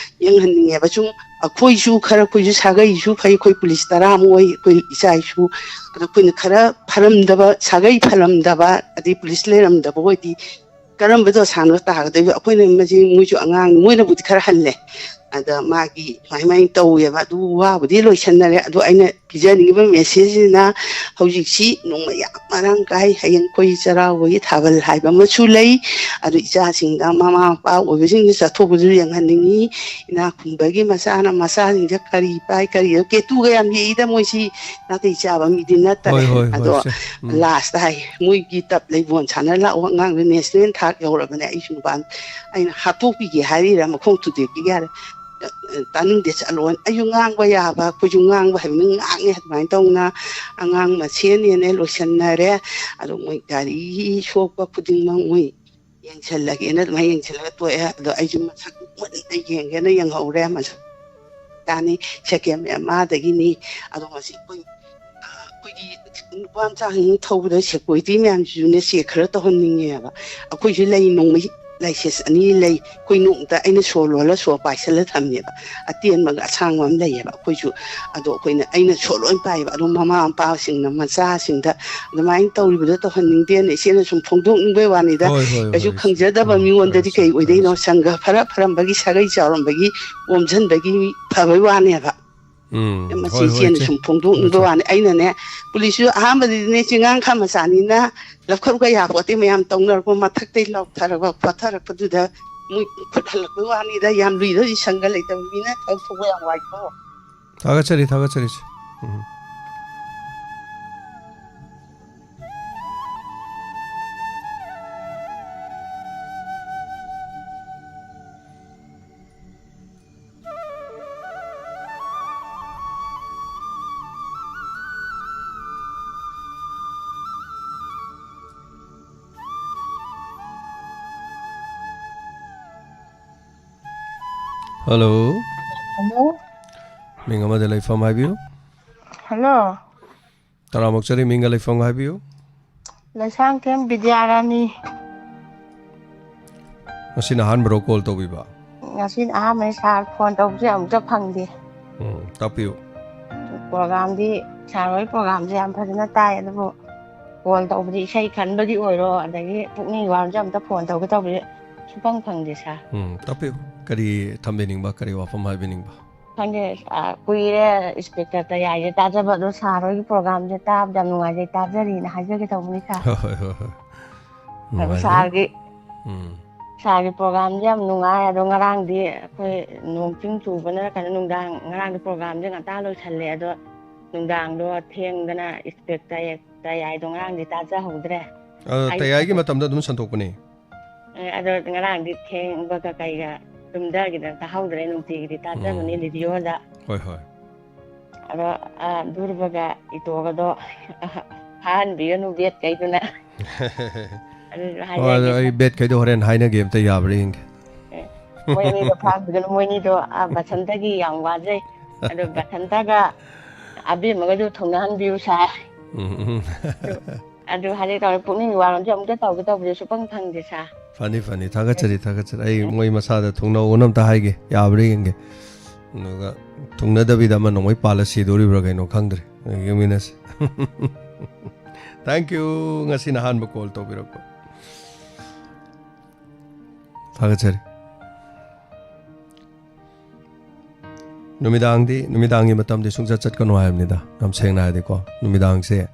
ꯌꯦꯡꯍꯟꯅꯤꯡꯉꯦꯕ ꯁꯨꯝ ꯑꯩꯈꯣꯏꯁꯨ ꯁꯥꯒꯩꯁꯨ ꯐꯩ ꯑꯩꯈꯣꯏ ꯄꯨꯂꯤꯁ 10 ꯑꯣꯏ ꯑꯩꯈꯣই ꯏꯆꯥ ꯏꯁꯨ ꯑꯗꯣ ꯑꯩꯈꯣꯏꯅ ꯈꯔ ꯐꯔꯝꯗꯕ ꯁꯥꯒꯩ ꯐꯔꯝꯗꯕ ꯑꯗꯩ ꯄꯨꯂꯤꯁ ꯂꯩꯔꯝꯗꯕ ꯑꯣꯏꯗꯤ ꯀꯔꯝꯕ ꯗꯣꯁꯥꯅꯣ ꯇꯥꯒꯗꯣꯏꯕ ꯑꯩꯈꯣꯏꯅ ꯃꯁꯤ ꯃꯣꯏꯁꯨ ꯑꯉꯥꯡ ꯃꯣꯏꯅꯕꯨꯗꯤ ꯈꯔ ꯍꯜꯂꯦ ꯑꯗ ꯃꯥꯒꯤ ꯁꯨꯃꯥꯏꯅ ꯇꯧꯋꯦꯕ ꯑꯗꯨ ꯋꯥꯕꯨꯗꯤ ꯂꯣꯏꯁꯟꯅꯔꯦ ꯑꯗꯣ ꯑꯩꯅ ꯄꯤꯖꯅꯤꯡꯉꯤꯕ ꯃꯦꯁꯦꯖꯁꯤꯅ ꯍꯧꯖꯤꯛꯁꯤ ꯅꯣꯡꯃ ꯌꯥꯝ ꯃꯔꯥꯡ ꯀꯥꯏ ꯍꯌꯦꯡ ꯑꯩꯈꯣꯏ ꯆꯩꯔꯥꯎꯕꯒꯤ ꯊꯥꯕꯜ ꯍꯥꯏꯕ ꯑꯃꯁꯨ ꯂꯩ ꯑꯗꯨ ꯏꯆꯥꯁꯤꯡꯗ ꯃꯃꯥ ꯃꯄꯥ ꯑꯣꯏꯕꯁꯤꯡꯁꯦ ꯆꯠꯊꯣꯛꯄꯁꯨ ꯌꯦꯡꯍꯟꯅꯤꯡꯉꯤ ꯏꯅꯥꯛ ꯈꯨꯟꯕꯒꯤ ꯃꯆꯥꯁꯤꯡꯁꯦ ꯀꯔꯤ ꯄꯥꯏ ꯀꯔꯤ ꯀꯦꯇꯨꯒ ꯌꯥꯝ ꯌꯦꯛꯏꯗ ꯃꯣꯏꯁꯤ ꯅꯥꯇꯩ ꯆꯥꯕ ꯃꯤꯗꯤ ꯅꯠꯇꯔꯦ ꯍꯣꯏ ꯑꯗꯣ ꯏꯆꯦ ꯂꯥꯁꯇ ꯍꯥꯏ ꯃꯣꯏꯒꯤ ꯇꯞ ꯂꯩꯕꯣꯟ ꯁꯥꯟꯅ ꯂꯥꯛꯑꯣ ꯑꯉꯥꯡꯗ ꯅꯦꯁꯅꯦꯜ ꯊꯥꯛ ꯌꯧꯔꯕꯅꯦ ꯑꯩꯁꯨ ꯅꯨꯄꯥ ꯑꯩꯅ ꯍꯥꯠꯇꯣꯛꯄꯤꯒꯦ ꯍꯥꯏꯔꯤꯔꯥ ꯃꯈꯣꯡ ꯊꯨꯗꯦꯛꯄꯤꯒꯦ ꯌꯥꯔꯦ ꯇꯥꯅꯤꯡꯗꯦ ꯆꯠꯂꯣꯅ ꯑꯩꯁꯨ ꯉꯥꯡꯕ ꯌꯥꯕ ꯑꯩꯈꯣꯏꯁꯨ ꯉꯥꯡꯕ ꯍꯥꯏꯕꯅꯤ ꯉꯥꯡꯉꯦ ꯑꯗꯨꯃꯥꯏꯅ ꯇꯧꯅ ꯑꯉꯥꯡ ꯃꯁꯦꯅꯦꯅ ꯂꯣꯏꯁꯟꯅꯔꯦ ꯑꯗꯣ ꯃꯣꯏ ꯒꯥꯔꯤꯒꯤ ꯁꯣꯛꯄ ꯈꯨꯗꯤꯡꯃꯛ ꯃꯣꯏ ꯌꯦꯡꯁꯜꯂꯒꯦꯅ ꯑꯗꯨꯃꯥꯏꯅ ꯌꯦꯡꯁꯜꯂꯒ ꯇꯣꯛꯑꯦ ꯑꯗꯣ ꯑꯩꯁꯨ ꯃꯁꯛ ꯃꯨꯟꯅ ꯌꯦꯡꯒꯦꯅ ꯌꯦꯡꯍꯧꯔꯦ ꯃꯁꯛ ꯌꯥꯅꯤ ꯁꯦꯀꯦꯟ MRꯗꯒꯤꯅꯤ ꯑꯗꯣ ꯃꯁꯤ ꯑꯩꯈꯣꯏꯒꯤ ꯅꯨꯄꯥ ꯃꯆꯥꯁꯤꯡ ꯊꯧꯕꯗ ꯁꯦꯀꯨꯔꯤꯇꯤ ꯃꯌꯥꯝꯁꯤꯁꯨꯅꯦ ꯆꯦꯛ ꯈꯔ ꯇꯧꯍꯟꯅꯤꯡꯉꯦꯕ ꯑꯩꯈꯣꯏꯁꯨ ꯂꯩ ꯅꯣꯡꯃꯩ ꯂꯥꯏꯁꯦꯟꯁ 2 ꯂꯩ ꯑꯩꯈꯣꯏ ꯅꯣꯡꯃꯇ ꯑꯩꯅ ꯁꯣ ꯂꯣꯜꯂ ꯁꯣ ꯄꯥꯏꯁꯜꯂ ꯊꯝꯃꯦꯕ ꯑꯇꯦꯟꯕꯒ ꯑꯁꯥꯡꯕ ꯑꯃ ꯂꯩꯌꯦꯕ ꯑꯩꯈꯣꯏꯁꯨ ꯑꯗꯣ ꯑꯩꯅ ꯁꯣ ꯂꯣꯏ ꯄꯥꯏꯌꯦꯕ ꯑꯗꯣ ꯃꯃꯥ ꯃꯄꯥꯁꯤꯡꯅ ꯃꯆꯥꯁꯤꯡꯗ ꯑꯗꯨꯃꯥꯏꯅ ꯇꯧꯔꯤꯕꯗꯣ ꯇꯧꯍꯟꯅꯤꯡꯗꯦꯅ ꯏꯆꯦꯅ ꯁꯨꯝ ꯐꯣꯡꯗꯣꯛꯅꯤꯡꯕꯩ ꯋꯥꯅꯤꯗ ꯀꯩꯁꯨ ꯏꯆꯦ ꯈꯪꯖꯗꯕ ꯃꯤꯉꯣꯟꯗꯗꯤ ꯀꯩ ꯑꯣꯏꯗꯣꯏꯅꯣ ꯁꯪꯒ ꯐꯔꯝꯕꯒꯤ ꯁꯥꯒꯩ ꯆꯥꯎꯔꯝꯕꯒꯤ ꯑꯣꯝꯁꯤꯟꯕꯒꯤ ꯐꯕꯩ ꯋꯥꯅꯦꯕ ꯃꯁꯤ ꯏꯆꯦꯅ ꯏꯆꯦ ꯁꯨꯝ ꯐꯣꯡꯗꯣꯛꯅꯤꯡꯕ ꯋꯥꯅꯤ ꯑꯩꯅꯅꯦ ꯄꯨꯂꯤꯁꯁꯨ ꯑꯍꯥꯟꯕꯗꯗꯤꯅꯦ ꯆꯤꯡꯉꯥꯡꯈꯥ ꯃꯆꯥꯅꯤꯅ ꯂꯧꯈꯠꯄ ꯌꯥꯄꯣꯠꯇꯦ ꯃꯌꯥꯝ ꯇꯧꯅꯔꯛꯄ ꯃꯊꯛꯇꯩ ꯂꯥꯎꯊꯔꯛꯄ ꯈꯣꯊꯔꯛꯄꯗꯨꯗ ꯃꯣꯏ ꯈꯨꯠ ꯍꯜꯂꯛꯄꯩ ꯋꯥꯅꯤꯗ ꯌꯥꯝ ꯂꯨꯏꯗ ꯁꯪꯒ ꯂꯩꯇꯕ ꯃꯤꯅ ꯊꯣꯛꯄ ꯌꯥꯝ ꯋꯥꯏꯀꯣ ꯊꯥꯒꯠꯆꯔꯤ Hello. Hello. Minga ma delay from Highview. Hello. Taramok chari minga lay from Highview. Lasang kem Bidyarani. Ngasi na han bro call to biba. Ngasin ahame sa phone tawse amta phangdi. Tapiu. Program di saroi program je am phajana tai adu call tawbdi sai khanbagi oiro adagi pukni wam jam ta phone tawga tawbi supang phangdi sa. Tapiu. Kari thambening ba kari wa from Highview ba. Phangde kuire speaker ta yai ta jaba do saroi program je ta jam nungai je ta jari na hajage tawni sa. Sargi Sagi program jam nungai ado ngarang di koi nung ching chu bana kana nungdang ngarang di program je ngata lo challe ado nungdang do theng dana expect ta yai do ngarang di ta ja hodre tayai gi matam da dum santok pani ado ngarang di theng ba ka kai ga tumda gi da ta hodre nung ti gi ta ja mani video da hoi hoi ado durba ga ito ga do han bi nu viet kai duna I bet kai do horen haina game ta yabring Moi ni do phang bi moi ni do basanta gi yang wa je ado basanta ga abi ma do thongnan view sa ado hali to pukni wa ron jam ta taw ta bi su pang thang de sa funny thaga chari ai moi masa da thongna onam ta haige yabring ge nuga thongna da bi da man moi pala si dori bra gaino khangdre geminas thank you ngasi na han ba call to bi ro thaga chari numidangi matam de sungja chat kanu hayam da nam seng na de ko numidang se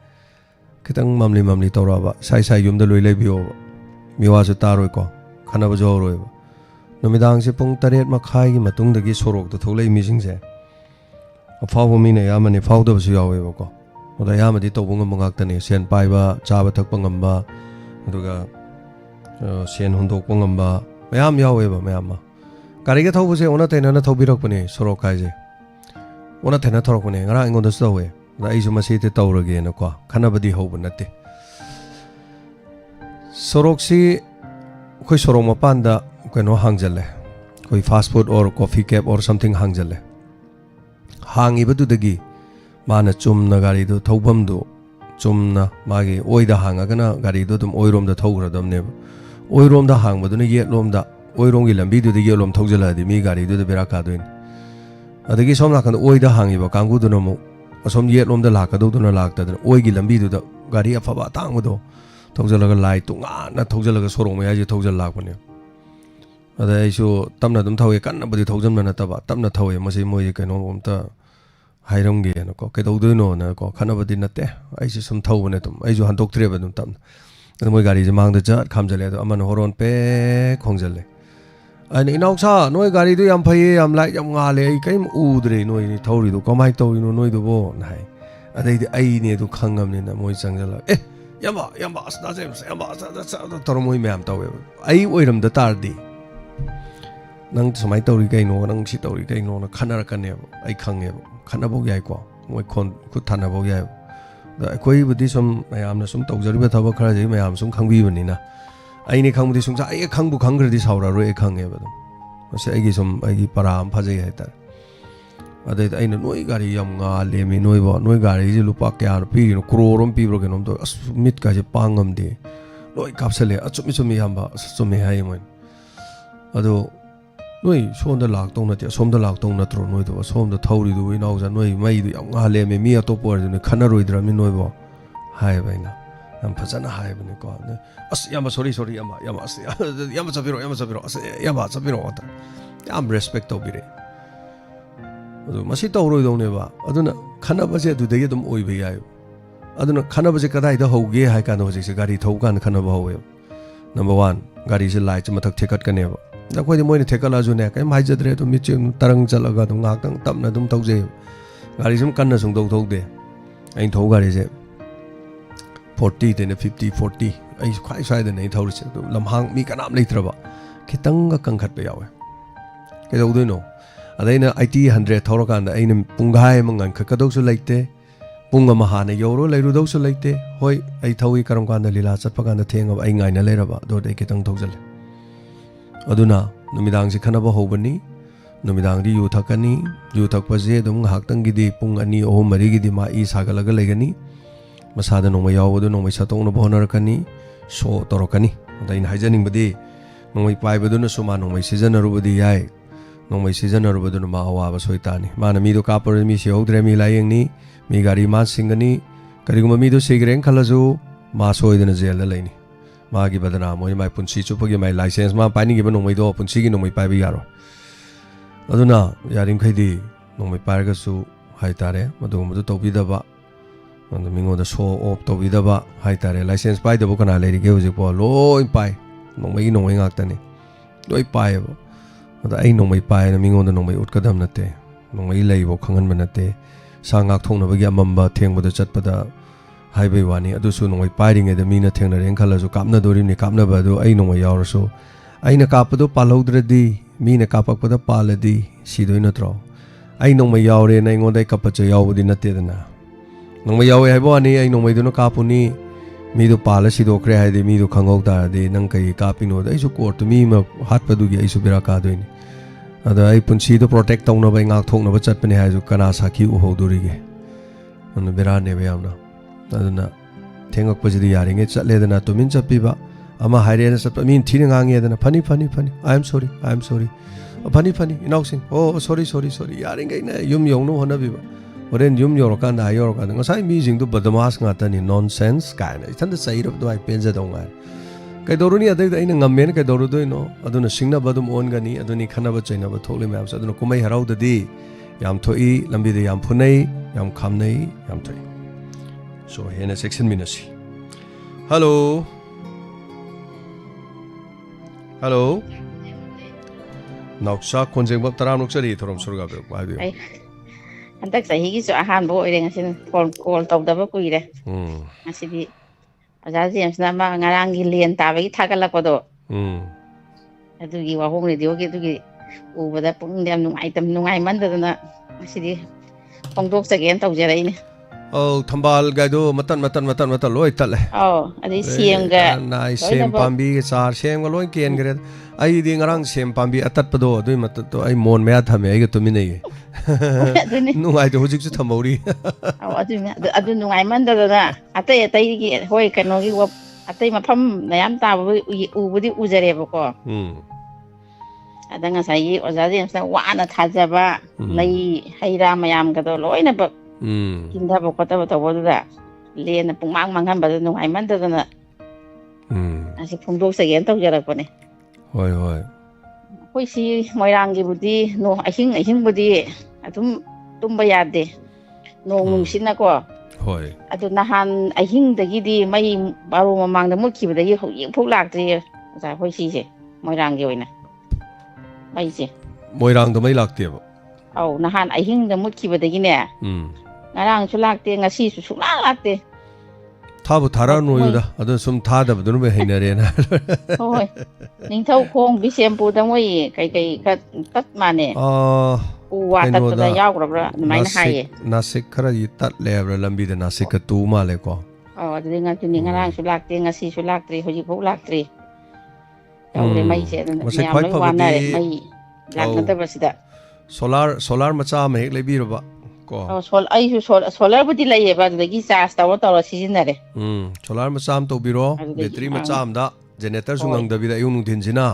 kitang mamli tora ba sai yum da loi le bio miwa ju taroi ko khana ba jo roi ba numidang se pung 8 makhai gi matung da gi sorok da tholei mi sing se afaw mi ne ya mani faw da su yawe ba ko oda ya ma di to bung ngak ta ne sen pai ba cha ba thak pa ngam ba aduga sen hundok pa ngam ba mayam yawe ba mayam ma 가리게 타고보세 오나 때는 타비럭분이 서로 가야지 오나 때는 타고보네 ngara ingonda stowe na isu masite tawrage na ko khanabadi hobu natte soroksi koi sorok mapanda koino hangjalle koi fast food or coffee cab or something hangjalle hangi badudagi mana chumna gari do thobam do chumna magi oida hangagana gari do dum oirom da thogradam ne oirom da hangbaduna yetlom da oirongi lambi du de yelom thogjala di mi gari du de bera ka doin adagi som la kan oi da hangi ba kangu du no mo asom yetlom da la ka do na lak ta da oi gi lambi du da gari afa ba tang mo do thogjala ga lai tu nga na thogjala ga sorong ma ya ji thogjal lak bane ada isu tamna dum thawe kan na budi thogjam na ta ba tamna thawe ma sei mo ye ka no om ta hairom ge na ko ke do du no na ko khana budi na te ai si sum thau bane tum ai ju han tok tre ba dum tam moi gari je mang da ja kham jale do aman horon pe khongjale anh inau sa noi gari du yam phai yam lai yam nga le ai kai u dre noi ni thori du kamai to ino noi du bo nai adai ai ne du khangam ne na moi changjala yamba asna jem yamba sa tor moi me am taw ai oiram da tar di nang samai tori kai no nang si tori kai no na khana kan ne ai khang ne khana bo yai ko moi khon khu thana bo yai da koi budi som mayam na sum taw jari ba thaba khara jai mayam sum khangbi bani na ai ni khangbu sungsa ai khangbu khangre di saura ro e khange ba dum ase ai gi som ai gi param phajai hai tar adai ai na noi gari yam nga le mi noi ba noi gari ji lupa kya pi no krorom pi bro ke nom to mit ka je pangam de noi kapsale achumi yam ba achumi hai mon ado noi som da lak tong na te som da lak tong na tro noi do som da thauri du wi nau ja noi mai du yam nga le mi a to por du ne khana roi dra mi noi ba hai ba na am phajana hai ba ne ko as yama sorry yama as yama sabiro as yama sabiro ata yam respect to bire adu masi to roi dong ne ba aduna khana ba je du de dum oi be ya aduna khana ba je kadai da hoge hai kan ho je gari thau kan khana ba howe number 1 gari je lai chma thak thekat kan ne ba da khoi de moi ne thekala ju ne kai mai jadre to mi chim tarang chalaga dum ngak tang tamna dum thau je gari jum kan na sung dau thau de ain thau gari je 40 then 50 40 ai khai sai da nei thau se lamhang mi kanam leitraba khitang ga kang khat pe yawe ke do do no adaina IT 100 thoro kan da aina pungai mangan khakadok su leite punga mahana yoro leiru do su leite hoi ai thawi karam kan da lila chat pa kan da theng ai ngai na leiraba do dei khitang thojale aduna numidang se khana ba hobani नुमिदांगदी यू थकनी यू थकपसे अदुम ngahaktanggidi pung 2 3 4gidi ma I sagalaga legani masada nongmai yawbadu nongmai satongna bonarakani so torokani adain haijaning badi nongmai paibadu na suma nongmai sijanarubadi yai nongmai sijanarubadu ma awaba soitani mana mi do kapore mi se hodre mi layengni mi gari ma singani kariguma mi do sigreng khalazu ma soidena jel da laini ma gi badana moi mai punsi chupagi mai license ma pani gi nongmai do punsi gi nongmai paibi yaro aduna yaring khaidi nongmai parga su haitare madum du tobidaba and mingo da show op tobidaba haitare license pai da bukana leri ge uji po loi pai nongmai ngak tani loi pai ba ada ai nongmai pai na mingo da nongmai utkadam nate nongmai lei bo khangan banate sangak thongna bagi amamba thengba da chatpada haibai wani adu su nongmai pai ringe da mina thengna reng khala su kapna dorim ni kapna ba do ai nongmai yaur so aina kapado palaudradi mina kapakpada paladi sidoi natro ai nongmai yaure na ingodai kapacho yawbudi natte dana nongmai yawe haibo ani ai nongmai do no kapuni mi do pala sidokre haide mi do khangok da de nang kai kapino da isu court mi ma hatpadu gi isu bira ka doini ada ai punsi do protect tawna bai ngak thokna ba chatpani haisu kana sakhi u hoduri ge an bira ne be amna aduna thengak pajidi yaringe chatle dana tumin chapi ba ama haire na sap min thini ngange dana phani I am sorry phani inausing oh sorry yaringe na yum yongno hona bi ba oren yum yorokan da yorokan ngasai mi jing du badamas ngata ni nonsense kaina ithan da sai rob do ai penja donga kai doruni adai da ina ngamen kai doru do no aduna singna badum on gani aduni khana ba chaina ba thole ma aduna kumai harau da di yam thoi lambi de yam phunai yam khamnai yam thoi so hena section minasi hello Nauksa konjeng bab taram nuksari thorom surga be bayu Antak sahi so ahan bo ire ngasin call tau da ba kuire asidi ajaji amsna ma ngarang gi lien ta ba gi thakala ko do adu gi wa hong ni dio gi du gi u ba da pung dem nungai man da na asidi pongdok sa gen tau jara ini oh thambal gaido matan loi tale adi siam ga nai sem pambi ge sar sem ga loi ken gre ai di ngarang sem pambi atat pado dui mat to ai mon me athame ai ge to minai nungai de hojik su thamori adu nungai man da na atai gi hoi kano gi wa atai mafam nayam ta u budi ujare ba ko adanga sai ojaji amsa wa na thajaba lai haira mayam ga do loi na ba kinda ba kota ba to da lena pungmang manghan ba nungai man da na asi phungdok sa gen tau jara ko ne hoi si moirang gi budi no ahing budi adum tumba yade nong nungsin na ko adu nahan ahing dagi di mai baro mamang da mukhi ba dagi phuk laktri ja hoi si se moirang gi oina mai se moirang da mai lakte ba nahan ahing da mukhi ba dagi ne ngarang su lakte ngasi su sukla lakte thabu thara no yuda adu sum thada ba dunu be hinare na hoi ningthau khong bi sempu da moi kai ka tat mane u wa tat da yaw ra mai na hai nasik khara yi tat lebra lambi da nasik ka tu ma le ko adu nga tu ni ngarang su lakte ngasi su laktri hoji phuk laktri yaw le mai se ya mai wa na le mai lak na ta ba sida solar macha ma hek lebi ro ba ko solar budi lai ba da gi charge ta wa ta ro sijinare solar macam to biro battery macam da generator sungang da bi da yung din jina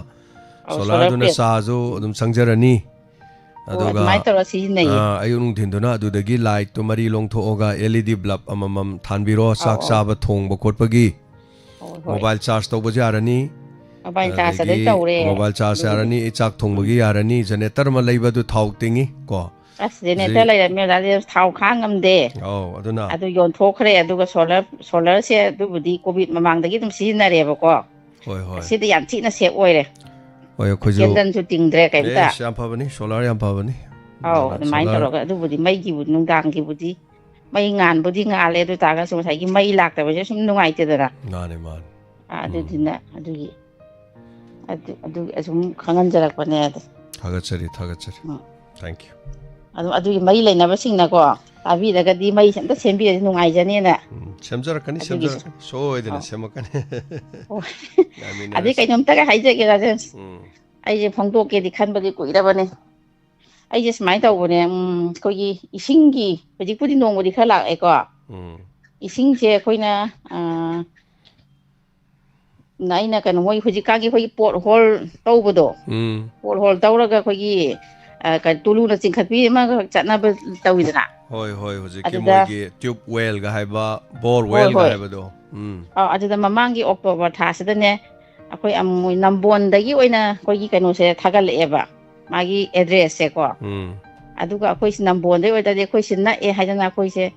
solar du na sa jo dum sangjarani aduga mai ta ro sijinai ayung din do na adu da gi light to mari long tho oga LED bulb amamam than biro sak sa ba thong ba khot pagi mobile charge to ba jarani mobile charge da tawre mobile charge arani chak thong bagi arani generator ma leiba du thau tingi ko generator lai me da thau khang amde aduna adu yon thokre aduga solar se du budi covid mamang da gi dum sijinare ba ko hoi sidi yam thi na se oire khoju kendan su tingdre kai ta yam phabani solar yam phabani mai ta ro adu budi mai gi bu nungdang gi budi mai ngan budi ngale du ta ga sum sai gi mai lak ta ba sum nungai te da mane man adu dina adu gi adu asum khangan jarak pa ne thagachari thank you adu mai lai na ba sing na ko abi daga di mai santa sembi nungai jane na semjarakani so edena semakani adi kai nom ta ga haije ge ga jen ai je phongdo ke di khan ba di ko ira bane ꯑꯩꯁꯦ ꯁꯨꯃꯥꯏꯅ ꯇꯧꯕꯅꯦ ꯑꯩꯈꯣꯏꯒꯤ ꯏꯁꯤꯡꯒꯤ ꯍꯧꯖꯤꯛꯄꯨꯗꯤ ꯅꯣꯡꯃꯗꯤ ꯈꯔ ꯂꯥꯛꯑꯦꯀꯣ ꯏꯁꯤꯡꯁꯦ ꯑꯩꯈꯣꯏꯅ ꯑꯩꯅ ꯀꯩꯅꯣ ꯃꯣꯏ ꯍꯧꯖꯤꯛꯀꯥꯟꯒꯤ ꯑꯩꯈꯣꯏꯒꯤ ꯄꯣꯠ ꯍꯣꯜ ꯇꯧꯕꯗꯣ ꯄꯣꯠ ꯍꯣꯜ ꯇꯧꯔꯒ ꯑꯩꯈꯣꯏꯒꯤ ꯇꯨꯂꯨꯅ ꯆꯤꯡꯈꯠꯄꯤ ꯑꯃꯒ ꯆꯠꯅꯕ ꯇꯧꯋꯤꯗꯅ ꯍꯣꯏ ꯍꯣꯏ ꯍꯧꯖꯤꯛꯀꯤ ꯑꯗꯨꯗ ꯃꯣꯏꯒꯤ ꯇ꯭ꯌꯨꯕ ꯋꯦꯜꯒ ꯍꯥꯏꯕ ꯕꯣꯔ ꯍꯣꯏ ꯋꯦꯜꯒ ꯍꯣꯏ ꯍꯥꯏꯕꯗꯣ ꯑꯗꯨꯗ ꯃꯃꯥꯡꯒꯤ ꯑꯣꯛꯇꯣꯕꯔ ꯊꯥꯁꯤꯗꯅꯦ ꯑꯩꯈꯣꯏ ꯃꯣꯏ ꯅꯝꯕꯣꯟꯗꯒꯤ ꯑꯣꯏꯅ ꯑꯩꯈꯣꯏꯒꯤ ꯀꯩꯅꯣꯁꯦ ꯊꯥꯒꯠꯂꯛꯑꯦꯕ ꯃꯥꯒꯤ ꯑꯦꯗ꯭ꯔꯦꯁꯁꯦꯀꯣ ꯑꯗꯨꯒ ꯑꯩꯈꯣꯏꯁꯤ ꯅꯝꯕꯣꯟꯗꯩ ꯑꯣꯏꯇꯥꯔꯗꯤ ꯑꯩꯈꯣꯏꯁꯤ ꯅꯛꯑꯦ ꯍꯥꯏꯗꯅ ꯑꯩꯈꯣꯏꯁꯦ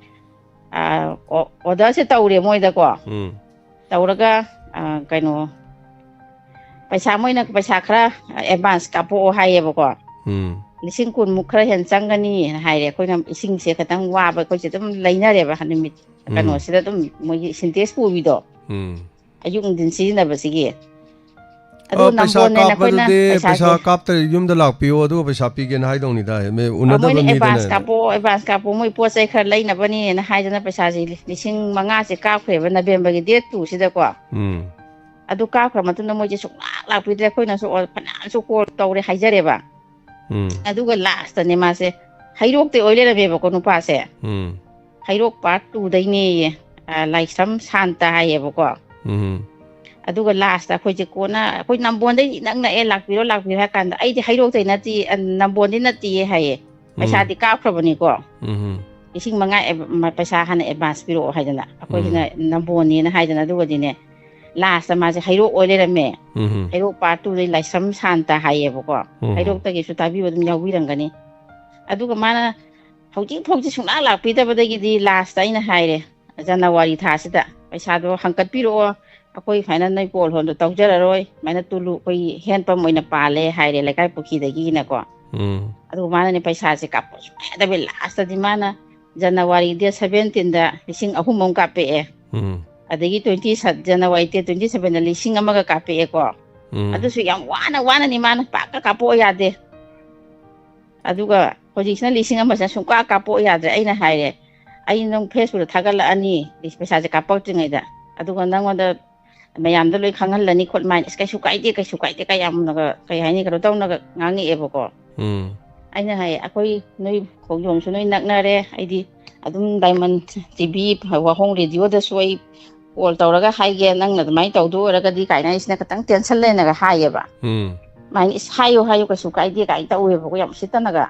ꯑꯣꯔꯗꯔꯁꯦ ꯇꯧꯔꯦ ꯃꯣꯏꯗꯀꯣ ꯇꯧꯔꯒ ꯀꯩꯅꯣ ꯄꯩꯁꯥ ꯃꯣꯏꯅ ꯄꯩꯁꯥ ꯈꯔ ꯑꯦꯗꯚꯥꯟꯁ ꯀꯥꯞꯄꯛꯑꯣ ꯍꯥꯏꯌꯦꯕꯀꯣ 10,000ꯃꯨꯛ ꯈꯔ ꯍꯦꯟꯅ ꯆꯪꯒꯅꯤꯅ ꯍꯥꯏꯔꯦ ꯑꯩꯈꯣꯏꯅ ꯏꯁꯤꯡꯁꯦ ꯈꯤꯇꯪ ꯋꯥꯕ ꯑꯩꯈꯣꯏꯁꯦ ꯑꯗꯨꯝ ꯂꯩꯅꯔꯦꯕ ꯅꯨꯃꯤꯠ ꯀꯩꯅꯣꯁꯤꯗ ꯑꯗꯨꯝ ꯃꯣꯏꯒꯤ ꯁꯤꯟꯇꯦꯛꯁ ꯄꯨꯕꯤꯗꯣ ꯑꯌꯨꯛ ꯅꯨꯡꯊꯤꯟ ꯁꯤꯖꯤꯟꯅꯕꯁꯤꯒꯤ ꯑꯗꯨ ꯄꯩꯁꯥ ꯅꯝꯕꯣꯟꯅꯦꯅ ꯑꯩꯈꯣꯏꯅ ꯀꯥꯞꯄꯗꯨꯗꯤ ꯄꯩꯁꯥ ꯄꯩꯁꯥꯁꯦ ꯀꯥꯞꯇ꯭ꯔ ꯌꯨꯝꯗ ꯂꯥꯛꯄꯤꯌꯣ ꯑꯗꯨꯒ ꯄꯩꯁꯥ ꯄꯤꯒꯦꯅ ꯍꯥꯏꯗꯧꯅꯤꯗ ꯎꯅꯗꯕ ꯃꯣꯏꯅ ꯃꯤꯗꯅꯦ ꯑꯦꯗꯚꯥꯟꯁ ꯀꯥꯞꯄꯣ ꯃꯣꯏ ꯄꯣꯠ ꯆꯩ ꯈꯔ ꯂꯩꯅꯕꯅꯦꯅ ꯍꯥꯏꯗꯅ ꯄꯩꯁꯥꯁꯦ 5,000ꯁꯦ ꯀꯥꯞꯈ꯭ꯔꯦꯕ ꯅꯕꯦꯝꯕꯔꯒꯤ ꯗꯦꯠ 2ꯁꯤꯗꯀꯣ ꯑꯗꯨ ꯀꯥꯞꯈ꯭ꯔ ꯃꯇꯨꯡꯗ ꯃꯣꯏꯁꯦ ꯁꯨꯡꯂꯥꯛ ꯂꯥꯛꯄꯤꯗ꯭ꯔꯦ ꯑꯩꯈꯣꯏꯅꯁꯨ ꯐꯅꯌꯥꯝꯁꯨ ꯀꯣꯜ ꯇꯧꯔꯦ ꯍꯥꯏꯖꯔꯦꯕ ꯑꯗꯨꯒ ꯂꯥꯁꯇꯅꯦ ꯃꯥꯁꯦ ꯍꯩꯔꯣꯛꯇꯩ ꯑꯣꯏ ꯂꯩꯔꯝꯃꯦꯕꯀꯣ ꯅꯨꯄꯥꯁꯦ ꯍꯩꯔꯣꯛ ꯄꯥꯔꯠ 2ꯗꯩꯅꯦꯌꯦ ꯂꯥꯏꯁ꯭ꯔꯝ ꯁꯥꯟꯇ ꯍꯥꯏꯌꯦꯕꯀꯣ ꯑꯗꯨꯒ ꯂꯥꯁꯇ ꯑꯩꯈꯣꯏꯁꯦ ꯀꯣꯟꯅ ꯑꯩꯈꯣꯏ ꯅꯝꯕꯣꯟꯗꯩ ꯏꯅꯛ ꯅꯛꯑꯦ ꯂꯥꯛꯄꯤꯔꯣ ꯍꯥꯏ ꯀꯥꯟꯗ ꯑꯩꯗꯤ ꯍꯩꯔꯣꯛꯇꯩ ꯅꯠꯇꯦ ꯅꯝꯕꯣꯟꯗꯩ ꯅꯠꯇꯦꯌꯦ ꯍꯥꯏꯌꯦ ꯄꯩꯁꯥꯗꯤ ꯀꯥꯞꯈ꯭ꯔꯕꯅꯤꯀꯣ 5,000 ꯄꯩꯁꯥ ꯍꯥꯟꯅ ꯑꯦꯗꯚꯥꯟꯁ ꯄꯤꯔꯛꯑꯣ ꯍꯥꯏꯗꯅ ꯑꯩꯈꯣꯏꯁꯤꯅ ꯅꯝꯕꯣꯟꯅꯦꯅ ꯍꯥꯏꯗꯅ ꯑꯗꯨꯒꯗꯤꯅꯦ ꯂꯥꯁꯇ ꯃꯥꯁꯦ ꯍꯩꯔꯣꯛ ꯑꯣꯏ ꯂꯩꯔꯝꯃꯦ ꯍꯩꯔꯣꯛ ꯄꯥꯔꯠ 2ꯗꯩ ꯂꯥꯏꯁ꯭ꯔꯝ ꯁꯥꯟꯇ ꯍꯥꯏꯌꯦꯕꯀꯣ ꯍꯩꯔꯣꯛꯇꯒꯤꯁꯨ ꯇꯥꯕꯤꯕ ꯑꯗꯨꯝ ꯌꯥꯎꯕꯤꯔꯝꯒꯅꯤ ꯑꯗꯨꯒ ꯃꯥꯅ ꯍꯧꯖꯤꯛ ꯐꯥꯎꯁꯤ ꯁꯨꯡꯂꯥꯛ ꯂꯥꯛꯄꯤꯗꯕꯗꯒꯤꯗꯤ ꯂꯥꯁꯇ ꯑꯩꯅ ꯍꯥꯏꯔꯦ ꯖꯅꯋꯥꯔꯤ ꯊꯥꯁꯤꯗ ꯄꯩꯁꯥꯗꯣ ꯍꯪꯀꯠꯄꯤꯔꯛꯑꯣ ꯑꯩꯈꯣꯏ ꯁꯨꯃꯥꯏꯅ ꯅꯣꯏ ꯄꯣꯜ ꯍꯣꯜꯗꯣ ꯇꯧꯖꯔꯔꯣꯏ ꯁꯨꯃꯥꯏꯅ ꯇꯨꯂꯨ ꯑꯩꯈꯣꯏꯒꯤ ꯍꯦꯟ ꯄꯝ ꯑꯣꯏꯅ ꯄꯥꯜꯂꯦ ꯍꯥꯏꯔꯦ ꯂꯩꯀꯥꯏ ꯄꯨꯈ꯭ꯔꯤꯗꯒꯤꯅꯀꯣ ꯑꯗꯨꯒ ꯃꯥꯅꯅꯦ ꯄꯩꯁꯥꯁꯦ ꯀꯥꯞꯄ ꯁꯨꯡꯌꯥ ꯌꯥꯗꯕꯩ ꯂꯥꯁꯇꯗꯤ ꯃꯥꯅ ꯖꯅꯋꯥꯔꯤ ꯗꯦꯠ 17ꯗ 3,000 ꯑꯃꯨꯛ ꯀꯥꯞꯄꯛꯑꯦ ꯑꯗꯒꯤ ꯖꯅꯋꯥꯔꯤ ꯗꯦꯠ 27ꯗ 1,000ꯒ ꯀꯥꯞꯄꯛꯑꯦꯀꯣ ꯑꯗꯨꯁꯨ ꯌꯥꯝ ꯋꯥꯅꯅꯤ ꯃꯥꯅ ꯄꯥꯛꯀ ꯀꯥꯞꯄꯛꯑꯣ ꯌꯥꯗꯦ ꯑꯗꯨꯒ ꯍꯧꯖꯤꯛꯁꯤꯅ 1,000 ꯁꯨꯡꯀꯥ ꯀꯥꯞꯄꯛꯑꯣ ꯌꯥꯗ꯭ꯔꯦ ꯑꯩꯅ ꯍꯥꯏꯔꯦ ꯑꯩ ꯅꯪ ꯐꯦꯁꯕꯨꯛꯇ ꯊꯥꯒꯠꯂꯛꯑꯅꯤ ꯄꯩꯁꯥꯁꯦ ꯀꯥꯞꯄꯛꯇ꯭ꯔꯤꯉꯩꯗ ꯑꯗꯨꯒ ꯅꯪꯉꯣꯟꯗ ꯃꯌꯥꯝꯗ ꯂꯣꯏ ꯈꯪꯍꯜꯂꯅꯤ ꯈꯣꯠꯃꯥꯏꯅ ꯀꯩꯁꯨ ꯀꯥꯏꯗꯦ ꯀꯩ ꯌꯥꯝꯅꯒ ꯀꯩ ꯍꯥꯏꯅꯤ ꯀꯩꯅꯣ ꯇꯧꯅꯒ ꯉꯥꯡꯉꯛꯑꯦꯕꯀꯣ ꯑꯩꯅ ꯍꯥꯏꯌꯦ ꯑꯩꯈꯣꯏ ꯅꯣꯏ ꯈꯣꯡꯖꯣꯝꯁꯨ ꯅꯣꯏ ꯅꯛꯅꯔꯦ ꯑꯩꯗꯤ ꯑꯗꯨꯝ ꯗꯥꯏꯃꯟ ꯇꯤꯚꯤ ꯋꯥꯍꯣꯡ ꯔꯦꯗꯤꯑꯣꯗꯁꯨ ꯑꯩ ꯀꯣꯜ ꯇꯧꯔꯒ ꯍꯥꯏꯒꯦ ꯅꯪꯅ ꯑꯗꯨꯃꯥꯏꯅ ꯇꯧꯗꯣ ꯑꯣꯏꯔꯒꯗꯤ ꯀꯥꯏꯅ ꯑꯩꯁꯤꯅ ꯈꯤꯇꯪ ꯇꯦꯟꯁꯟ ꯂꯩꯅꯒ ꯍꯥꯏꯌꯦꯕ ꯃꯥꯏꯅ ꯍꯥꯏꯌꯨ ꯀꯩꯁꯨ ꯀꯥꯏꯗꯦ ꯀꯥꯏꯅ ꯇꯧꯋꯦꯕꯀꯣ ꯌꯥꯝ ꯎꯁꯤꯠꯇꯅꯒ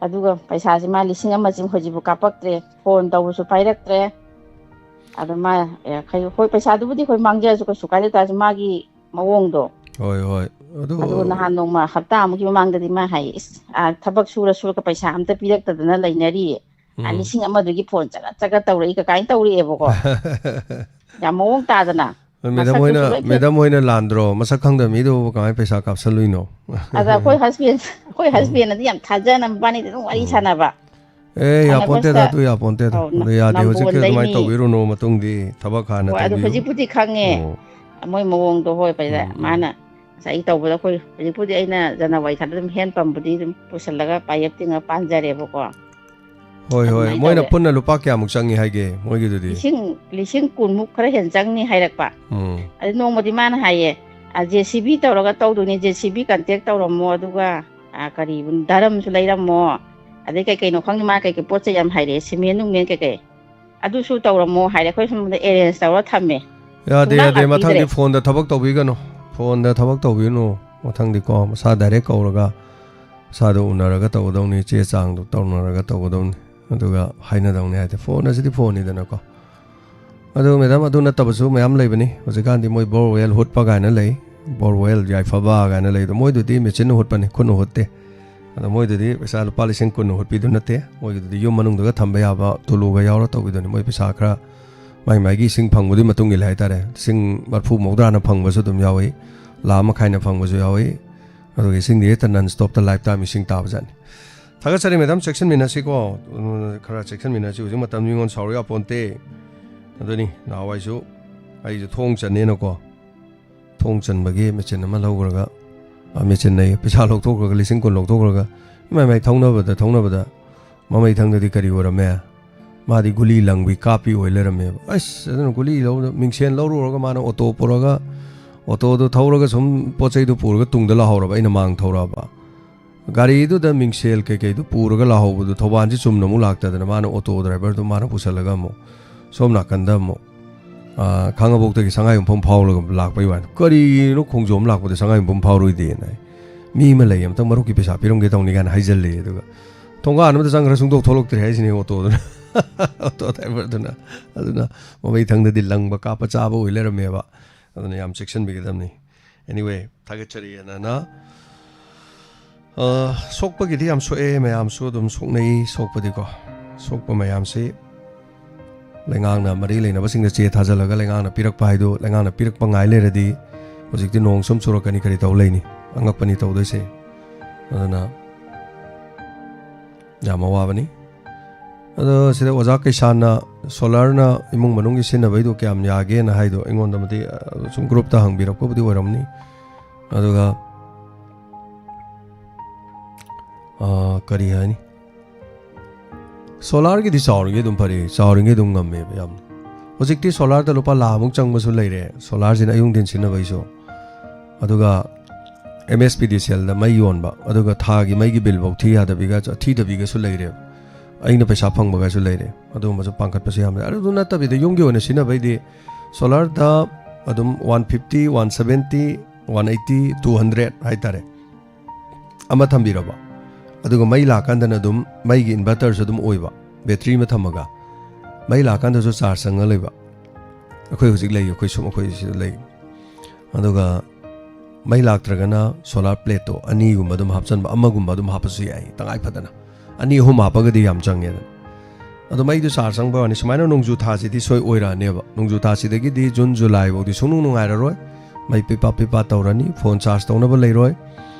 ꯑꯗꯨꯒ ꯄꯩꯁꯥꯁꯦ ꯃꯥ 1,000 ꯍꯧꯖꯤꯛꯐꯥꯎ ꯀꯥꯞꯄꯛꯇ꯭ꯔꯦ ꯐꯣꯟ ꯇꯧꯕꯁꯨ ꯄꯥꯏꯔꯛꯇ꯭ꯔꯦ ꯑꯗ ꯃꯥ ꯍꯣꯏ ꯄꯩꯁꯥꯗꯨꯕꯨꯗꯤ ꯑꯩꯈꯣꯏ ꯃꯥꯡꯖꯔꯁꯨ ꯀꯩꯁꯨ ꯀꯥꯏꯗꯦ ꯇꯥꯔꯁꯨ ꯃꯥꯒꯤ ꯃꯑꯣꯡꯗꯣ ꯍꯣꯏ ꯑꯗꯨꯒ ꯅꯍꯥꯟ ꯅꯣꯡꯃ ꯍꯞꯇꯥꯃꯨꯛꯀꯤ ꯃꯃꯥꯡꯗꯗꯤ ꯃꯥ ꯍꯥꯏꯌꯦ ꯊꯕꯛ ꯁꯨꯔꯒ ꯄꯩꯁꯥ ꯑꯝꯇ ꯄꯤꯔꯛꯇꯗꯅ ꯂꯩꯅꯔꯤꯌꯦ 1,000 ꯐꯣꯟ ꯆꯒꯠ ꯇꯧꯔꯛꯏ ꯀꯥꯏꯅ ꯇꯧꯔꯛꯑꯦꯕꯀꯣ ꯌꯥꯝ ꯃꯑꯣꯡ ꯇꯥꯗꯅ ꯃꯦꯗꯝ ꯍꯣꯏꯅ ꯂꯥꯟꯗ꯭ꯔꯣ ꯃꯁꯛ ꯈꯪꯗꯕ ꯃꯤꯗꯨꯕꯨ ꯀꯃꯥꯏꯅ ꯄꯩꯁꯥ ꯀꯥꯞꯁꯜꯂꯨꯏꯅꯣ ꯑꯗ ꯑꯩꯈꯣꯏ ꯍꯁꯕꯦꯟꯅꯗꯤ ꯌꯥꯝ ꯊꯥꯖꯅ ꯃꯕꯥꯅꯤꯗꯤ ꯑꯗꯨꯝ ꯋꯥꯔꯤ ꯁꯥꯟꯅꯕ ꯌꯥꯄꯣꯟꯇꯦꯗ ꯑꯗꯨ ꯌꯥꯄꯣꯟꯇꯦꯗ ꯑꯗꯨ ꯌꯥꯗꯦ ꯍꯧꯖꯤꯛꯀꯤ ꯑꯗꯨꯃꯥꯏꯅ ꯅꯝꯕꯣꯟꯗꯩꯅꯤ ꯇꯧꯕꯤꯔꯨꯅꯨ ꯃꯇꯨꯡꯗꯤ ꯊꯕꯛ ꯍꯥꯟꯅ ꯍꯣꯏ ꯑꯗꯨ ꯇꯧꯕꯤꯌꯨ ꯍꯧꯖꯤꯛꯄꯨꯗꯤ ꯈꯪꯉꯦ ꯃꯣꯏ ꯃꯑꯣꯡꯗꯣ ꯍꯣꯏ ꯃꯥꯅ ꯉꯁꯥꯏ ꯇꯧꯕꯗ ꯑꯩꯈꯣꯏ ꯍꯧꯖꯤꯛꯄꯨꯗꯤ ꯑꯩꯅ ꯖꯅꯋꯥꯔꯤ ꯊꯥꯗ ꯑꯗꯨꯝ ꯍꯦꯟ ꯄꯝꯕꯨꯗꯤ ꯑꯗꯨꯝ ꯄꯨꯁꯜꯂꯒ ꯄꯥꯌꯦꯞ ꯇꯤꯡꯉꯒ ꯄꯥꯟꯖꯔꯦꯕꯀꯣ ꯍꯣꯏ ꯑꯗꯨꯃꯥꯏꯅ ꯃꯣꯏꯅ ꯇꯧꯋꯦ ꯄꯨꯟꯅ ꯂꯨꯄꯥ ꯀꯌꯥꯃꯨꯛ ꯆꯪꯉꯤ ꯍꯥꯏꯒꯦ ꯃꯣꯏꯒꯤꯗꯨꯗꯤ 10,000 ꯈꯔ ꯍꯦꯟꯅ ꯆꯪꯅꯤ ꯍꯥꯏꯔꯛꯄ ꯑꯗꯨ ꯅꯣꯡꯃꯗꯤ ꯃꯥꯅ ꯍꯥꯏꯌꯦ JCB ꯇꯧꯔꯒ ꯇꯧꯗꯣꯏꯅꯤ JCB ꯀꯟꯇꯦꯛ ꯇꯧꯔꯝꯃꯣ ꯑꯗꯨꯒ ꯀꯔꯤ ꯗꯔꯝꯁꯨ ꯂꯩꯔꯝꯃꯣ ꯑꯗꯩ ꯀꯩꯅꯣ ꯈꯪꯗꯦ ꯃꯥ ꯀꯩꯀꯩ ꯄꯣꯠ ꯆꯩ ꯌꯥꯝ ꯍꯥꯏꯔꯛꯑꯦ ꯁꯤꯃꯦꯟ ꯅꯨꯡꯃꯦꯟ ꯀꯩꯀꯩ ꯑꯗꯨꯁꯨ ꯇꯧꯔꯝꯃꯣ ꯍꯥꯏꯔꯦ ꯑꯩꯈꯣꯏ ꯁꯣꯝꯗ ꯑꯦꯔꯦꯟꯖ ꯇꯧꯔ ꯊꯝꯃꯦ ꯌꯥꯗꯦ ꯃꯊꯪꯗꯤ ꯐꯣꯟꯗ ꯊꯕꯛ ꯇꯧꯕꯤꯒꯅꯨ ꯐꯣꯟꯗ ꯊꯕꯛ ꯇꯧꯕꯤꯒꯅꯨ ꯃꯊꯪꯗꯤꯀꯣ ꯃꯁꯥ ꯗꯥꯏꯔꯦꯛ ꯀꯧꯔꯒ ꯃꯁꯥꯗꯣ ꯎꯅꯔꯒ ꯇꯧꯒꯗꯧꯅꯤ ꯆꯦ ꯆꯥꯡꯗꯣ ꯇꯧꯅꯔꯒ ꯇꯧꯒꯗꯧꯅꯤ ꯑꯗꯨꯒ ꯍꯥꯏꯅꯗꯧꯅꯤ ꯍꯥꯏꯗꯤ ꯐꯣꯟ ꯑꯁꯤꯗꯤ ꯐꯣꯟꯅꯤꯗꯅꯀꯣ ꯑꯗꯨ ꯃꯦꯗꯥꯝ ꯑꯗꯨ ꯅꯠꯇꯕꯁꯨ ꯃꯌꯥꯝ ꯂꯩꯕꯅꯤ ꯍꯧꯖꯤꯛꯀꯥꯟꯗꯤ ꯃꯣꯏ ꯕꯣꯔꯋꯦꯜ ꯍꯨꯠꯄ ꯀꯥꯏꯅ ꯂꯩ ꯕꯣꯔꯋꯦꯜ ꯌꯥꯏꯐꯕ ꯀꯥꯏꯅ ꯂꯩꯗꯣ ꯃꯣꯏꯗꯨꯗꯤ ꯃꯦꯆꯤꯟꯅ ꯍꯨꯠꯄꯅꯤ ꯈꯨꯠꯅ ꯍꯨꯠꯇꯦ ꯑꯗꯣ ꯃꯣꯏꯗꯨꯗꯤ ꯄꯩꯁꯥ ꯂꯨꯄꯥ 10,000 ꯍꯨꯠꯄꯤꯗꯨ ꯅꯠꯇꯦ ꯃꯣꯏꯒꯤꯗꯨꯗꯤ ꯌꯨꯝ ꯃꯅꯨꯡꯗꯒ ꯊꯝꯕ ꯌꯥꯕ ꯇꯨꯂꯨꯒ ꯌꯥꯎꯔ ꯇꯧꯕꯤꯗꯨꯅꯤ ꯃꯣꯏ ꯄꯩꯁꯥ ꯈꯔ ꯃꯥꯒꯤ ꯏꯁꯤꯡ ꯐꯪꯕꯗꯨꯒꯤ ꯃꯇꯨꯡ ꯏꯜꯂꯦ ꯍꯥꯏꯇꯥꯔꯦ 30-40 ꯐꯪꯕꯁꯨ ꯑꯗꯨꯝ ꯌꯥꯎꯏ 1,50,000 ꯐꯪꯕꯁꯨ ꯌꯥꯎꯏ ꯑꯗꯨꯒ ꯏꯁꯤꯡꯗꯤ ꯍꯦꯛꯇ ꯅꯟ ꯁ꯭ꯇꯣꯞꯇ ꯂꯥꯏꯐ ꯇꯥꯏꯝ ꯏꯁꯤng ꯇꯥꯕꯖꯥꯠꯅꯤ ꯊꯥꯒꯠꯆꯔꯤ ꯃꯦꯗꯥꯝ ꯆꯦꯛꯁꯤꯟꯃꯤꯟꯅꯁꯤꯀꯣ ꯈꯔ ꯆꯦꯛꯁꯤꯟꯃꯤꯟꯅꯁꯤ ꯍꯧꯖꯤꯛ ꯃꯇꯝ ꯃꯤꯉꯣꯟ ꯁꯥꯎꯔ ꯌꯥꯄꯣꯟꯇꯦ ꯑꯗꯨꯅꯤ ꯅꯍꯥꯟꯋꯥꯏꯁꯨ ꯑꯩꯁꯨ ꯊꯣꯡ ꯆꯟꯅꯦꯅꯀꯣ ꯊꯣꯡ ꯆꯟꯕꯒꯤ ꯃꯦꯆꯤꯟ ꯑꯃ ꯂꯧꯈ꯭ꯔꯒ ꯃꯦꯆꯤꯟꯅ ꯄꯩꯁꯥ ꯂꯧꯊꯣꯛꯈ꯭ꯔꯒ 10,000 ꯂꯧꯊꯣꯛꯈ꯭ꯔꯒ ꯏꯃꯥꯏ ꯊꯧꯅꯕꯗ ꯃꯃꯩ ꯊꯪꯗꯗꯤ ꯀꯔꯤ ꯑꯣꯏꯔꯝꯃꯦ मादी गुली लंगबी कापी ओइ लेरमे अस अदन गुली लो मिंगसेन लौरुरगा माना ऑटो पुरगा ऑटो दो थौरगा सुम पोचै दो पुरगा तुंगदा लाहौरबा इन मांग थौरबा gari itu dah mingsel ke itu pura ke lahu budu thoban si sum namu lakta dana mana auto driver tu mana pusat laga mo som nak kanda mo khanga bok te sangai pom phau lak pai wan gari no khongjom lak budu sangai pom phau roi de nai mi ma lai am tang maru ki pesa pirong ge tong ni gan haijal le du thonga an ma sang ra sung dok tholok tre hai sini auto dana auto driver dana aduna mo bai thang de lang ba ka pa cha ba oi le ram me ba aduna yam section bi ge dam ni anyway target chari na sokpa gidi am so e mayam so dum sok nei sokpa di ko sokpa mayam si lengang na mari leina basing da che thajalaga lengang na pirak pai do lengang na pirak pa ngai le radi hojik ti nong som churo kani kari taw leini angak pani taw doi se adana jama wa bani ado sida oja kai sana solar na imung manung gi sin bai do kyam ya ge na hai do engon da mati sum group ta hang birak ko budi waramni aduga kari hai ni solar ki di saur ge dum pari saur ge dum ngam me yam hojik ti solar da lupa la muk chang masu leire solar jin ayung din sin bai so aduga MSPDCL da mai yon ba aduga tha gi mai gi bill bau thi ya da biga thi da biga su leire aina paisa phang ba ga su leire adu ma su pangkat pasi am adu na ta bi de yong ge one sin bai di solar da adum 150 170 180 200 hai tare ama thambira ba aduga mai la kan dana dum mai gi inverter su dum oiba battery ma thamaga mai la kan da su charge sang leiba akhoi hujik lei akhoi sum akhoi si lei aduga mai lak tragana solar plate to ani gum dum hapchan ba amma gum dum hapasu yai tangai phadana ani hum hapaga di yam chang ye adu mai du charge sang ba ni sumaina nongju tha si di soi oira ne ba nongju tha si dagi di June July bo di sunung nungai ra roi mai pipa tawrani phone charge tawna ba lei roi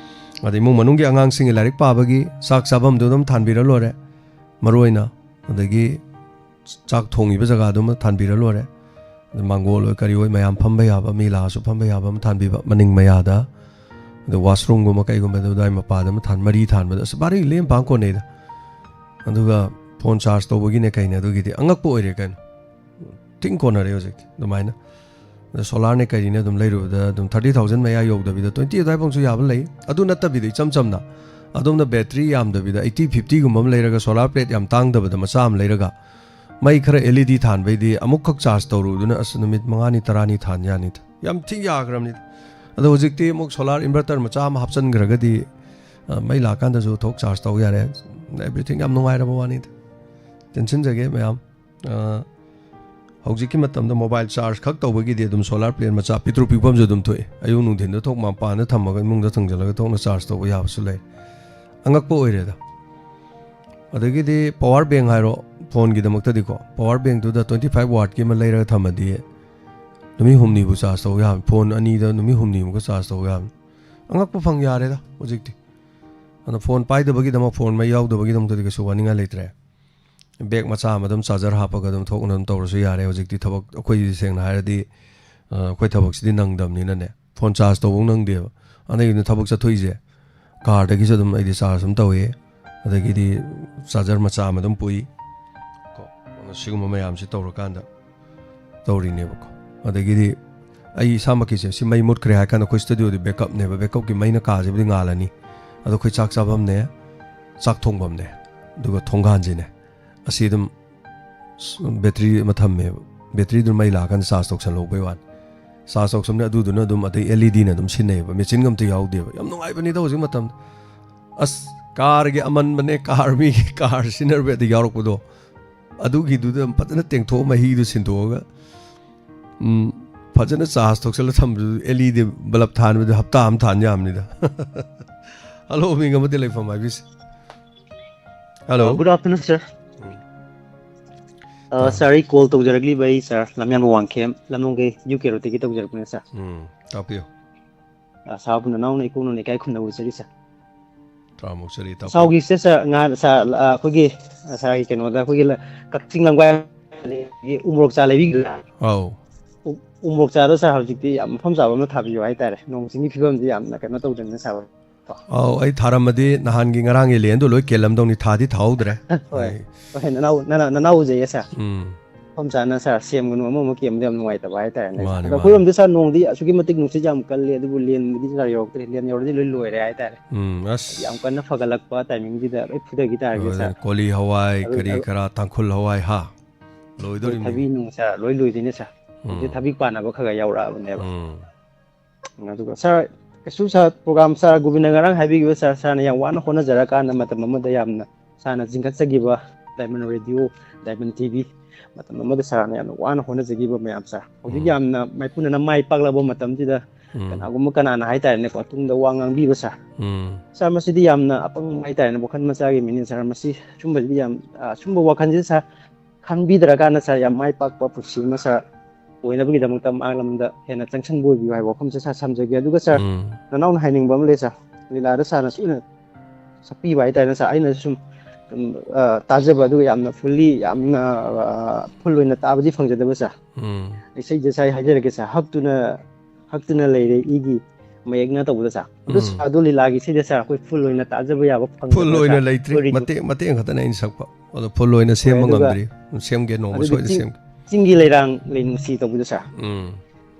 adi mung manung gi angang sing larik pa bagi sak sabam dum thanbira lore maroina adagi chak thongi ba jaga dum thanbira lore mangol kari oi mayam phamba ya ba mila su phamba ya ba thanbi ba maning maya da the washroom go ma kai go ma dai ma pa da ma than mari than ba sa bari lem bang ko ne da aduga phone charge to bagi ne kai ne adugi di angak po ore kan ting ko na re ojek do maina solar ne kai ne dum leiru da dum 30000 maya yog da bi da 20 dai bang su ya ba lei adu na ta bi di cham cham na adum na battery yam da bi da 80 50 gum mam leiraga solar plate yam tang da ba da ma sam leiraga mai khara LED than bai di amuk khak charge to ru duna as numit mangani tarani than ya ni yam thi ya gram ni adu hojik ti amuk solar inverter ma cha ma hapchan graga di mai la kan da jo thok charge to ya re everything yam nungai ra ba wani tension jage mayam hojik ki matam da mobile charge khak to bagi di dum solar plate ma cha pitru pipam jo dum thoi ayu nu din da thok ma pa na thamaga mung da thang jala ga thok na charge to ya su le angak po oire da adagi di power bank hairo phone gi damakta diko power bank tu da 25 watt ki ma leira thamadi numi humni bu charge to ya phone ani da numi humni mu ka charge to ya angak po phang yare da hojik ti ana phone pai da bagi dama phone mai yaw da bagi dam to di ka su waninga leitre bag macha madam charger ha pa ga dam thok nam to su yare hojik ti thabak akhoi seng na ha di akhoi thabak si di nang dam ni na ne phone charge to bong nang de anai ni thabak cha thoi je car da gi sadum ai di charge sum to ye adagi di charger macha madam pui ko sigum mayam si tawra kanda tawri ne ba ko adagi di ai samaki se si mai mut kre ha kan ko studio di backup ne ba backup ki mai na ka je bi ngalani ado khoi chak sabam ne chak thongbam ne duga thonggan je ne asi dum battery matham me battery dum mai la kan charge tok san lo bai wan charge tok sam ne adu du na dum adai LED na dum sin ne ba machine gam te yaw de ba yam nungai bani da hojik matam as car ge aman mane car mi car siner be de yarok do adu gi du da patna teng tho ma hi du sin do ga phajana charge tok sel tham LED bulb than be hafta am than yam ni da hello mi ngam de like from my bis hello good afternoon sir sorry call to directly by sir lamyan wang kem lamong ge UK ro te ki to jar pune sir tapio saab na naw na ikuno ne kai khun na usari sir Tramo seri tapio saugi se sir nga sa khogi sa ki keno da khogi la kakching langwa ye umrok cha lebi au umrok cha do sir hawjik ti am pham sa ba ma thabi ai tare nong singi phibam ji am na kana to den sa au ai tharamadi nahan gi ngarang e len do loi kelam dong ni thadi thaudre hoi na na je yes sir ꯃꯐꯝ ꯆꯥꯅ ꯁꯥꯔ ꯁꯦꯝꯒꯅꯨ ꯑꯃ ꯀꯦꯝꯕꯗ ꯌꯥꯝ ꯅꯨꯡꯉꯥꯏꯇꯕ ꯍꯥꯏꯇꯥꯔꯦꯅꯦ ꯃꯥꯅꯤ, ꯑꯗꯣ ꯑꯩꯈꯣꯏꯔꯣꯝꯗ ꯁꯥꯔ ꯅꯣꯡꯗꯤ ꯑꯁꯨꯛꯀꯤ ꯃꯇꯤꯛ ꯅꯨꯡꯁꯤꯠ ꯌꯥꯝ ꯀꯜꯂꯤ ꯑꯗꯨꯕꯨ ꯂꯦꯟꯕꯨꯗꯤ ꯁꯥꯔ ꯌꯧꯔꯛꯇ꯭ꯔꯤ ꯂꯦꯟ ꯌꯧꯔꯗꯤ ꯂꯣꯏ ꯂꯣꯏꯔꯦ ꯍꯥꯏꯇꯥꯔꯦ ꯌꯥꯝ ꯑꯁ ꯀꯟꯅ ꯐꯒꯠꯂꯛꯄ ꯇꯥꯏꯃꯤꯡꯁꯤꯗ ꯂꯣꯏ ꯐꯨꯊꯈꯤ ꯇꯥꯔꯒꯗꯤ ꯁꯥꯔ ꯀꯣꯂꯤ ꯍꯋꯥꯏ ꯀꯔꯤ ꯀꯔꯥ ꯇꯥꯡꯈꯨꯜ ꯍꯋꯥꯏ ꯍꯥ ꯑꯩꯈꯣꯏ ꯊꯕꯤ ꯂꯣꯏꯗꯣꯔꯤꯕꯅꯤ ꯅꯨꯡ ꯁꯥꯔ ꯂꯣꯏ ꯂꯣꯏꯗꯣꯏꯅꯦ ꯁꯥꯔ ꯍꯧꯖꯤꯛ ꯊꯕꯤ ꯄꯥꯟꯅꯕ ꯈꯔ ꯌꯧꯔꯛꯑꯕꯅꯦꯕ ꯑꯗꯨꯒ ꯁꯥꯔ ꯀꯩꯁꯨ ꯁꯥꯔ ꯄ꯭ꯔꯣꯒ꯭ꯔꯥꯝ ꯁꯥꯔ ꯒꯣꯕꯤꯟꯗ ꯉꯔꯥꯡ ꯍꯥꯏꯕꯤꯈꯤꯕ ꯁꯥꯔ ꯁꯥꯔꯅ ꯌꯥꯝ ꯋꯥꯅ ꯍꯣꯠꯅꯖꯔꯀꯥꯟꯗ ꯃꯇꯝ ꯑꯃꯗ ꯌꯥꯝꯅ ꯁꯥꯔꯅ ꯆꯤꯡꯈꯠꯆꯈꯤꯕ ꯗꯥꯏꯃꯟ ꯔꯦꯗꯤꯑꯣ ꯗꯥꯏꯃꯟ ꯇꯤꯚꯤ ꯃꯇꯝ ꯑꯃꯗ ꯁꯥꯔꯅ ꯌꯥꯝꯅ ꯋꯥꯅ ꯍꯣꯠꯅꯖꯈꯤꯕ ꯃꯌꯥꯝ ꯁꯥꯔ ꯍꯧꯖꯤꯛ ꯌꯥꯝꯅ ꯃꯥꯏꯄꯨꯅꯅ ꯃꯥꯏ ꯄꯥꯛꯂꯕ ꯃꯇꯝꯁꯤꯗ ꯀꯅꯥꯒꯨꯝꯕ ꯀꯅꯥꯅ ꯍꯥꯏꯇꯥꯔꯦꯅꯦꯀꯣ ꯇꯨꯡꯗ ꯋꯥ ꯉꯥꯡꯕꯤꯕ ꯁꯥꯔ ꯁꯥꯔ ꯃꯁꯤꯗꯤ ꯌꯥꯝꯅ ꯑꯄꯪꯕ ꯍꯥꯏꯇꯥꯔꯦꯅꯦ ꯋꯥꯈꯜ ꯃꯆꯥꯒꯤ ꯃꯤꯅꯤ ꯁꯥꯔ ꯃꯁꯤ ꯁꯨꯝꯕꯁꯤꯗꯤ ꯌꯥꯝ ꯁꯨꯝꯕ ꯋꯥꯈꯜꯁꯤ ꯁꯥꯔ ꯈꯪꯕꯤꯗ꯭ꯔꯀꯥꯟꯗ ꯁꯥꯔ ꯌꯥꯝ ꯃꯥꯏ ꯄꯥꯛꯄ ꯄꯨꯟꯁꯤ ꯑꯃ ꯁꯥꯔ ꯑꯣꯏꯅꯕꯒꯤꯗꯃꯛꯇ ꯃꯥꯂꯝꯗ ꯍꯦꯟꯅ ꯆꯪꯁꯤꯟꯕ ꯑꯣꯏꯕꯤꯌꯨ ꯍꯥꯏꯕ ꯋꯥꯐꯝꯁꯦ ꯁꯥꯔ ꯊꯝꯖꯒꯦ ꯑꯗꯨꯒ ꯁꯥꯔ ꯅꯅꯥꯎꯅ ꯍꯥꯏꯅꯤꯡꯕ ꯑꯃ ꯂꯩ ꯁꯥꯔ ꯂꯤꯂꯥꯗ ꯁꯥꯔꯅ ꯁꯨꯅ ꯁꯛꯄꯤꯕ ꯍꯥꯏꯇꯥꯔꯦꯅꯦ ꯁꯥꯔ ꯑꯩꯅꯁꯨ ꯁꯨꯝ ꯇꯥꯖꯕ ꯑꯗꯨꯒ ꯌꯥꯝꯅ ꯐꯨꯜꯂꯤ ꯌꯥꯝꯅ ꯐꯨꯜ ꯑꯣꯏꯅ ꯇꯥꯕꯗꯤ ꯐꯪꯖꯗꯕ ꯁꯥꯔ ꯏꯁꯩꯗ ꯁꯥꯔ ꯍꯥꯏꯖꯔꯛꯀꯦ ꯁꯥꯔ ꯍꯛꯇꯨꯅ ꯂꯩꯔꯦ ꯏꯒꯤ ꯃꯌꯦꯛꯅ ꯇꯧꯕꯗ ꯁꯥꯔ ꯑꯗꯨ ꯁꯥꯔ ꯑꯗꯨ ꯂꯤꯂꯥꯒꯤ ꯏꯁꯩꯗ ꯁꯥꯔ ꯑꯩꯈꯣꯏ ꯐꯨꯜ ꯑꯣꯏꯅ ꯇꯥꯖꯕ ꯌꯥꯕ ꯐꯨꯜ ꯐꯪꯖꯕ꯭ꯔꯥ ꯑꯣꯏꯅ ꯁꯥꯔ ꯂꯩꯇ꯭ꯔꯤ ꯑꯩꯈꯣꯏ ꯃꯇꯦꯛ ꯈꯛꯇꯅꯦ ꯑꯩꯅ ꯁꯛꯄ ꯑꯗꯣ ꯐꯨꯜ ꯑꯣꯏꯅ ꯍꯣꯏ ꯁꯦꯝꯕ ꯑꯗꯨꯒ ꯉꯝꯗ꯭ꯔꯤ ꯁꯦꯝꯒꯦ ꯅꯣꯡꯃ ꯑꯗꯨꯒꯤ ꯁꯣꯏꯗ ꯁꯦꯝꯒꯦ ꯆꯤꯡꯒꯤ ꯂꯩꯔꯥꯡ ꯂꯩꯅꯨꯡꯁꯤ ꯇꯧꯕꯗꯣ ꯁꯥꯔ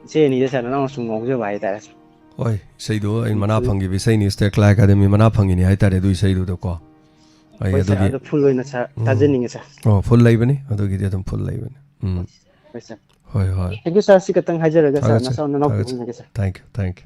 ꯏꯁꯩ ꯑꯅꯤꯗ ꯁꯥꯔ ꯅꯅꯥꯎꯅ ꯁꯨꯝ ꯉꯥꯎꯖꯕ ꯍꯥꯏꯇꯥꯔꯦ ꯍꯣꯏ ꯏꯁꯩꯗꯣ ꯑꯩ ꯃꯅꯥ ꯐꯪꯈꯤꯕ ꯏꯁꯩꯅꯤ ꯁ꯭ꯇꯦꯠ ꯀ꯭ꯂꯥ ꯑꯦꯀꯥꯗꯃꯤ ꯃꯅꯥ ꯐꯪꯉꯤꯅꯤ ꯍꯥꯏꯇꯥꯔꯦ ꯑꯗꯨ ꯏꯁꯩꯗꯨꯗꯀꯣ ꯑꯩ ꯍꯣꯏ ꯁꯥꯔ ꯑꯗꯨꯒꯤ ꯑꯗꯣ ꯐꯨꯜ ꯑꯣꯏꯅ ꯁꯥꯔ ꯇꯥꯖꯅꯤꯡꯉꯦ ꯁꯥꯔ ꯑꯣ ꯐꯨꯜ ꯂꯩꯕꯅꯤ ꯑꯗꯨꯒꯤꯗꯤ ꯑꯗꯨꯝ ꯐꯨꯜ ꯂꯩꯕꯅꯤ ꯍꯣꯏ ꯁꯥꯔ ꯍꯣꯏ ꯍꯣꯏ ꯊꯦꯡꯛ ꯌꯨ ꯁꯥꯔ ꯁꯤ ꯈꯛꯇꯪ ꯍꯥꯏꯖꯔꯒ ꯁꯥꯔ ꯊꯥꯒꯠꯆꯩ ꯅꯅꯥꯎ ꯊꯥꯒꯠꯆꯩ ꯄꯤꯕꯤꯔꯒꯦ ꯁꯥꯔ ꯊꯦꯡꯛ ꯌꯨ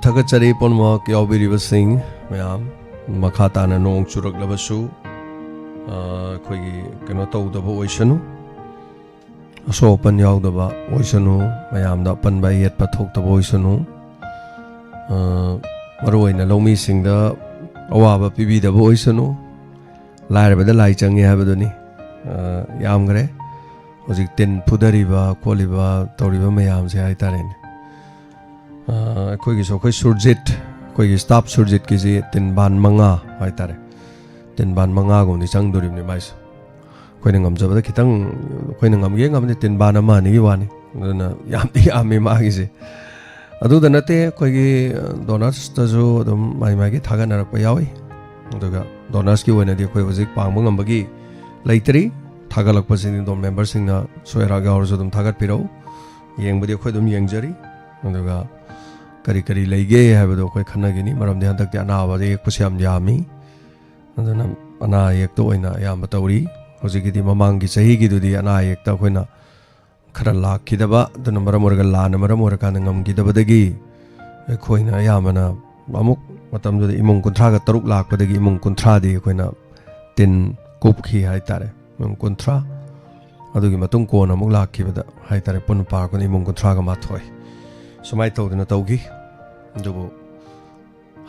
ꯊꯥꯒꯠꯆꯔꯤ ꯄꯨꯝꯅꯃꯛ ꯌꯥꯎꯕꯤꯔꯤꯕꯁꯤꯡ ꯃꯌꯥꯝ ꯃꯈꯥ ꯇꯥꯅ ꯅꯣꯡ ꯆꯨꯔꯛꯂꯕꯁꯨ ꯑꯩꯈꯣꯏꯒꯤ ꯀꯩꯅꯣ ꯇꯧꯗꯕ ꯑꯣꯏꯁꯅꯨ ꯑꯁꯣꯛ ꯑꯄꯟ ꯌꯥꯎꯗꯕ ꯑꯣꯏꯁꯅꯨ ꯃꯌꯥꯝꯗ ꯑꯄꯟꯕ ꯑꯌꯦꯠꯄ ꯊꯣꯛꯇꯕ ꯑꯣꯏꯁꯅꯨ ꯃꯔꯨꯑꯣꯏꯅ ꯂꯧꯃꯤꯁꯤꯡꯗ ꯑꯋꯥꯕ ꯄꯤꯕꯤꯗꯕ ꯑꯣꯏꯁꯅꯨ ꯂꯥꯏꯔꯕꯗ ꯂꯥꯏ ꯆꯪꯉꯤ ꯍꯥꯏꯕꯗꯨꯅꯤ ꯌꯥꯝꯈ꯭ꯔꯦ ꯍꯧꯖꯤꯛ ꯇꯤꯟ ꯐꯨꯗꯔꯤꯕ ꯈꯣꯠꯂꯤꯕ ꯇꯧꯔꯤꯕ ꯃꯌꯥꯝꯁꯦ ꯍꯥꯏꯇꯥꯔꯦꯅꯦ ꯑꯩꯈꯣꯏꯒꯤꯁꯨ ꯑꯩꯈꯣꯏ ꯁꯨꯔꯖꯤꯠ ꯑꯩꯈꯣꯏꯒꯤ ꯁ꯭ꯇꯥꯐ ꯁꯨꯔꯖꯤꯠꯀꯤꯁꯤ ꯇꯤꯟꯕꯥꯟ 5 ꯍꯥꯏꯇꯥꯔꯦ ꯇꯤꯟꯕꯥꯟ 5ꯒꯨꯝꯕꯗꯤ ꯆꯪꯗꯣꯔꯤꯕꯅꯤ ꯃꯥꯏꯁꯨ ꯑꯩꯈꯣꯏꯅ ꯉꯝꯖꯕꯗ ꯈꯤꯇꯪ ꯑꯩꯈꯣꯏꯅ ꯉꯝꯗꯦ ꯇꯤꯟꯕꯥꯟ 1-2ꯒꯤ ꯋꯥꯅꯤ ꯑꯗꯨꯅ ꯌꯥꯝꯗꯤ ꯌꯥꯝꯃꯤ ꯃꯥꯒꯤꯁꯦ ꯑꯗꯨꯗ ꯅꯠꯇꯦ ꯑꯩꯈꯣꯏꯒꯤ ꯗꯣꯅꯔꯁꯇꯁꯨ ꯑꯗꯨꯝ ꯃꯥꯒꯤ ꯊꯥꯒꯠꯅꯔꯛꯄ ꯌꯥꯎꯏ ꯑꯗꯨꯒ ꯗꯣꯅꯔꯁꯀꯤ ꯑꯣꯏꯅꯗꯤ ꯑꯩꯈꯣꯏ ꯍꯧꯖꯤꯛ ꯄꯥꯡꯕ ꯉꯝꯕꯒꯤ ꯂꯩꯇ꯭ꯔꯤ ꯊꯥꯒꯠꯂꯛꯄꯁꯤꯡꯗꯤ ꯗꯣꯟ ꯃꯦꯝꯕꯔꯁꯤꯡꯅ ꯁꯣꯏꯔꯥꯛ ꯌꯥꯎꯔꯁꯨ ꯑꯗꯨꯝ ꯊꯥꯒꯠꯄꯤꯔꯛꯎ ꯌꯦꯡꯕꯗꯤ ꯑꯩꯈꯣꯏ ꯑꯗꯨꯝ ꯌꯦꯡꯖꯔꯤ ꯑꯗꯨꯒ ꯀꯔꯤ ꯂꯩꯒꯦ ꯍꯥꯏꯕꯗꯣ ꯑꯩꯈꯣꯏ ꯈꯟꯅꯒꯅꯤ ꯃꯔꯝꯗꯤ ꯍꯟꯗꯛꯇꯤ ꯑꯅꯥꯕꯗ ꯌꯦꯛꯄꯁꯨ ꯌꯥꯝ ꯌꯥꯝꯃꯤ ꯑꯗꯨꯅ ꯑꯅꯥ ꯑꯌꯦꯛꯇ ꯑꯣꯏꯅ ꯑꯌꯥꯝꯕ ꯇꯧꯔꯤ ꯍꯧꯖꯤꯛꯀꯤꯗꯤ ꯃꯃꯥꯡꯒꯤ ꯆꯍꯤꯒꯤꯗꯨꯗꯤ ꯑꯅꯥ ꯑꯌꯦꯛꯇ ꯑꯩꯈꯣꯏꯅ ꯈꯔ ꯂꯥꯛꯈꯤꯗꯕ ꯑꯗꯨꯅ ꯃꯔꯝ ꯑꯣꯏꯔꯒ ꯂꯥꯟꯅ ꯃꯔꯝ ꯑꯣꯏꯔꯀꯥꯟꯗ ꯉꯝꯈꯤꯗꯕꯗꯒꯤ ꯑꯩꯈꯣꯏꯅ ꯑꯌꯥꯝꯕꯅ ꯑꯃꯨꯛ ꯃꯇꯝꯗꯨꯗ ꯏꯃꯨꯡ 33 ꯂꯥꯛꯄꯗꯒꯤ ꯏꯃꯨꯡ 30ꯗꯤ ꯑꯩꯈꯣꯏꯅ ꯇꯤꯟ ꯀꯨꯞꯈꯤ ꯍꯥꯏꯇꯥꯔꯦ ꯏꯃꯨꯡ 30 ꯑꯗꯨꯒꯤ ꯃꯇꯨꯡ ꯀꯣꯟꯅ ꯑꯃꯨꯛ ꯂꯥꯛꯈꯤꯕꯗ ꯍꯥꯏꯇꯥꯔꯦ ꯄꯨꯟꯅ ꯄꯥꯔꯛꯄꯗ ꯏꯃꯨꯡ 31 ꯁꯨꯃꯥꯏꯅ ꯇꯧꯗꯅ ꯇꯧꯈꯤ ꯑꯗꯨꯕꯨ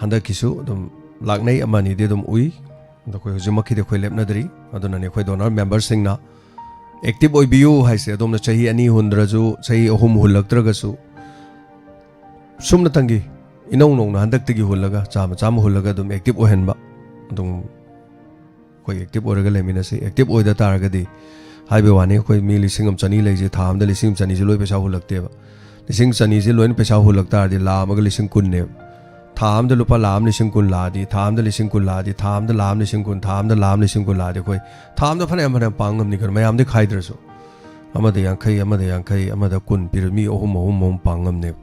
ꯍꯟꯗꯛꯀꯤꯁꯨ ꯑꯗꯨꯝ ꯂꯥꯛꯅꯩ ꯑꯃꯅꯤꯗꯤ ꯑꯗꯨꯝ ꯎꯏ ꯑꯗꯣ ꯑꯩꯈꯣꯏ ꯍꯧꯖꯤꯛꯃꯛꯀꯤꯗꯤ ꯑꯩꯈꯣꯏ ꯂꯦꯞꯅꯗ꯭ꯔꯤ ꯑꯗꯨꯅꯅꯤ ꯑꯩꯈꯣꯏ ꯗꯣꯅꯔ ꯃꯦꯝꯕꯔꯁꯤꯡꯅ ꯑꯦꯛꯇꯤꯚ ꯑꯣꯏꯕꯤꯌꯨ ꯍꯥꯏꯁꯦ ꯑꯗꯣꯝꯅ ꯆꯍꯤ 2 ꯍꯨꯟꯗ꯭ꯔꯁꯨ ꯆꯍꯤ 3 ꯍꯨꯜꯂꯛꯇ꯭ꯔꯒꯁꯨ ꯁꯨꯝꯅꯇꯪꯒꯤ ꯏꯅꯧ ꯅꯧꯅ ꯍꯟꯗꯛꯇꯒꯤ ꯍꯨꯜꯂꯒ ꯆꯥꯝꯃ ꯍꯨꯜꯂꯒ ꯑꯗꯨꯝ ꯑꯦꯛꯇꯤꯚ ꯑꯣꯏꯍꯟꯕ ꯑꯗꯨꯝ ꯑꯩꯈꯣꯏ ꯑꯦꯛꯇꯤꯚ ꯑꯣꯏꯔꯒ ꯂꯩꯃꯤꯟꯅꯁꯤ ꯑꯦꯛꯇꯤꯚ ꯑꯣꯏꯗ ꯇꯥꯔꯒꯗꯤ ꯍꯥꯏꯕ ꯋꯥꯅꯤ ꯑꯩꯈꯣই ꯃꯤ 1,200 ꯂꯩꯁꯦ ꯊꯥ ꯑꯃꯗ 1,200 ꯂꯣꯏ ꯄꯩꯁꯥ ꯍꯨꯜꯂꯛꯇꯦꯕ 200,000 ꯂꯣꯏꯅ ꯄꯩꯁꯥ ꯍꯨꯜꯂꯛ ꯇꯥꯔꯗꯤ ꯂꯥꯛ ꯑꯃꯒ 10,000 ꯊꯥ ꯑꯃꯗ ꯂꯨꯄꯥ ꯂꯥꯛ ꯑꯃ 10,000 ꯂꯥꯛꯑꯗꯤ ꯊꯥ ꯑꯃꯗ 10,000 ꯂꯥꯛꯑꯗꯤ ꯊꯥ ꯑꯃꯗ ꯂꯥꯛ ꯑꯃ 10,000 ꯊꯥ ꯑꯃꯗ ꯂꯥꯛ ꯑꯃ 10,000 ꯂꯥꯛꯑꯗꯤ ꯑꯩꯈꯣই ꯊꯥ ꯑꯃꯗ ꯐꯅꯌꯥꯝ ꯄꯥꯡ ꯉꯝꯅꯤ ꯀꯩꯅꯣ ꯃꯌꯥꯝꯗꯤ ꯈꯥꯏꯗ꯭ꯔꯁꯨ ꯑꯃꯗ 50 ꯑꯃꯗ 50 ꯑꯃꯗ 10 ꯄꯤꯔ ꯃꯤ 3 ꯄꯥꯡ ꯉꯝꯅꯦꯕ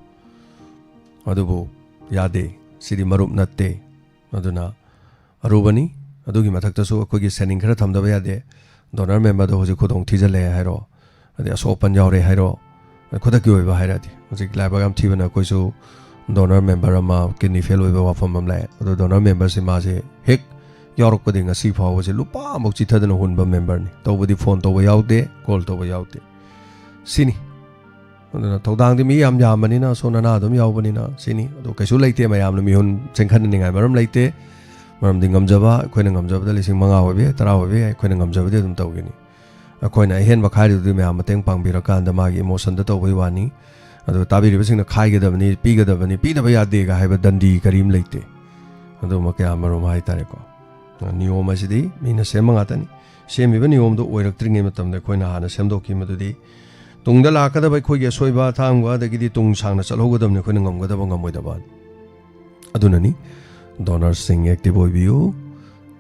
ꯑꯗꯨꯕꯨ ꯌꯥꯗꯦ ꯁꯤꯗꯤ ꯃꯔꯨꯞ ꯅꯠꯇꯦ ꯑꯗꯨꯅ ꯑꯔꯨꯕꯅꯤ ꯑꯗꯨꯒꯤ ꯃꯊꯛꯇꯁꯨ ꯑꯩꯈꯣꯏꯒꯤ ꯁꯦꯅꯤꯡ ꯈꯔ ꯊꯝꯗꯕ ꯌꯥꯗꯦ ꯗꯣꯅꯔ ꯃꯦꯝꯕꯔꯗꯣ ꯍꯧꯖꯤꯛ ꯈꯨꯗꯣꯡ ꯊꯤꯖꯜꯂꯛꯑꯦ ꯍꯥꯏꯔꯣ ꯑꯗꯩ ꯑꯁꯣꯛ ꯑꯄꯟ ꯌꯥꯎꯔꯦ ꯍꯥꯏꯔꯣ ꯈꯨꯗꯛꯀꯤ ꯑꯣꯏꯕ ꯍꯥꯏꯔꯗꯤ ꯍꯧꯖꯤꯛ ꯂꯥꯏꯕꯛ ꯌꯥꯝ ꯊꯤꯕꯅ ꯑꯩꯈꯣꯏꯁꯨ ꯗꯣꯅꯔ ꯃꯦꯝꯕꯔ ꯑꯃ ꯀꯤꯗꯅꯤ ꯐꯦꯜ ꯑꯣꯏꯕ ꯋꯥꯐꯝ ꯑꯃ ꯂꯥꯛꯑꯦ ꯑꯗꯣ ꯗꯣꯅꯔ ꯃꯦꯝꯕꯔꯁꯦ ꯃꯥꯁꯦ ꯍꯦꯛ ꯌꯥꯎꯔꯛꯄꯗꯒꯤ ꯉꯁꯤ ꯐꯥꯎꯕꯁꯦ ꯂꯨꯄꯥ ꯑꯃꯨꯛ ꯆꯤꯊꯗꯅ ꯍꯨꯟꯕ ꯃꯦꯝꯕꯔꯅꯤ ꯇꯧꯕꯗꯤ ꯐꯣꯟ ꯇꯧꯕ ꯌꯥꯎꯗꯦ ꯀꯣꯜ ꯇꯧꯕ ꯌꯥꯎꯗꯦ ꯁꯤꯅꯤ ꯑꯗꯨꯅ ꯊꯧꯗꯥꯡꯗꯤ ꯃꯤ ꯌꯥꯝ ꯌꯥꯝꯕꯅꯤꯅ ꯑꯁꯣꯟ ꯑꯅꯥ ꯑꯗꯨꯝ ꯌꯥꯎꯕꯅꯤꯅ ꯁꯤꯅꯤ ꯑꯗꯣ ꯀꯩꯁꯨ ꯂꯩꯇꯦ ꯃꯌꯥꯝꯅ ꯃꯤꯍꯨꯟ ꯆꯦꯟꯈꯠꯅꯅꯤꯡꯉꯥꯏ ꯃꯔꯝ ꯂꯩꯇꯦ ꯃꯔꯝꯗꯤ ꯉꯝꯖꯕ ꯑꯩꯈꯣꯏꯅ ꯉꯝꯖꯕꯗ 5,000 ꯑꯣꯏꯕ ꯌꯥꯏ 10 ꯑꯣꯏꯕ ꯌꯥꯏ ꯑꯩꯈꯣꯏꯅ ꯉꯝꯖꯕꯗꯤ ꯑꯗꯨꯝ ꯇꯧꯒꯅꯤ ꯑꯩꯈꯣꯏꯅ ꯑꯍꯦꯟꯕ ꯈꯥꯏꯔꯤꯗꯨꯗꯤ ꯃꯌꯥꯝ ꯃꯇꯦꯡ ꯄꯥꯡꯕꯤꯔꯀꯥꯟꯗ ꯃꯥꯒꯤ ꯏꯃꯣꯁꯟꯗ ꯇꯧꯕꯒꯤ ꯋꯥꯅꯤ ꯑꯗꯨ ꯇꯥꯕꯤꯔꯤꯕꯁꯤꯡꯅ ꯈꯥꯏꯒꯗꯕꯅꯤ ꯄꯤꯒꯗꯕꯅꯤ ꯄꯤꯗꯕ ꯌꯥꯗꯦꯒ ꯍꯥꯏꯕ ꯗꯟꯗꯤ ꯀꯔꯤꯝ ꯂꯩꯇꯦ ꯑꯗꯨꯝꯕ ꯀꯌꯥ ꯃꯔꯨꯝ ꯍꯥꯏꯇꯥꯔꯦꯀꯣ ꯅꯤꯌꯣꯝ ꯑꯁꯤꯗꯤ ꯃꯤꯅ ꯁꯦꯝꯕ ꯉꯥꯛꯇꯅꯤ ꯁꯦꯝꯃꯤꯕ ꯅꯤꯌꯣꯝꯗꯣ ꯑꯣꯏꯔꯛꯇ꯭ꯔꯤꯉꯩ ꯃꯇꯝꯗ ꯑꯩꯈꯣꯏꯅ ꯍꯥꯟꯅ ꯁꯦꯝꯗꯣꯛꯈꯤ ꯃꯗꯨꯗꯤ ꯇꯨꯡꯗ ꯂꯥꯛꯀꯗꯕ ꯑꯩꯈꯣꯏꯒꯤ ꯑꯁꯣꯏꯕ ꯑꯊꯥꯡꯕ ꯑꯗꯒꯤꯗꯤ ꯇꯨꯡ ꯁꯥꯡꯅ ꯆꯠꯍꯧꯒꯗꯕꯅꯤ ꯑꯩꯈꯣꯏꯅ ꯉꯝꯒꯗꯕ ꯉꯝꯃꯣꯏꯗꯕ ꯑꯗꯨꯅꯅꯤ ꯗꯣꯅꯔꯁꯤꯡ ꯑꯦꯛꯇꯤꯚ ꯑꯣꯏꯕꯤꯌꯨ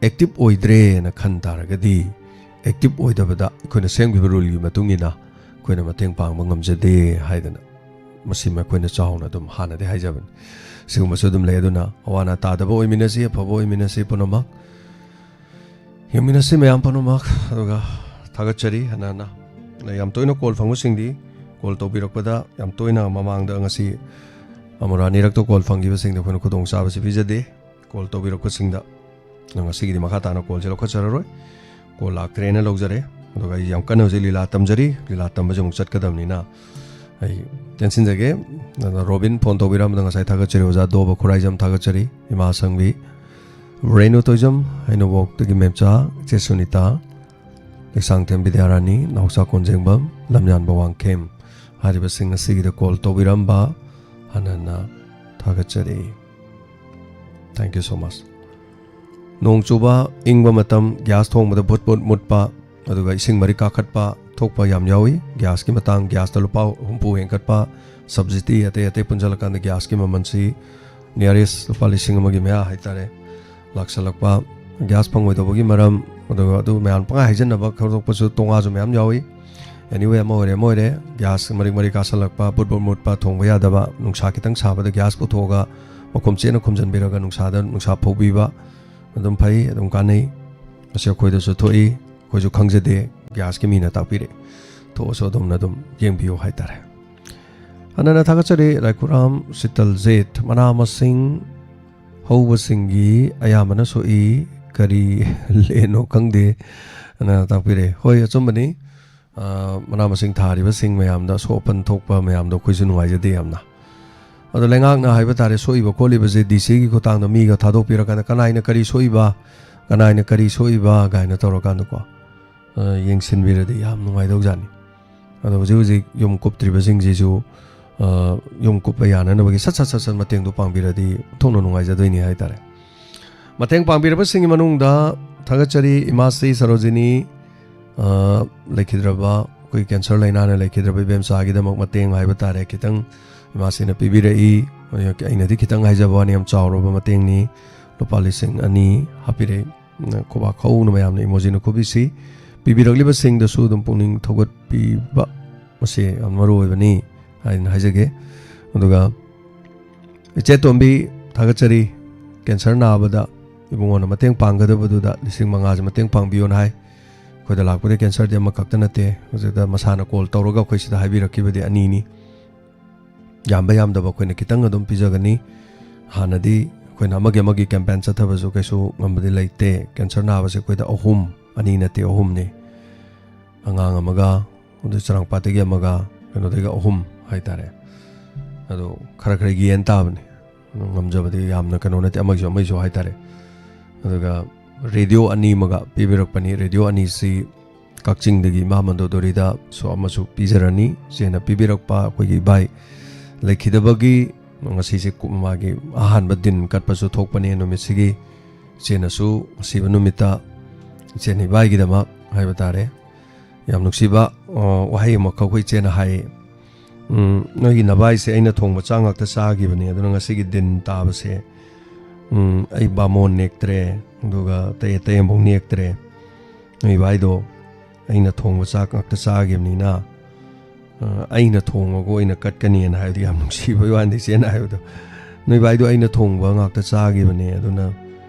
ꯑꯦꯛꯇꯤꯚ ꯑꯣꯏꯗ꯭ꯔꯦꯅ ꯈꯟ ꯇꯥꯔꯒꯗꯤ ꯑꯦꯛꯇꯤꯚ ꯑꯣꯏꯗꯕꯗ ꯑꯩꯈꯣꯏꯅ ꯁꯦꯝꯈꯤꯕ ꯔꯨꯜꯒꯤ ꯃꯇꯨꯡ ꯏꯟꯅ ꯑꯩꯈꯣꯏꯅ ꯃꯇꯦꯡ ꯄꯥꯡꯕ ꯉꯝꯖꯗꯦ ꯍꯥꯏꯗꯅ ꯃꯁꯤꯃ ꯑꯩꯈꯣꯏꯅ ꯆꯥꯎꯅ ꯑꯗꯨꯝ ꯍꯥꯟꯅꯗꯤ ꯍꯥꯏꯖꯕꯅꯤ ꯁꯤꯒꯨꯝꯕꯁꯨ ꯑꯗꯨꯝ ꯂꯩ ꯑꯗꯨꯅ ꯑꯋꯥ ꯑꯅꯥ ꯇꯥꯗꯕ ꯑꯣꯏꯃꯤꯟꯅꯁꯤ ꯑꯐꯕ ꯑꯣꯏꯃꯤꯟꯅꯁꯤ ꯄꯨꯝꯅꯃꯛ ꯌꯦꯡꯃꯤꯟꯅꯁꯤ ꯃꯌꯥꯝ ꯄꯨꯝꯅꯃꯛ ꯑꯗꯨꯒ ꯊꯥꯒꯠꯆꯔꯤ ꯍꯟꯅ ꯌꯥꯝ ꯇꯣꯏꯅ ꯀꯣꯜ ꯐꯪꯕꯁꯤꯡꯗꯤ ꯀꯣꯜ ꯇꯧꯕꯤꯔꯛꯄꯗ ꯌꯥꯝ ꯇꯣꯏꯅ ꯃꯃꯥꯡꯗ ꯉꯁꯤ ꯑꯃꯨꯔꯛ ꯑꯅꯤꯔꯛꯇ ꯀꯣꯜ ꯐꯪꯈꯤꯕꯁꯤꯡꯗ ꯑꯩꯈꯣꯏꯅ ꯈꯨꯗꯣꯡꯆꯥꯕꯁꯤ ꯄꯤꯖꯗꯦ ꯀꯣꯜ ꯇꯧꯕꯤꯔꯛꯄꯁꯤꯡꯗ ꯉꯁꯤꯒꯤꯗꯤ ꯃꯈꯥ ꯇꯥꯅ ꯀꯣꯜꯁꯦ ꯂꯧꯈꯠꯆꯔꯔꯣꯏ ꯀꯣꯜ ꯂꯥꯛꯇ꯭ꯔꯦꯅ ꯂꯧꯖꯔꯦ ꯑꯗꯨꯒ ꯑꯩ ꯌꯥꯝ ꯀꯟꯅ ꯍꯧꯖꯤꯛ ꯂꯤꯂꯥ ꯇꯝꯖꯔꯤ ꯂꯤꯂꯥ ꯇꯝꯕꯁꯦ ꯑꯃꯨꯛ ꯆꯠꯀꯗꯕꯅꯤ나 ꯑꯩ ꯇꯦꯟꯁꯤꯟꯖꯒꯦ ꯔꯣꯕꯤꯟ ꯐꯣꯟ ꯇꯧꯕꯤꯔꯝꯕꯗ ꯉꯁꯥꯏ ꯊꯥꯒꯠꯆꯔꯤ ꯑꯣꯖꯥ ꯗꯣꯕ ꯈꯨꯔꯥꯏꯖꯝ ꯊꯥꯒꯠꯆꯔꯤ ꯏꯃꯥ ꯁꯪꯕꯤ ꯔꯦꯅꯨ ꯇꯣꯏꯖꯝ ꯍꯩꯅꯧꯕꯣꯛꯇꯒꯤ ꯃꯦꯝꯆꯥ ꯏꯆꯦ ꯁꯨꯅꯤꯇꯥ ꯂꯩꯁꯥꯡꯊꯦꯝ ꯕꯤꯗ꯭ꯌꯥꯔꯥꯅꯤ ꯅꯥꯎꯆꯥ ꯀꯣꯟꯖꯦꯡꯕꯝ ꯂꯝꯌꯥꯟꯕ ꯋꯥꯡꯈꯦꯝ ꯍꯥꯏꯔꯤꯕꯁꯤꯡ ꯑꯁꯤꯒꯤꯗ ꯀꯣꯜ ꯇꯧꯕꯤꯔꯝꯕ ꯍꯟꯅ ꯊꯥꯒꯠꯆꯔꯤ ꯊꯦꯡꯛ ꯌꯨ ꯁꯣ ꯃꯆ ꯅꯣꯡ ꯆꯨꯕ ꯏꯪꯕ ꯃꯇꯝ ꯒ꯭ꯌꯥꯁ ꯊꯣꯡꯕꯗ ꯚꯨꯠ ꯚꯨꯠ ꯃꯨꯠꯄ ꯑꯗꯨꯒ ꯏꯁꯤꯡ ꯃꯔꯤꯛ ꯀꯥꯈꯠꯄ ꯊꯣꯛꯄ ꯌꯥꯝ ꯌꯥꯎꯏ ꯒ꯭ꯌꯥꯁꯀꯤ ꯃꯇꯥꯡ ꯒ꯭ꯌꯥꯁꯇ ꯂꯨꯄꯥ 60 ꯍꯦꯟꯒꯠꯄ ꯁꯕꯁꯤꯗꯤ ꯑꯇꯩ ꯄꯨꯟꯁꯤꯜꯂꯀꯥꯟꯗ ꯒ꯭ꯌꯥꯁꯀꯤ ꯃꯃꯜꯁꯤ ꯅꯤꯌꯔꯦꯁ ꯂꯨꯄꯥ 1,000 ꯃꯌꯥ ꯍꯥꯏꯇꯥꯔꯦ ꯂꯥꯛꯁꯜꯂꯛꯄ ꯒ꯭ꯌꯥꯁ ꯐꯪꯉꯣꯏꯗꯕꯒꯤ ꯃꯔꯝ ꯑꯗꯨꯒ ꯑꯗꯨ ꯃꯌꯥꯝ ꯄꯪꯍꯥꯏ ꯍꯥꯏꯖꯟꯅꯕ ꯈꯪꯗꯣꯛꯄꯁꯨ ꯇꯣꯉꯥꯁꯨ ꯃꯌꯥꯝ ꯌꯥꯎꯏ ꯑꯦꯅꯤꯋꯦ ꯑꯃ ꯑꯣꯏꯔꯦ ꯒ꯭ꯌꯥꯁ ꯃꯔꯤꯛ ꯀꯥꯁꯜꯂꯛꯄ ꯕꯨꯠ ꯃꯨꯠꯄ ꯊꯣꯡꯕ ꯌꯥꯗꯕ ꯅꯨꯡꯁꯥ ꯈꯤꯇꯪ ꯁꯥꯕꯗ ꯒ꯭ꯌꯥꯁ ꯄꯨꯊꯣꯛꯑꯒ ꯃꯈꯨꯝ ꯆꯦꯠꯅ ꯈꯨꯝꯖꯤꯟꯕꯤꯔꯒ ꯅꯨꯡꯁꯥ ꯐꯧꯕꯤꯕ ꯑꯗꯨꯝ ꯐꯩ ꯑꯗꯨꯝ ꯀꯥꯟꯅꯩ ꯃꯁꯤ ꯑꯩꯈꯣꯏꯗꯁꯨ ꯊꯣꯛꯏ ꯑꯩꯈꯣꯏꯁꯨ ꯈꯪꯖꯗꯦ ꯒ꯭ꯌꯥꯁꯀꯤ ꯃꯤꯅ ꯇꯥꯛꯄꯤꯔꯦ ꯊꯣꯛꯑꯁꯨ ꯑꯗꯨꯝ ꯌꯦꯡꯕꯤꯌꯨ ꯍꯥꯏꯇꯥꯔꯦ ꯍꯟꯅ ꯊꯥꯒꯠꯆꯔꯤ ꯔꯥꯏꯀꯨꯔꯥꯝ ꯁꯤꯇꯜ ꯖꯦꯠ ꯃꯅꯥ ꯃꯁꯤꯡ ꯍꯧꯕꯁꯤꯡꯒꯤ ꯑꯌꯥꯝꯕꯅ ꯁꯣꯛꯏ ꯀꯔꯤ ꯂꯦꯅꯣ ꯈꯪꯗꯦ ꯑꯅ ꯇꯥꯛꯄꯤꯔꯦ ꯍꯣꯏ ꯑꯆꯨꯝꯕꯅꯤ ꯃꯅꯥ ꯃꯁꯤꯡ ꯊꯥꯔꯤꯕꯁꯤꯡ ꯃꯌꯥꯝꯗ ꯑꯁꯣꯛ ꯑꯄꯟ ꯊꯣꯛꯄ ꯃꯌꯥꯝꯗꯣ ꯑꯩꯈꯣꯏꯁꯨ ꯅꯨꯡꯉꯥꯏꯖꯗꯦ ꯌꯥꯝꯅ ꯑꯗꯣ ꯂꯩꯉꯥꯛꯅ ꯍꯥꯏꯕ ꯇꯥꯔꯦ ꯁꯣꯛꯏꯕ ꯈꯣꯠꯂꯤꯕꯁꯦ ꯗꯤꯁꯤꯒꯤ ꯈꯨꯠꯊꯥꯡꯗ ꯃꯤꯒ ꯊꯥꯗꯣꯛꯄꯤꯔꯀꯥꯟꯗ ꯀꯅꯥꯏꯅ ꯀꯔꯤ ꯁꯣꯛꯏꯕ ꯀꯅꯥꯏꯅ ꯀꯔꯤ ꯁꯣꯛꯏꯕ ꯀꯥꯏꯅ ꯇꯧꯔꯀꯥꯟꯗꯀꯣ ꯌꯦꯡꯁꯤꯟꯕꯤꯔꯗꯤ ꯌꯥꯝ ꯅꯨꯡꯉꯥꯏꯗꯧꯖꯥꯠꯅꯤ ꯑꯗꯣ ꯍꯧꯖꯤꯛ ꯌꯨꯝ ꯀꯨꯞꯇ꯭ꯔꯤꯕꯁꯤꯡꯁꯤꯁꯨ ꯌꯨꯝ ꯀꯨꯞꯄ ꯌꯥꯅꯅꯕꯒꯤ ꯁꯠ ꯃꯇꯦꯡꯗꯣ ꯄꯥꯡꯕꯤꯔꯗꯤ ꯊꯣꯛꯅ ꯅꯨꯡꯉꯥꯏꯖꯗꯣꯏꯅꯤ ꯍꯥꯏꯇꯥꯔꯦ ꯃꯇꯦꯡ ꯄꯥꯡꯕꯤꯔꯕꯁꯤꯡꯒꯤ ꯃꯅꯨꯡꯗ ꯊꯥꯒꯠꯆꯔꯤ ꯏꯃꯥꯁ꯭ꯔꯤ ꯁꯔꯣꯖꯤꯅꯤ ꯂꯩꯈꯤꯗ꯭ꯔꯕ ꯑꯩꯈꯣꯏ ꯀꯦꯟꯁꯔ ꯂꯩꯅꯥꯅ ꯂꯩꯈꯤꯗ꯭ꯔꯕ ꯏꯕꯦꯝꯆꯥꯒꯤꯗꯃꯛ ꯃꯇꯦꯡ ꯍꯥꯏꯕ ꯇꯥꯔꯦ ꯈꯤꯇꯪ ꯏꯃꯥꯁꯤꯅ ꯄꯤꯕꯤꯔꯛꯏ ꯑꯩꯅꯗꯤ ꯈꯤꯇꯪ ꯍꯥꯏꯖꯕ ꯋꯥꯅꯤ ꯌꯥꯝ ꯆꯥꯎꯔꯕ ꯃꯇꯦꯡꯅꯤ ꯂꯨꯄꯥ 2,000 ꯍꯥꯞꯄꯤꯔꯛꯏ ꯈꯨꯕꯥꯛ ꯈꯧꯅ ꯃꯌꯥꯝꯅ ꯏꯃꯣꯖꯤꯅ ꯈꯨꯕꯤꯁꯤ ꯄꯤꯕꯤꯔꯛꯂꯤꯕꯁꯤꯡꯗꯁꯨ ꯑꯗꯨꯝ ꯄꯨꯛꯅꯤꯡ ꯊꯧꯒꯠꯄꯤꯕ ꯃꯁꯤ ꯌꯥꯝ ꯃꯔꯨ ꯑꯣꯏꯕꯅꯤ ꯍꯥꯏꯅ ꯍꯥꯏꯖꯒꯦ ꯑꯗꯨꯒ ꯏꯆꯦ ꯇꯣꯝꯕꯤ ꯊꯥꯒꯠꯆꯔꯤ ꯀꯦꯟꯁꯔ ꯅꯥꯕꯗ ꯏꯕꯨꯡꯉꯣꯅ ꯃꯇꯦꯡ ꯄꯥꯡꯒꯗꯕꯗꯨꯗ 5,000 ꯃꯇꯦꯡ ꯄꯥꯡꯕꯤꯌꯣꯅ ꯍꯥꯏ ꯑꯩꯈꯣꯏꯗ ꯂꯥꯛꯄꯗ ꯀꯦꯟꯁꯔꯗꯤ ꯑꯃꯈꯛꯇ ꯅꯠꯇꯦ ꯍꯧꯖꯤꯛꯇ ꯃꯁꯥꯅ ꯀꯣꯜ ꯇꯧꯔꯒ ꯑꯩꯈꯣꯏ ꯁꯤꯗ ꯍꯥꯏꯕꯤꯔꯛꯈꯤꯕꯗꯤ 2ꯅꯤ ꯌꯥꯝꯕ ꯌꯥꯝꯗꯕ ꯑꯩꯈꯣꯏꯅ ꯈꯤꯇꯪ ꯑꯗꯨꯝ ꯄꯤꯖꯒꯅꯤ ꯍꯥꯟꯅꯗꯤ ꯑꯩꯈꯣꯏꯅ ꯑꯃꯒꯤ ꯀꯦꯝꯄꯦꯟ ꯆꯠꯊꯕꯁꯨ ꯀꯩꯁꯨ ꯉꯝꯕꯗꯤ ꯂꯩꯇꯦ ꯀꯦꯟꯁꯔ ꯅꯥꯕꯁꯦ ꯑꯩꯈꯣꯏꯗ 2 ꯅꯠꯇꯦ 3ꯅꯤ ꯑꯉꯥꯡ ꯑꯃꯒ ꯑꯗꯨ ꯆꯔꯥꯡꯄꯥꯠꯇꯒꯤ ꯑꯃꯒ ꯀꯩꯅꯣꯗꯒꯤ 3 ꯍꯥꯏꯇꯥꯔꯦ ꯑꯗꯣ ꯈꯔ ꯌꯦꯟ ꯇꯥꯕꯅꯤ ꯉꯝꯖꯕꯗꯤ ꯌꯥꯝꯅ ꯀꯩꯅꯣ ꯅꯠꯇꯦ ꯑꯃꯒꯤꯁꯨ ꯍꯥꯏꯇꯥꯔꯦ ꯑꯗꯨꯒ ꯔꯦꯗꯤꯑꯣ 2 ꯑꯃꯒ ꯄꯤꯕꯤꯔꯛꯄꯅꯤ ꯔꯦꯗꯤꯑꯣ 2ꯁꯤ ꯀꯛꯆꯤꯡꯗꯒꯤ ꯏꯃꯥ ꯃꯟꯗꯣꯗꯣꯔꯤꯗꯁꯨ ꯑꯃꯁꯨ ꯄꯤꯖꯔꯅꯤ ꯏꯆꯦꯅ ꯄꯤꯕꯤꯔꯛꯄ ꯑꯩꯈꯣꯏꯒꯤ ꯏꯕꯥꯏ ꯂꯩꯈꯤꯗꯕꯒꯤ ꯉꯁꯤꯁꯦ ꯃꯥꯒꯤ ꯑꯍꯥꯟꯕ ꯗꯤꯟ ꯀꯠꯄꯁꯨ ꯊꯣꯛꯄꯅꯤ ꯅꯨꯃꯤꯠꯁꯤꯒꯤ ꯏꯆꯦꯅꯁꯨ ꯉꯁꯤꯕ ꯅꯨꯃꯤꯠꯇ ꯏꯆꯦꯅ ꯏꯕꯥꯏꯒꯤꯗꯃꯛ ꯍꯥꯏꯕ ꯇꯥꯔꯦ ꯌꯥꯝ ꯅꯨꯡꯁꯤꯕ ꯋꯥꯍꯩ ꯑꯃꯈꯛ ꯑꯩꯈꯣꯏ ꯏꯆꯦꯅ ꯍꯥꯏ ꯅꯣꯏꯒꯤ ꯅꯕꯥꯏꯁꯦ ꯑꯩꯅ ꯊꯣꯡꯕ ꯆꯥꯛ ꯉꯥꯛꯇ ꯆꯥꯈꯤꯕꯅꯤ ꯑꯗꯨꯅ ꯉꯁꯤꯒꯤ ꯗꯤꯟ ꯇꯥꯕꯁꯦ ꯑꯩ ꯕꯥꯃꯣꯟ ꯅꯦꯛꯇ꯭ꯔꯦ ꯑꯗꯨꯒ ꯑꯇꯩ ꯑꯃꯐꯥꯎ ꯅꯦꯛꯇ꯭ꯔꯦ ꯅꯣꯏ ꯏꯕꯥꯏꯗꯣ ꯑꯩꯅ ꯊꯣꯡꯕ ꯆꯥꯛ ꯉꯥꯛꯇ ꯆꯥꯈꯤꯕꯅꯤꯅ ꯑꯩꯅ ꯊꯣꯡꯉꯒ ꯑꯣꯏꯅ ꯀꯠꯀꯅꯤꯅ ꯍꯥꯏꯕꯗꯤ ꯌꯥꯝ ꯅꯨꯡꯁꯤꯕꯒꯤ ꯋꯥꯅꯤ ꯏꯆꯦꯅ ꯍꯥꯏꯕꯗꯣ ꯅꯣꯏ ꯏꯕꯥꯏꯗꯣ ꯑꯩꯅ ꯊꯣꯡꯕ ꯉꯥꯛꯇ ꯆꯥꯈꯤꯕꯅꯦ ꯑꯗꯨꯅ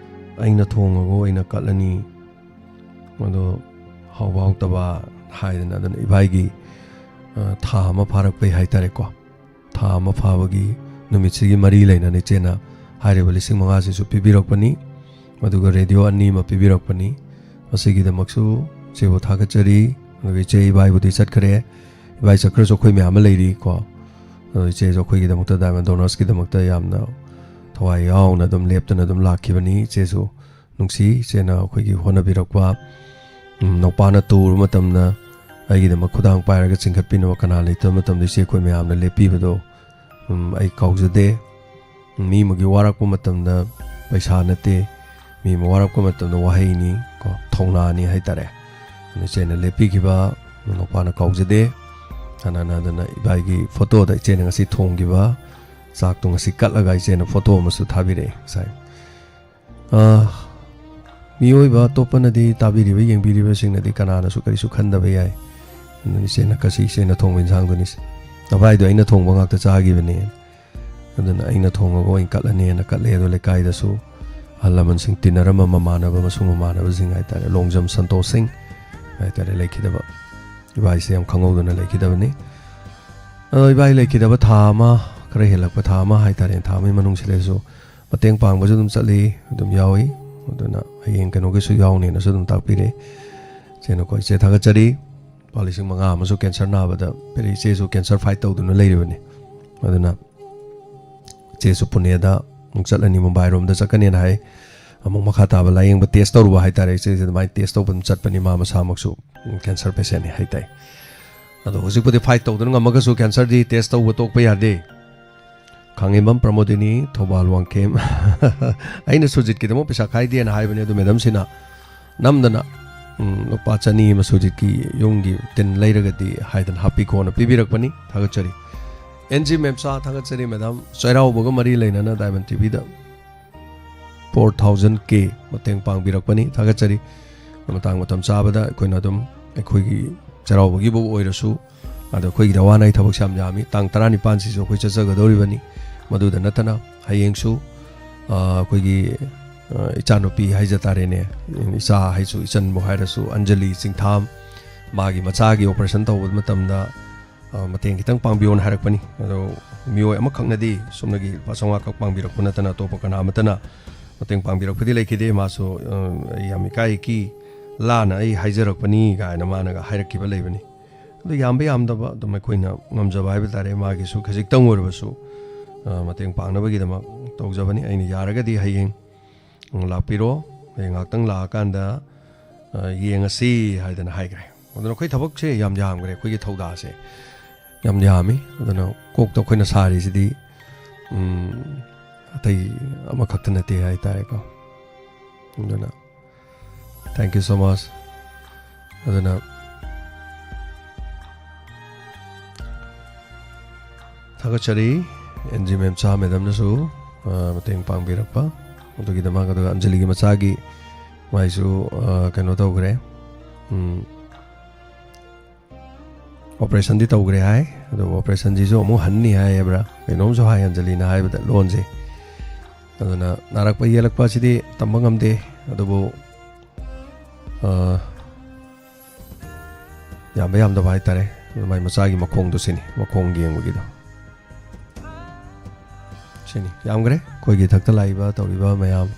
ꯑꯩꯅ ꯊꯣꯡꯉꯒ ꯑꯣꯏꯅ ꯀꯠꯂꯅꯤ ꯑꯗꯣ ꯍꯥꯎꯕ ꯍꯥꯎꯇꯕ ꯍꯥꯏꯗꯅ ꯑꯗꯨꯅ ꯏꯕꯥꯏꯒꯤ ꯊꯥ ꯑꯃ ꯐꯥꯔꯛꯄꯩ ꯍꯥꯏꯇꯥꯔꯦꯀꯣ ꯊꯥ ꯑꯃ ꯐꯥꯕꯒꯤ ꯅꯨꯃꯤꯠꯁꯤꯒꯤ ꯃꯔꯤ ꯂꯩꯅꯅ ꯏꯆꯦꯅ ꯍꯥꯏꯔꯤꯕ 5,000ꯁꯤꯁꯨ ꯄꯤꯕꯤꯔꯛꯄꯅꯤ ꯑꯗꯨꯒ ꯔꯦꯗꯤꯑꯣ 2 ꯑꯃ ꯄꯤꯕꯤꯔꯛꯄꯅꯤ ꯃꯁꯤꯒꯤꯗꯃꯛꯁꯨ ꯏꯆꯦꯕꯨ ꯊꯥꯒꯠꯆꯔꯤ ꯑꯗꯨꯒ ꯏꯆꯦ ꯏꯕꯥꯏꯕꯨꯗꯤ ꯆꯠꯈ꯭ꯔꯦ ꯏꯕꯥꯏ ꯆꯠꯈ꯭ꯔꯁꯨ ꯑꯩꯈꯣꯏ ꯃꯌꯥꯝ ꯑꯃ ꯂꯩꯔꯤ ꯀꯣ ꯑꯗꯣ ꯏꯆꯦꯁꯨ ꯑꯩꯈꯣꯏꯒꯤꯗꯃꯛꯇ ꯗꯥꯏꯃꯟ ꯗꯣꯅꯔꯁꯀꯤꯗꯃꯛꯇ ꯌꯥꯝꯅ ꯊꯋꯥꯏ ꯌꯥꯎꯅ ꯑꯗꯨꯝ ꯂꯦꯞꯇꯅ ꯑꯗꯨꯝ ꯂꯥꯛꯈꯤꯕꯅꯤ ꯏꯆꯦꯁꯨ ꯅꯨꯡꯁꯤ ꯏꯆꯦꯅ ꯑꯩꯈꯣꯏꯒꯤ ꯍꯣꯠꯅꯕꯤꯔꯛꯄ ꯅꯧꯄꯥꯅ ꯇꯨꯔꯕ ꯃꯇꯝꯗ ꯑꯩꯒꯤꯗꯃꯛ ꯈꯨꯗꯥꯡ ꯄꯥꯏꯔꯒ ꯆꯤꯡꯈꯠꯄꯤꯅꯕ ꯀꯅꯥ ꯂꯩꯇꯕ ꯃꯇꯝꯗ ꯏꯆꯦ ꯑꯩꯈꯣꯏ ꯃꯌꯥꯝꯅ ꯂꯦꯞꯄꯤꯕꯗꯣ ꯑꯩ ꯀꯥꯎꯖꯗꯦ ꯃꯤ ꯑꯃꯒꯤ ꯋꯥꯔꯛꯄ ꯃꯇꯝꯗ ꯄꯩꯁꯥ ꯅꯠꯇꯦ ꯃꯤ ꯑꯃ ꯋꯥꯔꯛꯄ ꯃꯇꯝꯗ ꯋꯥꯍꯩꯅꯤ ꯀꯣ ꯊꯧꯅꯥꯅꯤ ꯍꯥꯏꯇꯥꯔꯦ ꯏꯆꯦꯅ ꯂꯦꯞꯄꯤꯈꯤꯕ ꯅꯧꯄꯥꯅ ꯀꯥꯎꯖꯗꯦ ꯑꯗꯨꯅ ꯏꯕꯥꯏꯒꯤ ꯐꯣꯇꯣꯗ ꯏꯆꯦꯅ ꯉꯁꯤ ꯊꯣꯡꯈꯤꯕ ꯆꯥꯛꯇꯣ ꯉꯁꯤ ꯀꯠꯂꯒ ꯏꯆꯦꯅ ꯐꯣꯇꯣ ꯑꯃꯁꯨ ꯊꯥꯕꯤꯔꯛꯑꯦ ꯉꯁꯥꯏ ꯃꯤꯑꯣꯏꯕ ꯑꯇꯣꯞꯄꯅꯗꯤ ꯇꯥꯕꯤꯔꯤꯕ ꯌꯦꯡꯕꯤꯔꯤꯕꯁꯤꯡꯅꯗꯤ ꯀꯅꯥꯅꯁꯨ ꯀꯔꯤꯁꯨ ꯈꯟꯗꯕ ꯌꯥꯏ ꯏꯆꯦꯅ ꯀꯁꯤ ꯏꯆꯦꯅ ꯊꯣꯡꯕ ꯏꯟꯁꯥꯡꯗꯨꯅꯤ ꯅꯚꯥꯏꯗꯣ ꯑꯩꯅ ꯊꯣꯡꯕ ꯉꯥꯛꯇ ꯆꯥꯈꯤꯕꯅꯦ ꯑꯗꯨꯅ ꯑꯩꯅ ꯊꯣꯡꯉꯒ ꯑꯣꯏꯅ ꯀꯠꯂꯅꯦꯅ ꯀꯠꯂꯦ ꯑꯗꯣ ꯂꯩꯀꯥꯏꯗꯁꯨ ꯑꯍꯜ ꯂꯃꯟꯁꯤꯡ ꯇꯤꯟꯅꯔꯝꯕ ꯃꯃꯥꯟꯅꯕ ꯑꯃꯁꯨꯡ ꯃꯃꯥꯟꯅꯕꯁꯤꯡ ꯍꯥꯏꯇꯥꯔꯦ ꯂꯣꯡꯖꯝ ꯁꯟꯇꯣꯁ ꯁꯤꯡ ꯍꯥꯏꯇꯥꯔꯦ ꯂꯩꯈꯤꯗꯕ ꯏꯕꯥꯏꯁꯦ ꯌꯥꯝ ꯈꯪꯍꯧꯗꯅ ꯂꯩꯈꯤꯗꯕꯅꯤ ꯑꯗꯣ ꯏꯕꯥꯏ ꯂꯩꯈꯤꯗꯕ ꯊꯥ ꯑꯃ ꯈꯔ ꯍꯦꯜꯂꯛꯄ ꯊꯥ ꯑꯃ ꯍꯥꯏꯇꯥꯔꯦ ꯊꯥ ꯑꯃꯒꯤ ꯃꯅꯨꯡꯁꯤꯗꯁꯨ ꯃꯇꯦꯡ ꯄꯥꯡꯕꯁꯨ ꯑꯗꯨꯝ ꯆꯠꯂꯤ ꯑꯗꯨꯝ ꯌꯥꯎꯏ ꯑꯗꯨꯅ ꯍꯌꯦꯡ ꯀꯩꯅꯣꯒꯤꯁꯨ ꯌꯥꯎꯅꯦꯅꯁꯨ ꯑꯗꯨꯝ ꯇꯥꯛꯄꯤꯔꯦ ꯏꯆꯦꯅꯀꯣ ꯏꯆꯦ ꯊꯥꯒꯠꯆꯔꯤ ꯂꯨꯄꯥ 5,000 ꯑꯃꯁꯨ ꯀꯦꯟꯁꯔ ꯅꯥꯕꯗ ꯄꯤꯔꯤ ꯏꯆꯦꯁꯨ ꯀꯦꯟꯁꯔ ꯐꯥꯏꯠ ꯇꯧꯗꯨꯅ ꯂꯩꯔꯤꯕꯅꯤ ꯑꯗꯨꯅ ꯏꯆꯦꯁꯨ ꯄꯨꯅꯦꯗ ꯑꯃꯨꯛ ꯆꯠꯂꯅꯤ ꯃꯨꯝꯕꯥꯏꯔꯣꯝꯗ ꯆꯠꯀꯅꯦꯅ ꯍꯥꯏ ꯑꯃꯨꯛ ꯃꯈꯥ ꯇꯥꯕ ꯂꯥꯌꯦꯡꯕ ꯇꯦꯁ ꯇꯧꯔꯨꯕ ꯍꯥꯏꯇꯥꯔꯦ ꯏꯆꯦꯁꯦ ꯑꯗꯨꯃꯥꯏꯅ ꯇꯦꯁ ꯇꯧꯕ ꯑꯗꯨꯝ ꯆꯠꯄꯅꯤ ꯃꯥ ꯃꯁꯥꯃꯛꯁꯨ ꯀꯦꯟꯁꯔ ꯄꯦꯁꯦꯟꯅꯤ ꯍꯥꯏꯇꯥꯏ ꯑꯗꯣ ꯍꯧꯖꯤꯛꯄꯨꯗꯤ ꯐꯥꯏꯠ ꯇꯧꯗꯨꯅ ꯉꯝꯃꯒꯁꯨ ꯀꯦꯟꯁꯔꯗꯤ ꯇꯦꯁ ꯇꯧꯕ ꯇꯣꯛꯄ ꯌꯥꯗꯦ ꯈꯥꯡꯉꯦꯝꯕꯝ ꯄ꯭ꯔꯃꯣꯗꯤꯅꯤ ꯊꯧꯕꯥꯜ ꯋꯥꯡꯈꯦꯝ ꯑꯩꯅ ꯁꯨꯖꯤꯠꯀꯤꯗꯃꯛ ꯄꯩꯁꯥ ꯈꯥꯏꯗꯦꯅ ꯍꯥꯏꯕꯅꯤ ꯑꯗꯨ ꯃꯦꯗꯝꯁꯤꯅ ꯅꯝꯗꯅ ꯂꯨꯄꯥ 200 ꯑꯃ ꯁꯨꯖꯤꯠꯀꯤ ꯌꯨꯝꯒꯤ ꯇꯤꯟ ꯂꯩꯔꯒꯗꯤ ꯍꯥꯏꯗꯅ ꯍꯥꯞꯄꯤꯈꯣꯅ ꯄꯤꯕꯤꯔꯛꯄꯅꯤ ꯊꯥꯒꯠꯆꯔꯤ NG ꯃꯦꯝꯆꯥ ꯊꯥꯒꯠꯆꯔꯤ ꯃꯦꯗꯥꯝ ꯆꯩꯔꯥꯎꯕꯒ ꯃꯔꯤ ꯂꯩꯅꯅ ꯗꯥꯏꯃꯟ ꯇꯤꯚꯤꯗ 4,000K ꯃꯇꯦꯡ ꯄꯥꯡꯕꯤꯔꯛꯄꯅꯤ ꯊꯥꯒꯠꯆꯔꯤ ꯃꯇꯝ ꯆꯥꯕꯗ ꯑꯩꯈꯣꯏꯅ ꯑꯗꯨꯝ ꯑꯩꯈꯣꯏꯒꯤ ꯆꯩꯔꯥꯎꯕꯒꯤꯕꯨ ꯑꯣꯏꯔꯁꯨ ꯑꯗꯣ ꯑꯩꯈꯣꯏꯒꯤ ꯑꯋꯥꯅꯥꯏ ꯊꯕꯛꯁꯦ ꯌꯥꯝ ꯌꯥꯝꯃꯤ ꯇꯥꯡ 19 ꯁꯤꯁꯨ ꯑꯩꯈꯣꯏ ꯆꯠꯆꯒꯗꯧꯔꯤꯕꯅꯤ ꯃꯗꯨꯗ ꯅꯠꯇꯅ ꯍꯌꯦꯡꯁꯨ ꯑꯩꯈꯣꯏꯒꯤ ꯏꯆꯥꯅꯨꯄꯤ ꯍꯥꯏꯖ ꯇꯥꯔꯦꯅꯦ ꯏꯆꯥ ꯍꯥꯏꯁꯨ ꯏꯆꯟꯕꯨ ꯍꯥꯏꯔꯁꯨ ꯑꯟꯖꯂꯤ ꯆꯤꯡꯊꯥꯝ ꯃꯥꯒꯤ ꯃꯆꯥꯒꯤ ꯑꯣꯄꯔꯦꯁꯟ ꯇꯧꯕ ꯃꯇꯝꯗ ꯃꯇꯦꯡ ꯈꯤꯇꯪ ꯄꯥꯡꯕꯤꯌꯣꯅ ꯍꯥꯏꯔꯛꯄꯅꯤ ꯑꯗꯣ ꯃꯤꯑꯣꯏ ꯑꯃꯈꯛꯅꯗꯤ ꯁꯨꯝꯅꯒꯤ ꯂꯨꯄꯥ 500 ꯈꯛ ꯄꯥꯡꯕꯤꯔꯛꯄ ꯅꯠꯇꯅ ꯑꯇꯣꯞꯄ ꯀꯅꯥ ꯑꯃꯠꯇꯅ ꯃꯇꯦꯡ ꯄꯥꯡꯕꯤꯔꯛꯄꯗꯤ ꯂꯩꯈꯤꯗꯦ ꯃꯥꯁꯨ ꯑꯩ ꯌꯥꯝ ꯏꯀꯥꯏꯀꯤ ꯂꯥꯟꯅ ꯑꯩ ꯍꯥꯏꯖꯔꯛꯄꯅꯤ ꯀꯥꯏꯅ ꯃꯥꯅꯒ ꯍꯥꯏꯔꯛꯈꯤꯕ ꯂꯩꯕꯅꯤ ꯑꯗꯨ ꯌꯥꯝꯕ ꯌꯥꯝꯗꯕ ꯑꯗꯨꯝ ꯑꯩꯈꯣꯏꯅ ꯉꯝꯖꯕ ꯍꯥꯏꯕ ꯇꯥꯔꯦ ꯃꯥꯒꯤꯁꯨ ꯈꯖꯤꯛꯇꯪ ꯑꯣꯏꯔꯕꯁꯨ ꯃꯇꯦꯡ ꯄꯥꯡꯅꯕꯒꯤꯗꯃꯛ ꯇꯧꯖꯕꯅꯤ ꯑꯩꯅ ꯌꯥꯔꯒꯗꯤ ꯍꯌꯦꯡ ꯂꯥꯛꯄꯤꯔꯣ ꯍꯌꯦꯡ ꯉꯥꯛꯇꯪ ꯂꯥꯛꯑꯀꯥꯟꯗ ꯌꯦꯡꯉꯁꯤ ꯍꯥꯏꯗꯅ ꯍꯥꯏꯈ꯭ꯔꯦ ꯑꯗꯨꯅ ꯑꯩꯈꯣꯏ ꯊꯕꯛꯁꯦ ꯌꯥꯝ ꯌꯥꯝꯈ꯭ꯔꯦ ꯑꯩꯈꯣꯏꯒꯤ ꯊꯧꯗꯥꯁꯦ ꯌꯥꯝ ꯌꯥꯝꯃꯤ ꯑꯗꯨꯅ ꯀꯣꯛꯇ ꯑꯩꯈꯣꯏꯅ ꯁꯥꯔꯤꯁꯤꯗꯤ ꯑꯇꯩ ꯑꯃꯈꯛꯇ ꯅꯠꯇꯦ ꯍꯥꯏꯇꯥꯔꯦꯀꯣ ꯑꯗꯨꯅ ꯊꯦꯡꯛ ꯌꯨ ꯁꯣ ꯃꯆ ꯑꯗꯨꯅ ꯊꯥꯒꯠꯆꯔꯤ NG ꯃꯦꯝꯆꯥ ꯃꯦꯗꯝꯅꯁꯨ ꯃꯇꯦꯡ ꯄꯥꯡꯕꯤꯔꯛꯄ ꯑꯗꯨꯒꯤꯗꯃꯛ ꯑꯗꯨꯒ ꯑꯟꯖꯂꯤꯒꯤ ꯃꯆꯥꯒꯤ ꯃꯥꯏꯁꯨ ꯀꯩꯅꯣ ꯇꯧꯈ꯭ꯔꯦ ꯑꯣꯄꯔꯦꯁꯟꯗꯤ ꯇꯧꯈ꯭ꯔꯦ ꯍꯥꯏ ꯑꯗꯨꯒ ꯑꯣꯄꯔꯦꯁꯟꯁꯤꯁꯨ ꯑꯃꯨꯛ ꯍꯟꯅꯤ ꯍꯥꯏꯌꯦꯕ꯭ꯔꯥ ꯀꯩꯅꯣꯝꯁꯨ ꯍꯥꯏ ꯑꯟꯖꯂꯤꯅ ꯍꯥꯏꯕꯗ ꯂꯣꯟꯁꯦ ꯑꯗꯨꯅ ꯅꯥꯔꯛꯄ ꯌꯦꯜꯂꯛꯄ ꯑꯁꯤꯗꯤ ꯇꯝꯕ ꯉꯝꯗꯦ ꯑꯗꯨꯕꯨ ꯌꯥꯝꯕ ꯌꯥꯝꯗꯕ ꯍꯥꯏꯇꯥꯔꯦ ꯃꯥꯏ ꯃꯆꯥꯒꯤ ꯃꯈꯣꯡꯗꯣ ꯁꯤꯅꯤ ꯃꯈꯣꯡ ꯌꯦꯡꯕꯒꯤꯗꯣ ꯁꯤꯅꯤ ꯌꯥꯝꯈ꯭ꯔꯦ ꯑꯩꯈꯣꯏꯒꯤ ꯏꯊꯛꯇ ꯂꯥꯛꯏꯕ ꯇꯧꯔꯤꯕ ꯃꯌꯥꯝ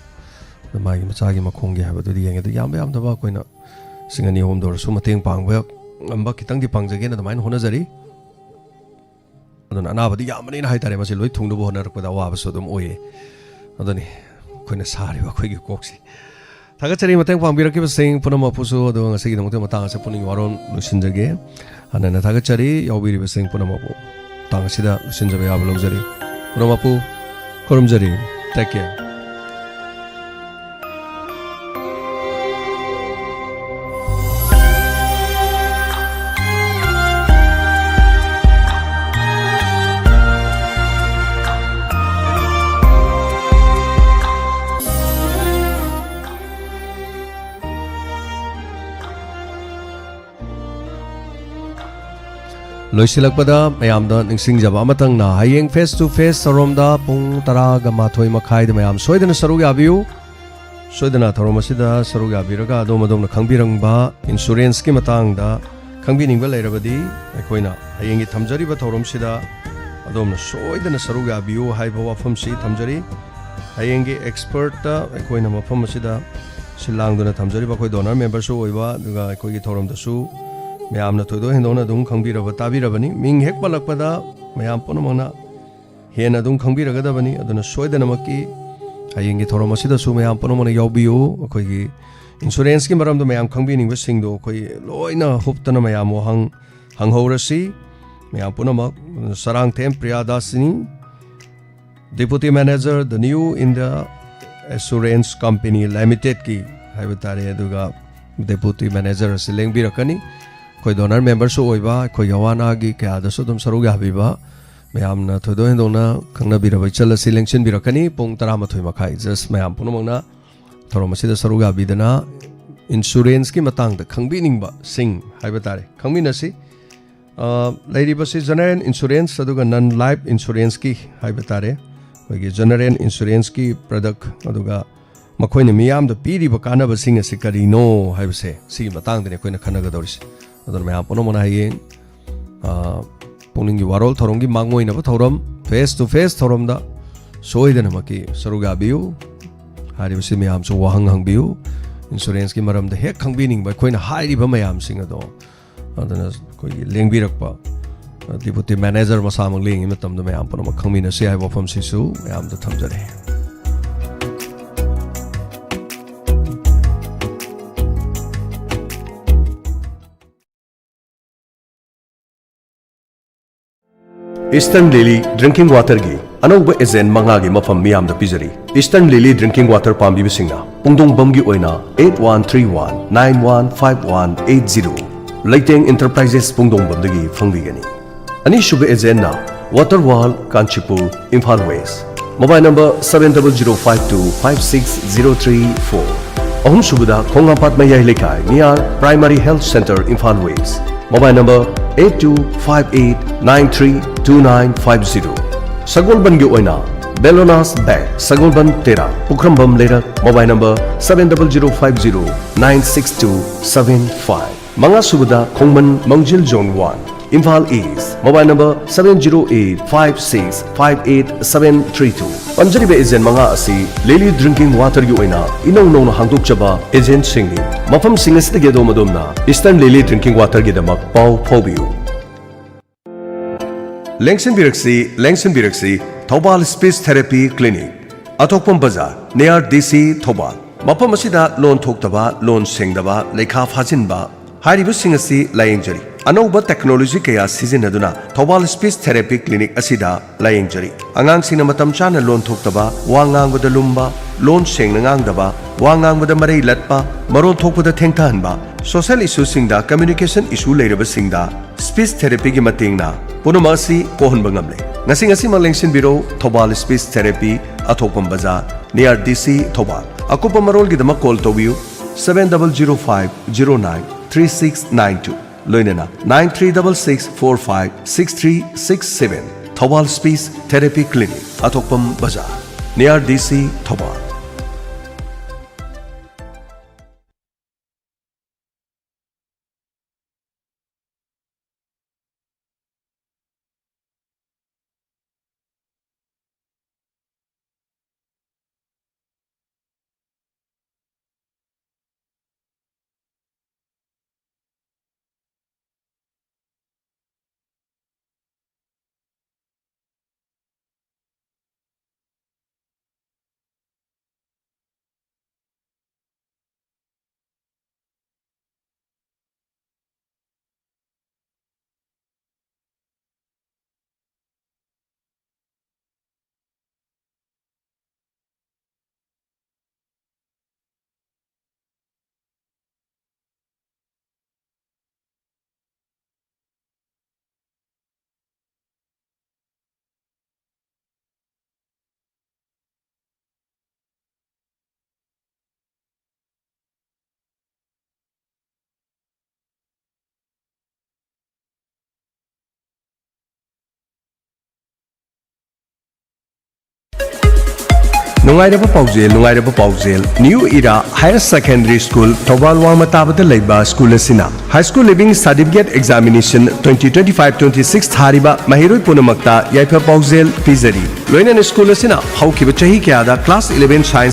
ꯃꯥꯒꯤ ꯃꯆꯥꯒꯤ ꯃꯈꯣꯡꯒꯤ ꯍꯥꯏꯕꯗꯨꯗꯤ ꯌꯦꯡꯉꯦ ꯑꯗꯨ ꯌꯥꯝꯕ ꯌꯥꯝꯗꯕ ꯑꯩꯈꯣꯏꯅ 2,000-3,000 ꯑꯣꯏꯔꯁꯨ ꯃꯇꯦꯡ ꯄꯥꯡꯕ ꯉꯝꯕ ꯈꯤꯇꯪꯗꯤ ꯄꯥꯡꯖꯒꯦꯅ ꯑꯗꯨꯃꯥꯏꯅ ꯍꯣꯠꯅꯖꯔꯤ ꯑꯗꯨꯅ ꯑꯅꯥꯕꯗꯤ ꯌꯥꯝꯕꯅꯤꯅ ꯍꯥꯏꯇꯥꯔꯦ ꯃꯁꯤ ꯂꯣꯏ ꯊꯨꯡꯅꯕ ꯍꯣꯠꯅꯔꯛꯄꯗ ꯑꯋꯥꯕꯁꯨ ꯑꯗꯨꯝ ꯑꯣꯏꯌꯦ ꯑꯗꯨꯅꯤ ꯑꯩꯈꯣꯏꯅ ꯁꯥꯔꯤꯕ ꯑꯩꯈꯣꯏꯒꯤ ꯀꯣꯛꯁꯤ ꯊꯥꯒꯠꯆꯔꯤ ꯃꯇꯦꯡ ꯄꯥꯡꯕꯤꯔꯛꯈꯤꯕꯁꯤꯡ ꯄꯨꯝꯅꯃꯛꯄꯨꯁꯨ ꯑꯗꯨꯒ ꯉꯁꯤꯒꯤꯗꯃꯛꯇ ꯃꯇꯥꯡ ꯑꯁꯤꯗ ꯄꯨꯛꯅꯤꯡ ꯋꯥꯔꯣꯜ ꯂꯣꯏꯁꯤꯟꯖꯒꯦ ꯍꯥꯟꯅ ꯊꯥꯒꯠꯆꯔꯤ ꯌꯥꯎꯕꯤꯔꯤꯕꯁꯤꯡ ꯄꯨꯝꯅꯃꯛꯄꯨ ꯃꯇꯥꯡ ꯑꯁꯤꯗ ꯂꯣꯏꯁꯤꯟꯖꯕ ꯌꯥꯕ ꯂꯧꯖꯔꯤ ꯄꯨꯝꯅꯃꯛꯄꯨ ꯈꯨꯔꯨꯝꯖꯔꯤ ꯇꯦꯛ ꯀꯦꯌꯔ ꯂꯣꯏꯁꯤꯜꯂꯛꯄꯗ ꯃꯌꯥꯝꯗ ꯅꯤꯡꯁꯤꯡꯖꯕ ꯑꯃꯇꯪꯅ ꯍꯌꯦꯡ ꯐꯦꯁ ꯇꯨ ꯐꯦꯁ ꯊꯧꯔꯝꯗ ꯄꯨꯡ 10:30 ꯃꯌꯥꯝ ꯁꯣꯏꯗꯅ ꯁꯔꯨꯛ ꯌꯥꯕꯤꯌꯨ ꯁꯣꯏꯗꯅ ꯊꯧꯔꯝ ꯑꯁꯤꯗ ꯁꯔꯨꯛ ꯌꯥꯕꯤꯔꯒ ꯑꯗꯣꯝꯅ ꯈꯪꯕꯤꯔꯝꯕ ꯏꯟꯁꯨꯔꯦꯟꯁꯀꯤ ꯃꯇꯥꯡꯗ ꯈꯪꯕꯤꯅꯤꯡꯕ ꯂꯩꯔꯕꯗꯤ ꯑꯩꯈꯣꯏꯅ ꯍꯌꯦꯡꯒꯤ ꯊꯝꯖꯔꯤꯕ ꯊꯧꯔꯝꯁꯤꯗ ꯑꯗꯣꯝꯅ ꯁꯣꯏꯗꯅ ꯁꯔꯨꯛ ꯌꯥꯕꯤꯌꯨ ꯍꯥꯏꯕ ꯋꯥꯐꯝꯁꯤ ꯊꯝꯖꯔꯤ ꯍꯌꯦꯡꯒꯤ ꯑꯦꯛꯁꯄꯔꯠꯇ ꯑꯩꯈꯣꯏꯅ ꯃꯐꯝ ꯑꯁꯤꯗ ꯁꯤꯜꯂꯥꯡꯗꯨꯅ ꯊꯝꯖꯔꯤꯕ ꯑꯩꯈꯣꯏ ꯗꯣꯅꯔ ꯃꯦꯝꯕꯔꯁꯨ ꯑꯣꯏꯕ ꯑꯗꯨꯒ ꯑꯩꯈꯣꯏꯒꯤ ꯊꯧꯔꯝꯗꯁꯨ ꯃꯌꯥꯝꯅ ꯊꯣꯏꯗꯣꯛ ꯍꯦꯟꯗꯣꯛꯅ ꯑꯗꯨꯝ ꯈꯪꯕꯤꯔꯕ ꯇꯥꯕꯤꯔꯕꯅꯤ ꯃꯤꯡ ꯍꯦꯛ ꯄꯜꯂꯛꯄꯗ ꯃꯌꯥꯝ ꯄꯨꯝꯅꯃꯛꯅ ꯍꯦꯟꯅ ꯑꯗꯨꯝ ꯈꯪꯕꯤꯔꯒꯗꯕꯅꯤ ꯑꯗꯨꯅ ꯁꯣꯏꯗꯅꯃꯛꯀꯤ ꯍꯌꯦꯡꯒꯤ ꯊꯧꯔꯝ ꯑꯁꯤꯗꯁꯨ ꯃꯌꯥꯝ ꯄꯨꯝꯅꯃꯛꯅ ꯌꯥꯎꯕꯤꯌꯨ ꯑꯩꯈꯣꯏꯒꯤ ꯏꯟꯁꯨꯔꯦꯟꯁꯀꯤ ꯃꯔꯝꯗ ꯃꯌꯥꯝ ꯈꯪꯕꯤꯅꯤꯡꯕꯁꯤꯡꯗꯣ ꯑꯩꯈꯣꯏ ꯂꯣꯏꯅ ꯍꯨꯞꯇꯅ ꯃꯌꯥꯝ ꯍꯪꯍꯧꯔꯁꯤ ꯃꯌꯥꯝ ꯄꯨꯝꯅꯃꯛ ꯁꯔꯥꯡꯊꯦꯝ ꯄ꯭ꯔꯤꯌꯥꯗꯥꯁꯅꯤ ꯗꯦꯄꯨꯇꯤ ꯃꯦꯅꯦꯖꯔ ꯗ ꯅ꯭ꯌꯨ ꯏꯟꯗꯤꯌꯥ ꯑꯦꯁꯨꯔꯦꯟꯁ ꯀꯝꯄꯦꯅꯤ ꯂꯤꯃꯤꯇꯦꯗꯀꯤ ꯍꯥꯏꯕ ꯇꯥꯔꯦ ꯑꯗꯨꯒ ꯗꯦꯄꯨꯇꯤ ꯃꯦꯅꯦꯖꯔ ꯑꯁꯤ ꯂꯦꯡꯕꯤꯔꯛꯀꯅꯤ ꯑꯩꯈꯣꯏ ꯗꯣꯅꯔ ꯃꯦꯝꯕꯔꯁꯨ ꯑꯣꯏꯕ ꯑꯩꯈꯣꯏ ꯑꯋꯥ-ꯑꯅꯥꯒꯤ ꯀꯌꯥꯗꯁꯨ ꯑꯗꯨꯝ ꯁꯔꯨꯛ ꯌꯥꯕꯤꯕ ꯃꯌꯥꯝꯅ ꯊꯣꯏꯗꯣꯛ ꯍꯦꯟꯗꯣꯛꯅ ꯈꯪꯅꯕꯤꯔꯕ ꯏꯆꯜ ꯑꯁꯤ ꯂꯦꯡꯁꯤꯟꯕꯤꯔꯛꯀꯅꯤ ꯄꯨꯡ 12 ꯃꯈꯥꯏ ꯖꯁ ꯃꯌꯥꯝ ꯄꯨꯝꯅꯃꯛꯅ ꯊꯧꯔꯝ ꯑꯁꯤꯗ ꯁꯔꯨꯛ ꯌꯥꯕꯤꯗꯅ ꯏꯟꯁꯨꯔꯦꯟꯁꯀꯤ ꯃꯇꯥꯡꯗ ꯈꯪꯕꯤꯅꯤꯡꯕꯁꯤꯡ ꯍꯥꯏꯕ ꯇꯥꯔꯦ ꯈꯪꯃꯤꯟꯅꯁꯤ ꯂꯩꯔꯤꯕꯁꯤ ꯖꯦꯅꯔꯦꯜ ꯏꯟꯁꯨꯔꯦꯟꯁ ꯑꯗꯨꯒ ꯅꯟ ꯂꯥꯏꯐ ꯏꯟꯁꯨꯔꯦꯟꯁꯀꯤ ꯍꯥꯏꯕ ꯇꯥꯔꯦ ꯑꯩꯈꯣꯏꯒꯤ ꯖꯦꯅꯔꯦꯜ ꯏꯟꯁꯨꯔꯦꯟꯁꯀꯤ ꯄ꯭ꯔꯗꯛ ꯑꯗꯨꯒ ꯃꯈꯣꯏꯅ ꯃꯤꯌꯥꯝꯗ ꯄꯤꯔꯤꯕ ꯀꯥꯟꯅꯕꯁꯤꯡ ꯑꯁꯤ ꯀꯔꯤꯅꯣ ꯍꯥꯏꯕꯁꯦ ꯁꯤꯒꯤ ꯃꯇꯥꯡꯗꯅꯤ ꯑꯩꯈꯣꯏꯅ ꯈꯟꯅꯒꯗꯧꯔꯤꯁꯤ ꯑꯗꯨꯅ ꯃꯌꯥꯝ ꯄꯨꯝꯅꯃꯛꯅ ꯍꯌꯦꯡ ꯄꯨꯛꯅꯤꯡꯒꯤ ꯋꯥꯔꯣꯜ ꯊꯧꯔꯝꯒꯤ ꯃꯥꯡꯑꯣꯏꯅꯕ ꯊꯧꯔꯝ ꯐꯦꯁ ꯇꯨ ꯐꯦꯁ ꯊꯧꯔꯝꯗ ꯁꯣꯏꯗꯅꯃꯛꯀꯤ ꯁꯔꯨꯛ ꯌꯥꯕꯤꯌꯨ ꯍꯥꯏꯔꯤꯕꯁꯤ ꯃꯌꯥꯝꯁꯨ ꯋꯥꯍꯪ ꯍꯪꯕꯤꯌꯨ ꯏꯟꯁꯨꯔꯦꯟꯁꯀꯤ ꯃꯔꯝꯗ ꯍꯦꯛ ꯈꯪꯕꯤꯅꯤꯡꯕ ꯑꯩꯈꯣꯏꯅ ꯍꯥꯏꯔꯤꯕ ꯃꯌꯥꯝꯁꯤꯡ ꯑꯗꯣ ꯑꯗꯨꯅ ꯑꯩꯈꯣꯏꯒꯤ ꯂꯦꯡꯕꯤꯔꯛꯄ ꯗꯤꯄꯨꯇꯤ ꯃꯦꯅꯦꯖꯔ ꯃꯁꯥꯃꯛ ꯂꯦꯡꯉꯤ ꯃꯇꯝꯗ ꯃꯌꯥꯝ ꯄꯨꯝꯅꯃꯛ ꯈꯪꯃꯤꯟꯅꯁꯤ ꯍꯥꯏꯕ ꯋꯥꯐꯝꯁꯤꯁꯨ ꯃꯌꯥꯝꯗ ꯊꯝꯖꯔꯦ ईस्टर्न लिली ड्रिंकिंग वाटर की अनौब एजेंट मंगागी मफम मियामदा पिजरी ईस्टर्न लिली ड्रिंकिंग वाटर पाम्बीबसिंगना पुंगदोंगबमगी ओइना 8131915180 लेटेंग इंटरप्राइजेस पुंगदोंगबमदगी फंगबिगनी अनीसुब एजेंटना वाटर वॉल Kanchipur Imphal west mobile number 7005256034 अहुम सुबदा खोंगापात मयाई लेकाई near primary health centre Imphal west mobile number 8258932950 सगोलबन की ओइना बेलोनास बैंक सगोलबन तेरा पुखरमबम लेरक मोबाइल नंबर 7050962775 मंगा सुबदा खोंगमन मंजिल zone 1 Imphal east mobile number 7085658732 पंजरीबे एजेंट मंगा असी लिली ड्रिंकिंग वाटर की ओइना इनौ नौना हांदोकचबा एजेंट सिंगनी मफम सिंगसदगे दोमदोमना ईस्टर्न लिली ड्रिंकिंग वाटर की दमक पाव फोबियू लेंगसिन Thoubal speech therapy clinic Athokpam Bazar near DC Thoubal मफम असिदा लोन थोक्तबा लोन सेंगदबा लेखा फाजिनबा हारिबसिंग असि लायेंजरी अनौब टेक्नोलॉजी कया सिजिनदुना थौबाल स्पीच थेरेपी क्लिनिक असिदा लायेंजरी अंगांगसिंगना मतम चाना लोन थोक्तबा वा ngangbada lumba लोन सेंगना nganगदबा वा ngangbada मरै लटपा मरोन थोकपदा थेंगथाहनबा सोशल इशू सिंगदा कम्युनिकेशन इशू लेरबसिंगदा स्पीच थेरेपी की मतेंगना पुनमसी कोहनबा ngamle ngasi malengsin biro Thoubal speech therapy Athokpam Bazar near DC Thoubal अकुपा मरोल की दमा कॉल तोबियु 7005093692 लोइनना 9366456367 Thoubal speech therapy clinic Athokpam Bazar near DC Thoubal नुंगाइरबा पाउजेल new era higher secondary school Thoubal वामा ताबदा लेबा स्कूल असिना high school leaving certificate examination 2025-26 थारिबा महिरोय पुनमक्ता याइफा पाउजेल पिजरी लोइनन स्कूल असिना हौकिबा चही क्यादा क्लास 11 साइंस